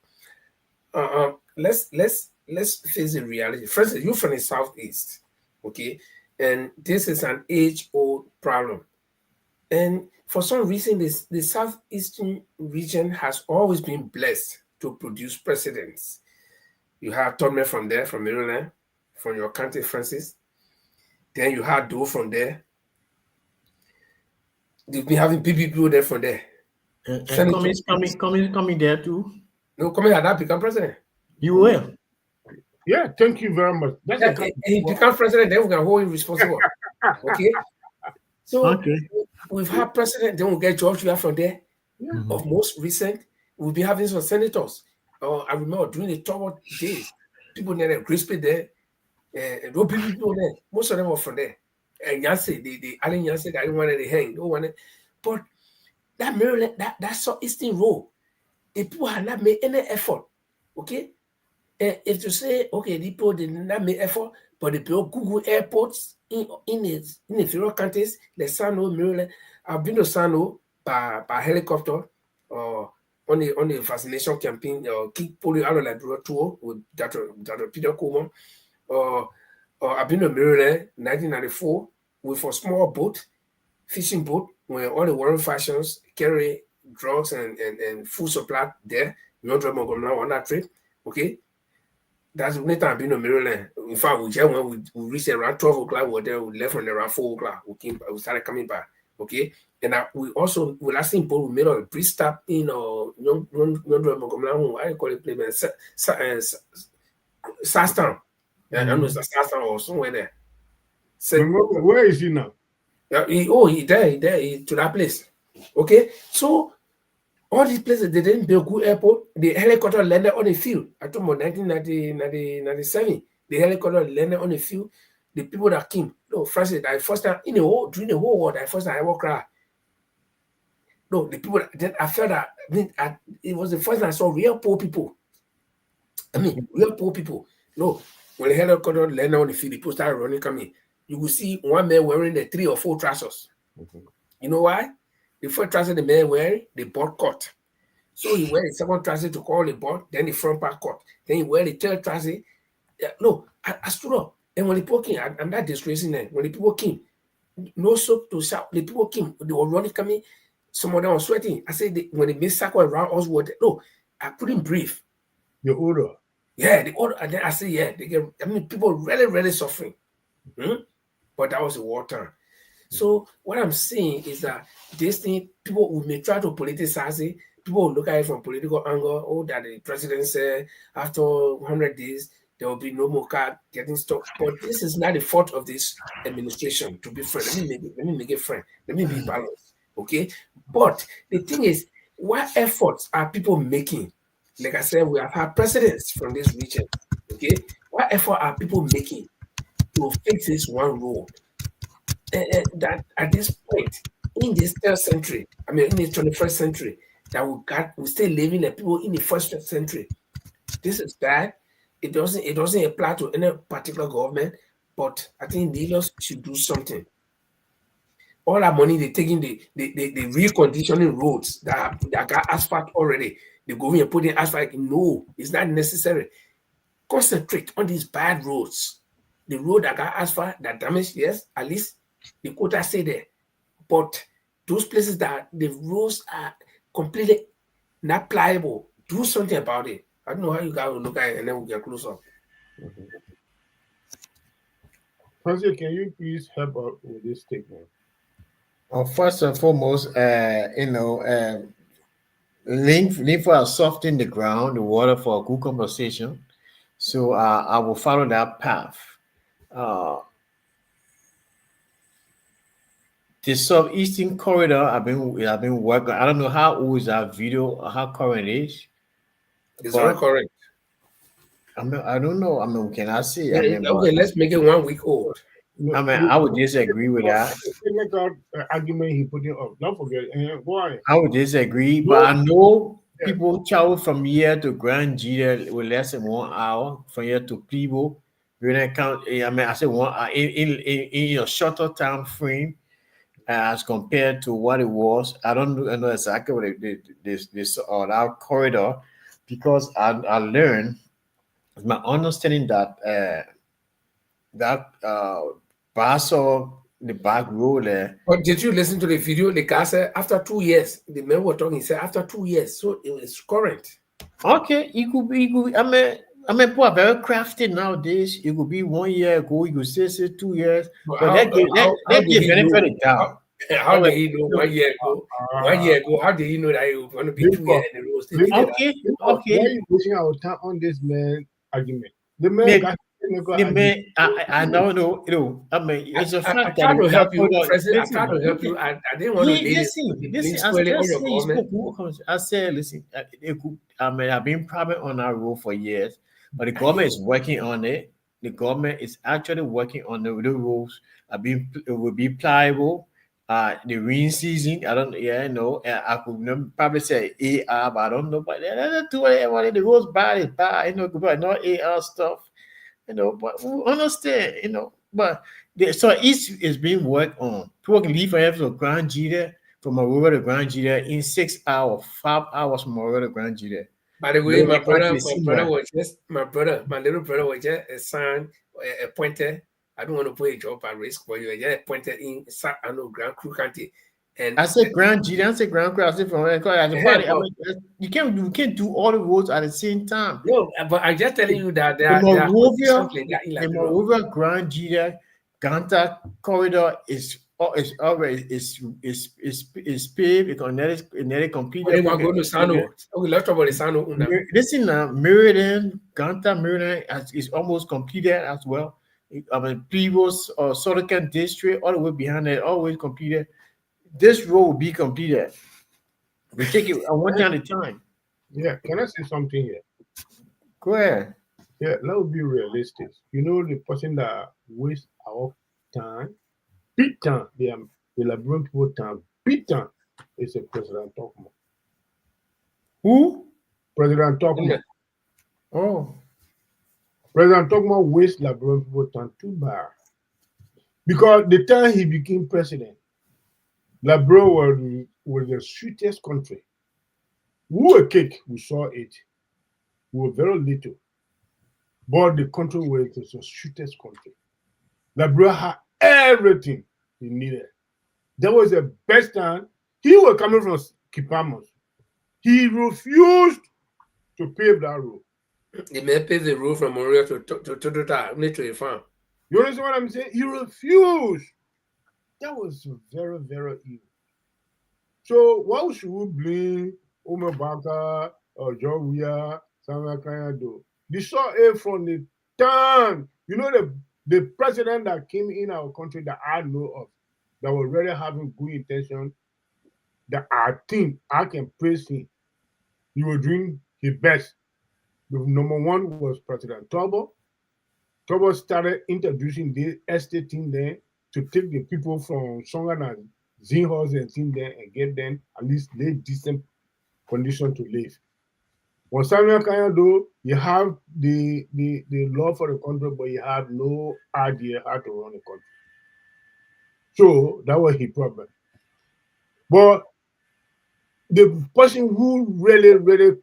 let's face the reality. First, you're from the southeast, okay, and this is an age-old problem, and for some reason, the southeastern region has always been blessed to produce presidents. You have Tommy from there, from Maryland, from your country, Francis. Then you have Doe from there. They've been having people there from there. And coming there too. No, Cummings had not become president. You will. Yeah, thank you very much. He become president, then we can hold him responsible. Okay. So we've had president, then we'll get George Weah from there. Of most recent, we'll be having some senators. I remember during the troubled days, people there, crispy there, no people there. Most of them were from there. And Yancey, the Allen Yancey, I didn't want to hang, no one. But that Maryland, that Southeastern road, the people had not made any effort. Okay, if you say okay, the people did not make effort, but they built Google airports in the federal counties, like Sano, Maryland. I've been to Sano by helicopter or on the vaccination campaign or keep polio out of Liberia tour with Dr. Peter Coleman. Or I've been to Maryland 1994 with a small boat, fishing boat, where all the Warren fashions carry drugs and food supply there. No drug on that trip. Okay. That's the only time I've been to Maryland. In fact, when we reached around 12 o'clock, we were there, we left from around 4 o'clock. We started coming back. Okay. And we also, we last thing we made a brief stop in I call it place, Sastown. I don't know if it's Sastown or somewhere there. So, where is he now? He there to that place. Okay. So all these places, they didn't build good airport. The helicopter landed on the field. I told about 1997. The helicopter landed on the field. The people that came, Francis, that first time during the whole war, that first time I ever cried. No, the people then I felt that it was the first time I saw real poor people. Real poor people. No, when the helicopter landed on the field, the people started running, coming. You will see one man wearing the 3 or 4 trousers. You know why? The first trouser the man wearing, the butt cut. So he wear the second trouser to call the butt, then the front part cut. Then he wear the third trouser. I stood up. And when the people came, I'm not disgracing them. When the people came, no soap to shout. The people came, they were running, coming. Some of them were sweating. I said, when they made circle around us, I couldn't breathe. The odor. Yeah, the odor. And then I said, yeah, people really, really suffering. But that was the wartime. So what I'm saying is that this thing, people may try to politicize it. People will look at it from political angle. That the president said after 100 days, there will be no more car getting stopped. But this is not the fault of this administration, to be frank. Let me make it frank. Let me be balanced. Okay? But the thing is, what efforts are people making? Like I said, we have had presidents from this region. Okay? What effort are people making to fix this one road? That at this point, in this 3rd century, in the 21st century, that we still living like people in the 1st century. This is bad. It doesn't apply to any particular government, but I think leaders should do something. All our money they're taking the reconditioning roads that got asphalt already. They go in and put in asphalt. No, it's not necessary. Concentrate on these bad roads. The road that got asphalt, that damaged, yes, at least the quota say there. But those places that the roads are completely not pliable, do something about it. I don't know how you guys will look at it, and then we'll get closer. Francis, can you please help out with this statement? First and foremost, link for softening the ground, the water for a good conversation. So I will follow that path. The southeastern corridor, I've been working. I don't know how old is that video, how current it is. It's very correct. I don't know. Can I see? Okay, let's make it 1 week old. I would disagree with that. Argument he put it up. Don't forget. Why? I would disagree, but I know people travel from here to Grand G with less than 1 hour from here to Plebo. I said 1 hour in a shorter time frame as compared to what it was. I don't know exactly what this that corridor, because I learned, my understanding that the back road there. But did you listen to the video? The guy said after 2 years, the men were talking. He said after 2 years, so it was current. Okay, it could be. People are very crafty nowadays. It could be 1 year ago. You could say 2 years. But that give benefit of doubt. How did he know 1 year ago? 1 year ago, how did he know that it was going to be 2 years in a row? Okay. Why are you pushing our time on this man argument? The man got I know, I mean, it's a fact I tried to help you, President. I tried to help listen, you. I didn't want to listen. I said, listen, I've been problem on our road for years, but the government is working on it. The government is actually working on the rules. It will be pliable. The rain season, I don't, I could probably say AR, but I don't know. But the roads bad is bad, but not AR stuff, But we understand, But so it's being worked on. People can leave from Grand Gita, from Aurora to Grand Gita in 6 hours, 5 hours from Aurora to Grand Gita. By the way, my little brother was just a son, a pointer. I don't want to put a job at risk, but you're just pointed in Grand Crew County. And I said Grand Gita, I said Grand Crew, I said from you can't do all the roads at the same time. No, but I'm just telling you that there are the Morovia Grand Gita Ganta corridor is paved. It's completed. We're going to Sano. Let's talk about the Sano. Listen now, Meriden, Ganta Meriden is almost completed as well. I mean, previous Southern district, all the way behind it, always completed. This road will be completed. We take it one time at a time. Yeah, can I say something here? Go ahead. Yeah, let's be realistic. The person that wastes our time, big time, the Liberian people time, big time, is a President Tokma. Who? President Tokma. Yeah. Oh. President Tokma wastes Liberian people time too bad. Because the time he became president, Liberia was the sweetest country. We were cake, we saw it. We were very little. But the country was the sweetest country. Liberia had everything he needed. That was the best time. He was coming from Kipamos. He refused to pave that road. They may pave the road from Moria to farm. You understand what I'm saying? He refused. That was very, very evil. So why should we blame Omer Baka or John Weah, Samuel Kanyado? They saw it from the time, the president that came in our country that I know of, that was really having good intention, that I think I can praise him. He was doing his best. The number one was President Tobo. Tobo started introducing the estate team there to take the people from Songan and Zinhos and team there and get them at least decent condition to live. When Samuel Kanyado, you have the law for the country, but you have no idea how to run the country. So that was his problem. But the person who really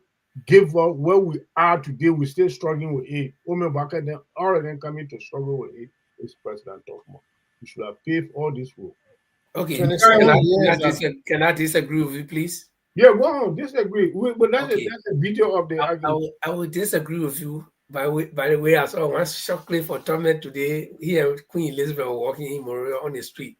gave up where we are today, we're still struggling with it. Omer Baka, then all of them coming to struggle with it is President Tokma. We should have paved all this road. Okay, can I disagree with you, please? Yeah, go on, disagree. But that's a video of the argument. I will disagree with you. By the way, I saw one shock clip for Thomas today. Here, Queen Elizabeth was walking in Moria on the street.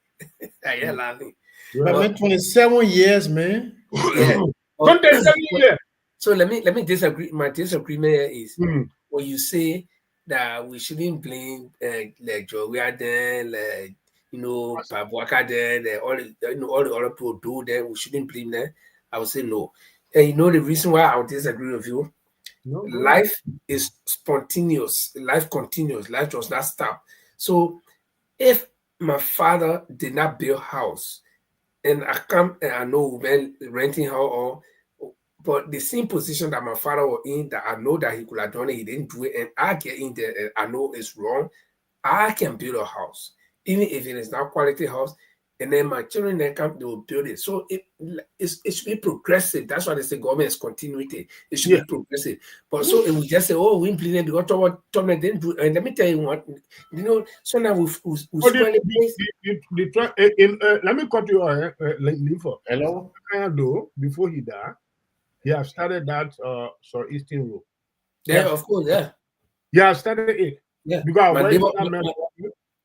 I hear laughing. But 27 years, man. Yeah. 27 years. So let me disagree. My disagreement is when you say that we shouldn't blame like Joe then, like Boakai then, all the other people do that. We shouldn't blame them. I would say no. And the reason why I would disagree with you? No. Life is spontaneous. Life continues. Life does not stop. So if my father did not build a house, and I come and I know when renting house, but the same position that my father was in, that I know that he could have done it, he didn't do it, and I get in there and I know it's wrong, I can build a house, even if it is not quality house, and then my children then come, they will build it. So it should be progressive. That's why they say government is continuity. It should be progressive. But so if we just say, oh, we implement because government didn't do it. And let me tell you what, so now we let me cut you Linford. Hello? Before he died, he have started that Eastern Road. Yeah, of course, yeah. Yeah, started it. Yeah. Because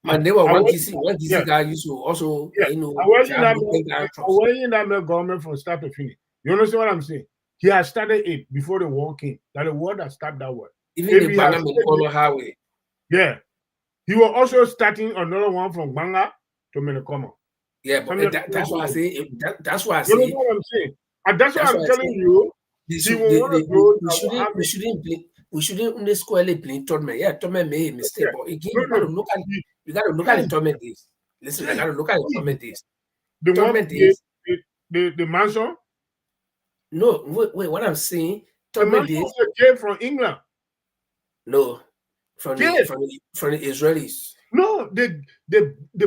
my neighbor, one DC guy used to also, I was in that government from start to finish. You understand what I'm saying? He has started it before the war came. That the war that started that way. Even the Parliament Color Highway. Yeah. He was also starting another one from Banga to Menekoma. Yeah, but that's why I say. That's why I You know say. what I'm saying? And that's why I'm telling you. We shouldn't only squarely blame Todman. Yeah, Todman made a mistake, but again, you gotta look at the Todman days. Listen, you gotta look at the Todman days. The one days. The mansion? No, wait. What I'm saying, Todman days came from England. No, from the Israelis. No, the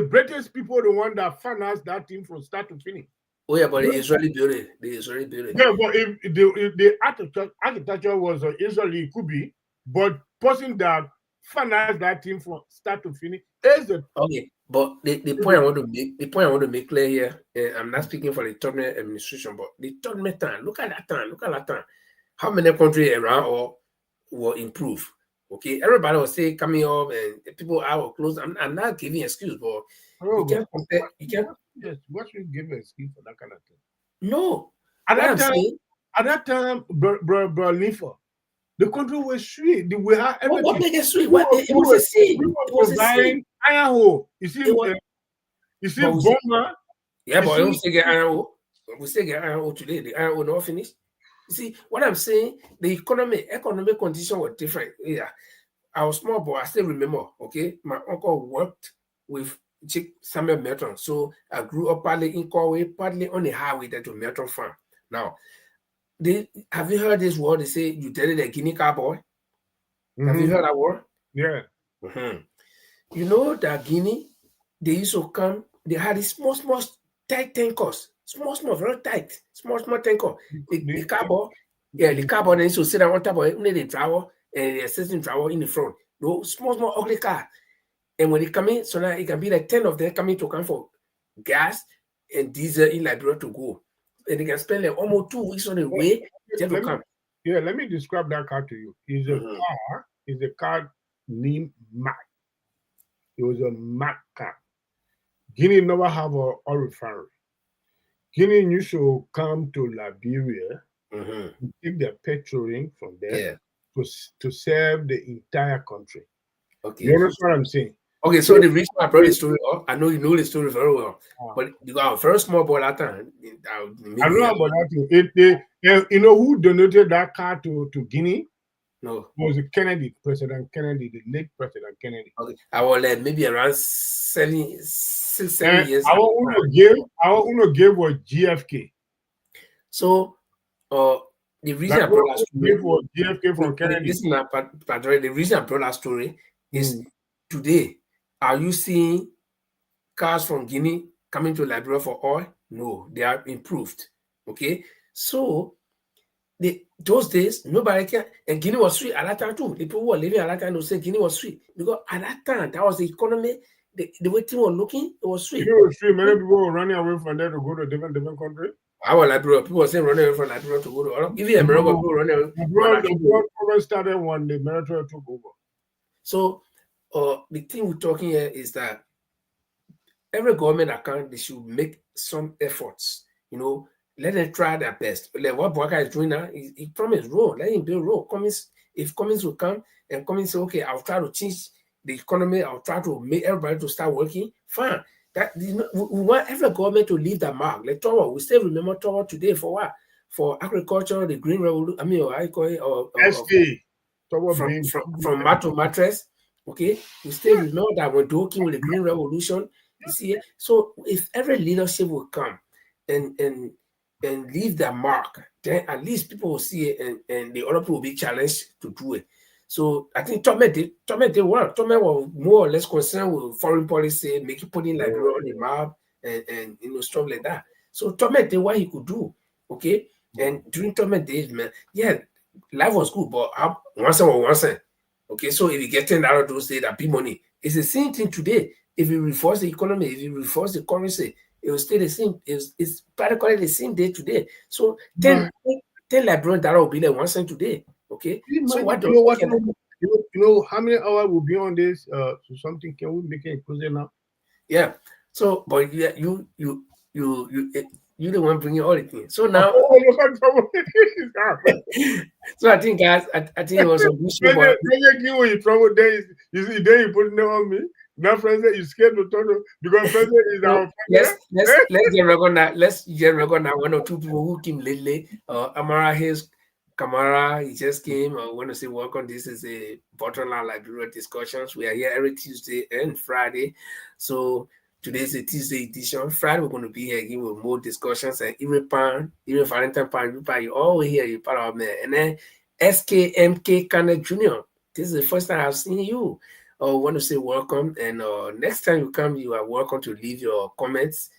British people, the one that financed that team from start to finish. Oh yeah, but the Israeli built it. Yeah, but if the architecture was an Israeli, it could be. But person that financed that team from start to finish is the okay. But the point I want to make clear here, I'm not speaking for the Todman administration, but the Todman time. Look at that time. How many countries around or will improve? Okay, everybody will say coming up and people are close. I'm not giving excuse, but you can't compare. You can't. Yes, what should give an excuse for that kind of thing? No. At that time, bro, Lifa, the country was sweet. We had everything. What make it sweet? It was a seed. We were providing iron ore. You see, Burma. Yeah, but we still get iron ore. We still get iron ore today. The iron ore not finished. You see, what I'm saying, the economic condition was different. Yeah. I was small, but I still remember, okay? My uncle worked with Chick Samuel Merton. So I grew up partly in Corway, partly on the highway there to Merton Farm. Now, have you heard this word? They say you tell it a Guinea cowboy. Have you heard that word? Yeah. You know that Guinea, they used to come, they had these small, tight tankers. Small, very tight. Small tanker. The cowboy, the cowboy they used to sit down on top of it, only the driver and the assistant driver in the front. Those small, ugly car. And when they come in, so now it can be like 10 of them coming to come for gas and diesel in Liberia to go. And they can spend like almost 2 weeks on the way to come. Yeah, let me describe that car to you. It's a car named Mac. It was a Mac car. Guinea never have an oil refinery. Guinea used to come to Liberia, take their petroleum from there to serve the entire country. Okay. You understand what I'm saying? Okay, so the reason I brought the story up, I know you know the story very well, but you got a very small boy that time. I know about that. You know who donated that car to Guinea? No. It was President Kennedy, the late President Kennedy. Okay. I was like maybe around 7 years. Our Uno gave was GFK. So, the reason I brought that story was GFK from Kennedy. The reason I brought that story is today. Are you seeing cars from Guinea coming to Liberia for oil? No, they are improved. Okay, so those days nobody can, and Guinea was free at that time too. The people who were living at that time will say Guinea was free because at that time that was the economy. The way people were looking, it was free. It was free. Many people were running away from there to go to different countries. Our Liberia, people were saying running away from Liberia to go to even America. People running away. The world started when the military took over. So, the thing we're talking here is that every government account, they should make some efforts. You know, let them try their best. Like what Boakai is doing now, he promised road. Let him build road. If Cummings will come and Cummings say, okay, I'll try to change the economy, I'll try to make everybody to start working. Fine. We want every government to leave that mark. Like Tower, we still remember Tower today for what? For agriculture, the Green Revolution. I mean, I call it from mat to mattress. Okay, we still remember that when talking with the Green Revolution. You see, so if every leadership will come and leave their mark, then at least people will see it, and the other people will be challenged to do it. So I think Todman did well. Todman was more or less concerned with foreign policy, putting Liberia on the map, and stuff like that. So Todman did what he could do. Okay, and during Todman days, man, yeah, life was good, but once. Okay, so if you get $10 those days, that big money. It's the same thing today. If you reforce the economy, if you reforce the currency, it will stay the same. It's practically the same day today. So 10 Liberian dollar will be like 1 cent today. Okay. So what you know how many hours will be on this? So something can we make it inclusive now? Yeah. So, but yeah, You the one bringing all the things. So now, so I think, guys, I think it was a issue. When you were in trouble, then you put it on me. Now, friends, you scared to talk because friends is our let's get recognize one or two people who came lately. Amara Hayes Kamara, he just came. I want to say welcome. This is a Bottomline Liberia Discussions. We are here every Tuesday and Friday. So today is a Tuesday edition. Friday, we're going to be here again with more discussions. And even Valentine Pan, you all here, you're part of me. And then SKMK Kenneth Jr. This is the first time I've seen you. I want to say welcome. And next time you come, you are welcome to leave your comments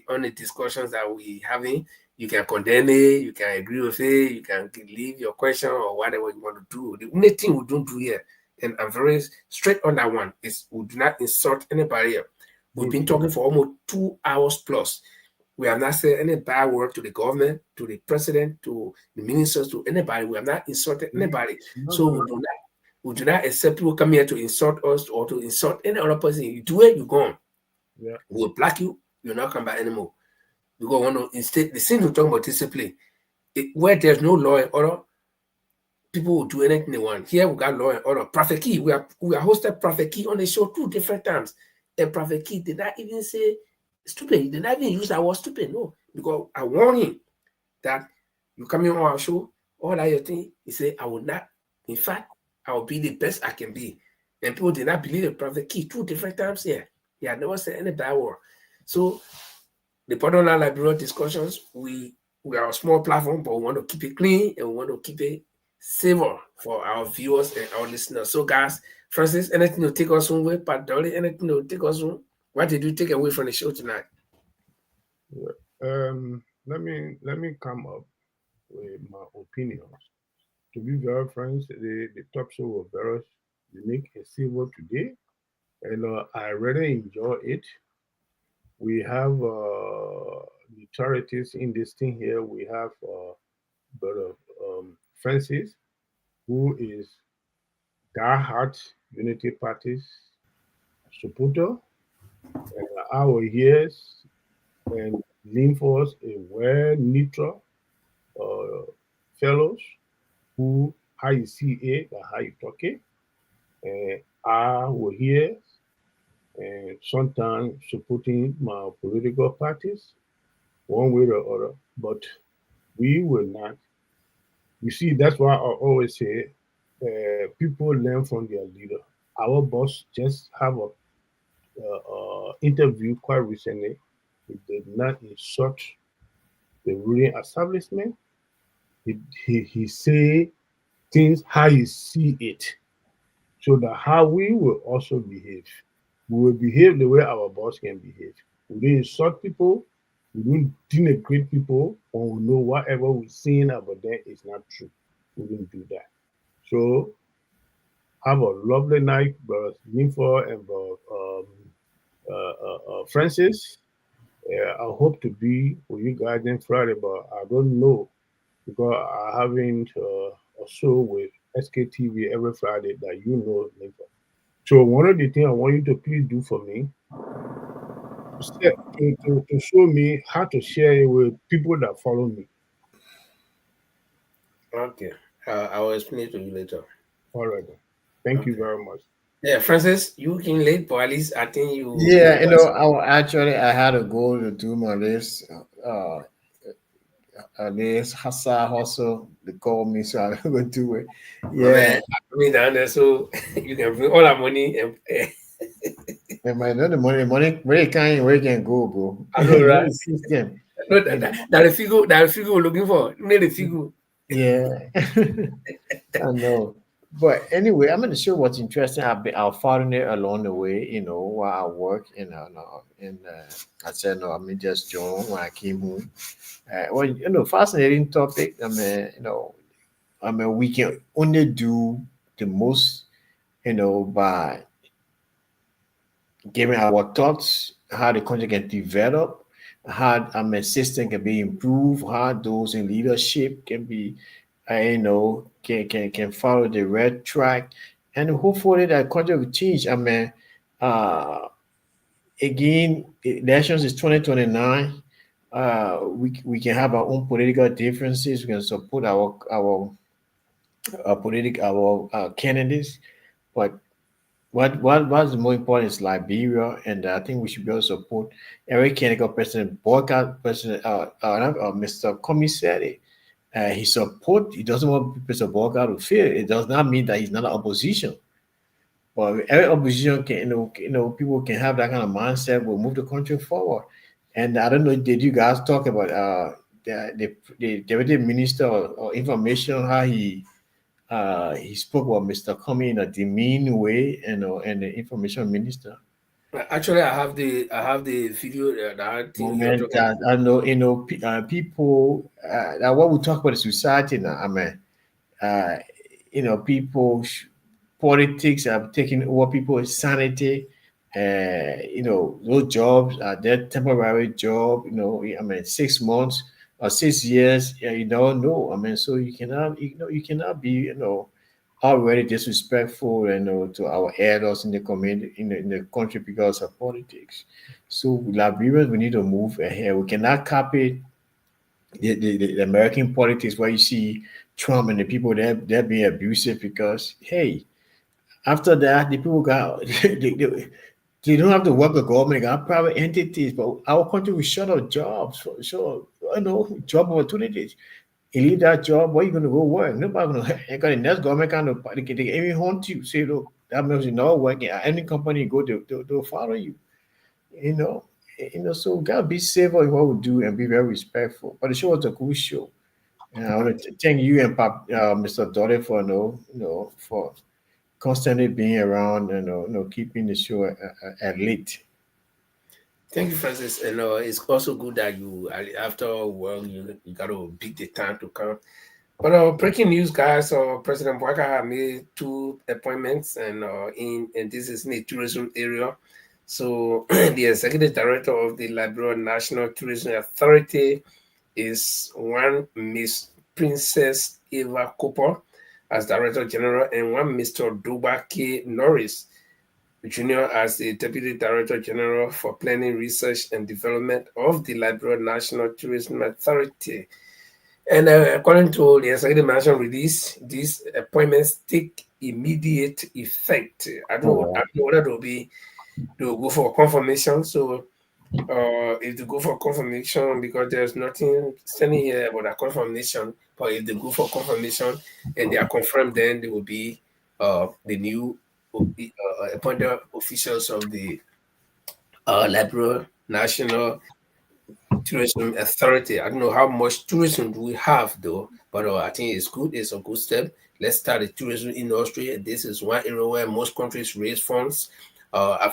on the discussions that we're having. You can condemn it, you can agree with it, you can leave your question or whatever you want to do. The only thing we don't do here, and I'm very straight on that one, is we do not insult anybody here. We've been talking for almost 2 hours plus. We have not said any bad word to the government, to the president, to the ministers, to anybody. We have not insulted anybody. So we do not accept people come here to insult us or to insult any other person. You do it, you're gone. Yeah. We'll block you, you'll not come back anymore. Because instead, the thing we're talking about discipline, where there's no law and order, people will do anything they want. Here we got law and order. Prophet Key, we are hosted Prophet Key on the show 2 different times. And Prophet Key did not even say stupid. He did not even use that word stupid. No, because I warned him that you come on our show, all that your thing, he said, I will not, in fact, I will be the best I can be. And people did not believe it. Prophet Key 2 different times here. He had never said any bad word. So the Bottomline Liberia Discussions, we are a small platform, but we want to keep it clean and we want to keep it safer for our viewers and our listeners. So, guys, Francis, anything to take us home with? Pat Dolly, anything to take us home? What did you take away from the show tonight? Let me come up with my opinions. To be very frank, the top show was very unique and civil today, and I really enjoy it. We have the charities in this thing here. We have Brother Francis, who is diehard Unity Party's supporter, and our years and lean for us a well neutral fellows who how you see it and how you talk it, and our years. And sometimes supporting my political parties one way or other, but we will not. You see, that's why I always say people learn from their leader. Our boss just have a interview quite recently. He did not insult the ruling establishment. He say things how you see it, so that how we will also behave. We will behave the way our boss can behave. We don't insult people. We don't denigrate people when we know whatever we're saying about them is not true. We don't do that. So have a lovely night, Brother Linford and Francis. I hope to be with you guys on Friday, but I don't know because I haven't a show with SKTV every Friday that you know, Linford. So one of the things I want you to please do for me to show me how to share it with people that follow me. Okay. I will explain it to you later. All right. Thank you very much. Yeah, Francis, you came late, but at least I think you... Yeah, I had to go to do my list. This hustle, they call me, so I'm gonna do it. Yeah, man, I mean down there, so you can bring all our money and the money where you can go, bro. I know, right? System. No, that the figure we're looking for. Need the figure. Yeah, I know. But anyway, I'm gonna show what's interesting. I've followed it along the way, while I work, I said no, I mean just join when I came home. Fascinating topic. We can only do the most, by giving our thoughts, how the country can develop, how a system can be improved, how those in leadership can be, can follow the right track, and hopefully that country will change. Again, elections is 2029. we can have our own political differences. We can support our candidates, but what's more important is Liberia, and I think we should be able to support every candidate. President Boakai, Mr. Cummings said it. He doesn't want Mr. Boakai to fail. It does not mean that he's not an opposition. But every opposition can, people can have that kind of mindset. Will move the country forward. And I don't know, did you guys talk about the Deputy Minister or Information, how he spoke about Mr. Cummings in a demeaning way, and the Information Minister? Actually, I have the video that I know, people. What we talk about is society now. I mean, people, politics are taking over people's sanity. Those jobs are their temporary job. 6 months or 6 years. You don't know. I mean, so you cannot be, already disrespectful, to our elders in the community, in the country, because of politics. So Liberians, we need to move ahead. We cannot copy the American politics, where you see Trump and the people they're being abusive, because hey, after that the people got they don't have to work with government, they got private entities. But our country will shut out jobs, for sure. Job opportunities. You leave that job, where you gonna go work? Nobody gonna the next government kind of they can even hunt you. Say, look, that means you're not working. Any company you go, they'll follow you. So we gotta be safe in what we do and be very respectful. But the show was a cool show. And I want to thank you and Mr. Dory for constantly being around and keeping the show at lit. Thank you, Francis. And it's also good that you, after work, you got to pick the time to come. But breaking news, guys, President Boakai made 2 appointments, and this is in the tourism area. So the executive director of the Liberia National Tourism Authority is one Miss Princess Eva Cooper as Director General, and one Mr. Dubaki Norris Jr. as the Deputy Director General for Planning, Research and Development of the Liberia National Tourism Authority. And according to the executive management release, these appointments take immediate effect. I don't know whether they'll go for confirmation. So if they go for confirmation, because there's nothing standing here about a confirmation, but if they go for confirmation and they are confirmed, then they will be the new appointed officials of the Liberia National Tourism Authority. I don't know how much tourism we have though, but I think it's good. It's a good step. Let's start the tourism industry. This is one area where most countries raise funds. I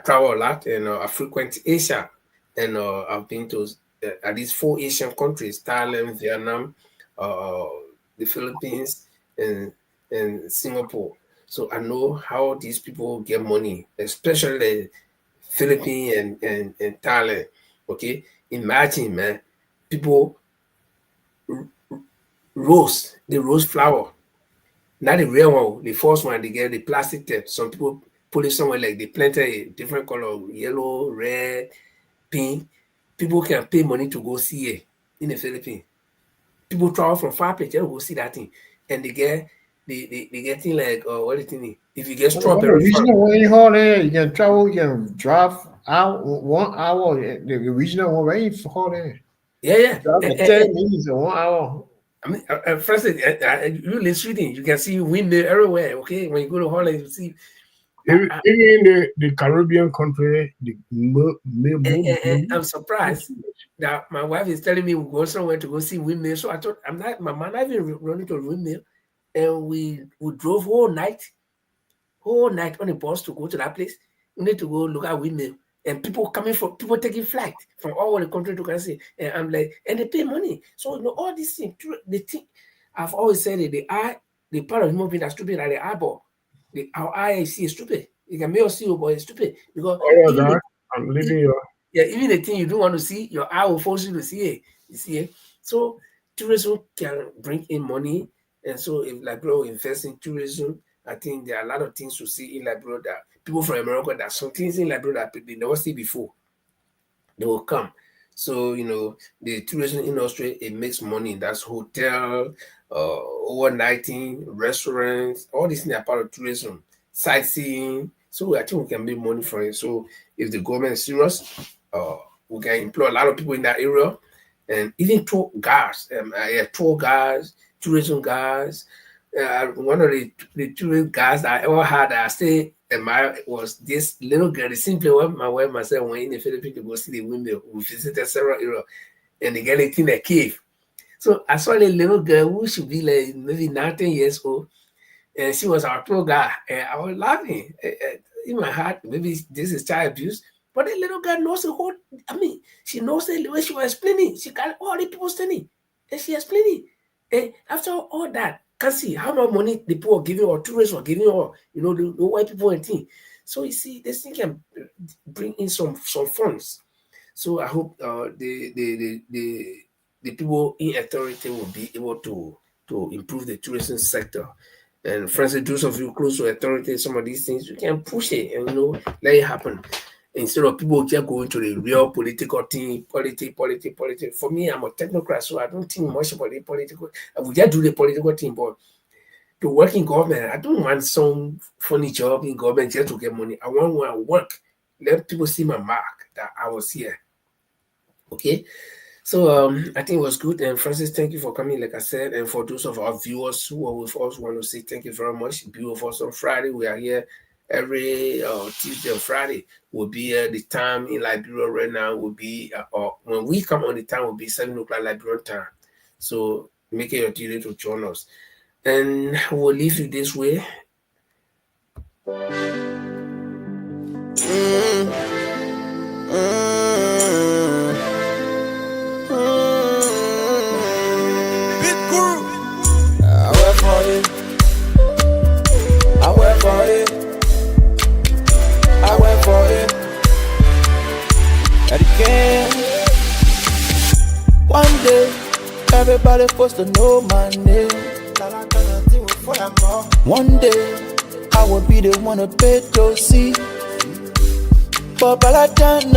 travel a lot, and I frequent Asia, and I've been to at least 4 Asian countries: Thailand, Vietnam, the Philippines, and Singapore. So I know how these people get money, especially Philippines and Thailand. Okay, imagine, man, people roast flour, not the real one, the first one. They get the plastic tape. Some people put it somewhere, like they planted a different color, yellow, red, pink. People can pay money to go see it in the Philippines. People travel from far place to go see that thing, and they get thing like what is it? If you get strawberry, you can travel, you can drive out 1 hour. The regional one where you holiday. Yeah. 10 minutes or 1 hour. I mean, first, you live Sweden, you can see windmill everywhere. Okay, when you go to Holland, you see. Even in the Caribbean country, I'm surprised that my wife is telling me we go somewhere to go see windmill. So I thought my man not even running to a windmill, and we drove whole night on the bus to go to that place. We need to go look at windmill, and people taking flight from all over the country to come see. And I'm like, and they pay money. So all these things, the thing I've always said that the part of human being that's stupid are the eyeball. Our eye is stupid. You can make see you, but it's stupid because I'm leaving you. Yeah, even the thing you don't want to see, your eye will force you to see it. You see it. So tourism can bring in money, and so if Liberia invests in tourism, I think there are a lot of things to see in Liberia that people from America, that some things in Liberia that they never see before, they will come. So, the tourism industry, it makes money. That's hotel, overnighting, restaurants, all these things are part of tourism, sightseeing. So I think we can make money from it. So if the government is serious, we can employ a lot of people in that area, and even tour guides, tourism guides. One of the tourism guides I ever had, I stayed was this little girl. The simply when my wife myself went in the Philippines to go see the window. We visited several areas, and the girl lived in a cave. So I saw the little girl who should be like maybe 19 years old, and she was our tour guide, and I was laughing in my heart. Maybe this is child abuse, but the little girl knows the whole. She knows the way she was explaining. She got all the people standing, and she explaining. And after all that, can see how much money the people are giving, or tourists are giving, or the white people and thing. So you see, this thing can bring in some funds. So I hope the people in authority will be able to improve the tourism sector. And for instance, those of you close to authority, some of these things, you can push it and let it happen. Instead of people just going to the real political thing, politics. For me, I'm a technocrat, so I don't think much about the political. I will just do the political thing, but to work in government, I don't want some funny job in government just to get money. I want to work, let people see my mark that I was here. Okay, so I think it was good. And Francis, thank you for coming, like I said. And for those of our viewers who are with us, want to say thank you very much. Be with us on Friday. We are here every Tuesday and Friday. Will be the time in Liberia right now will be, when we come on, the time will be 7 o'clock Liberian time. So make it your duty to join us. And we'll leave you this way. One day, everybody supposed to know my name. One day, I will be the one to pay to see. But by that time,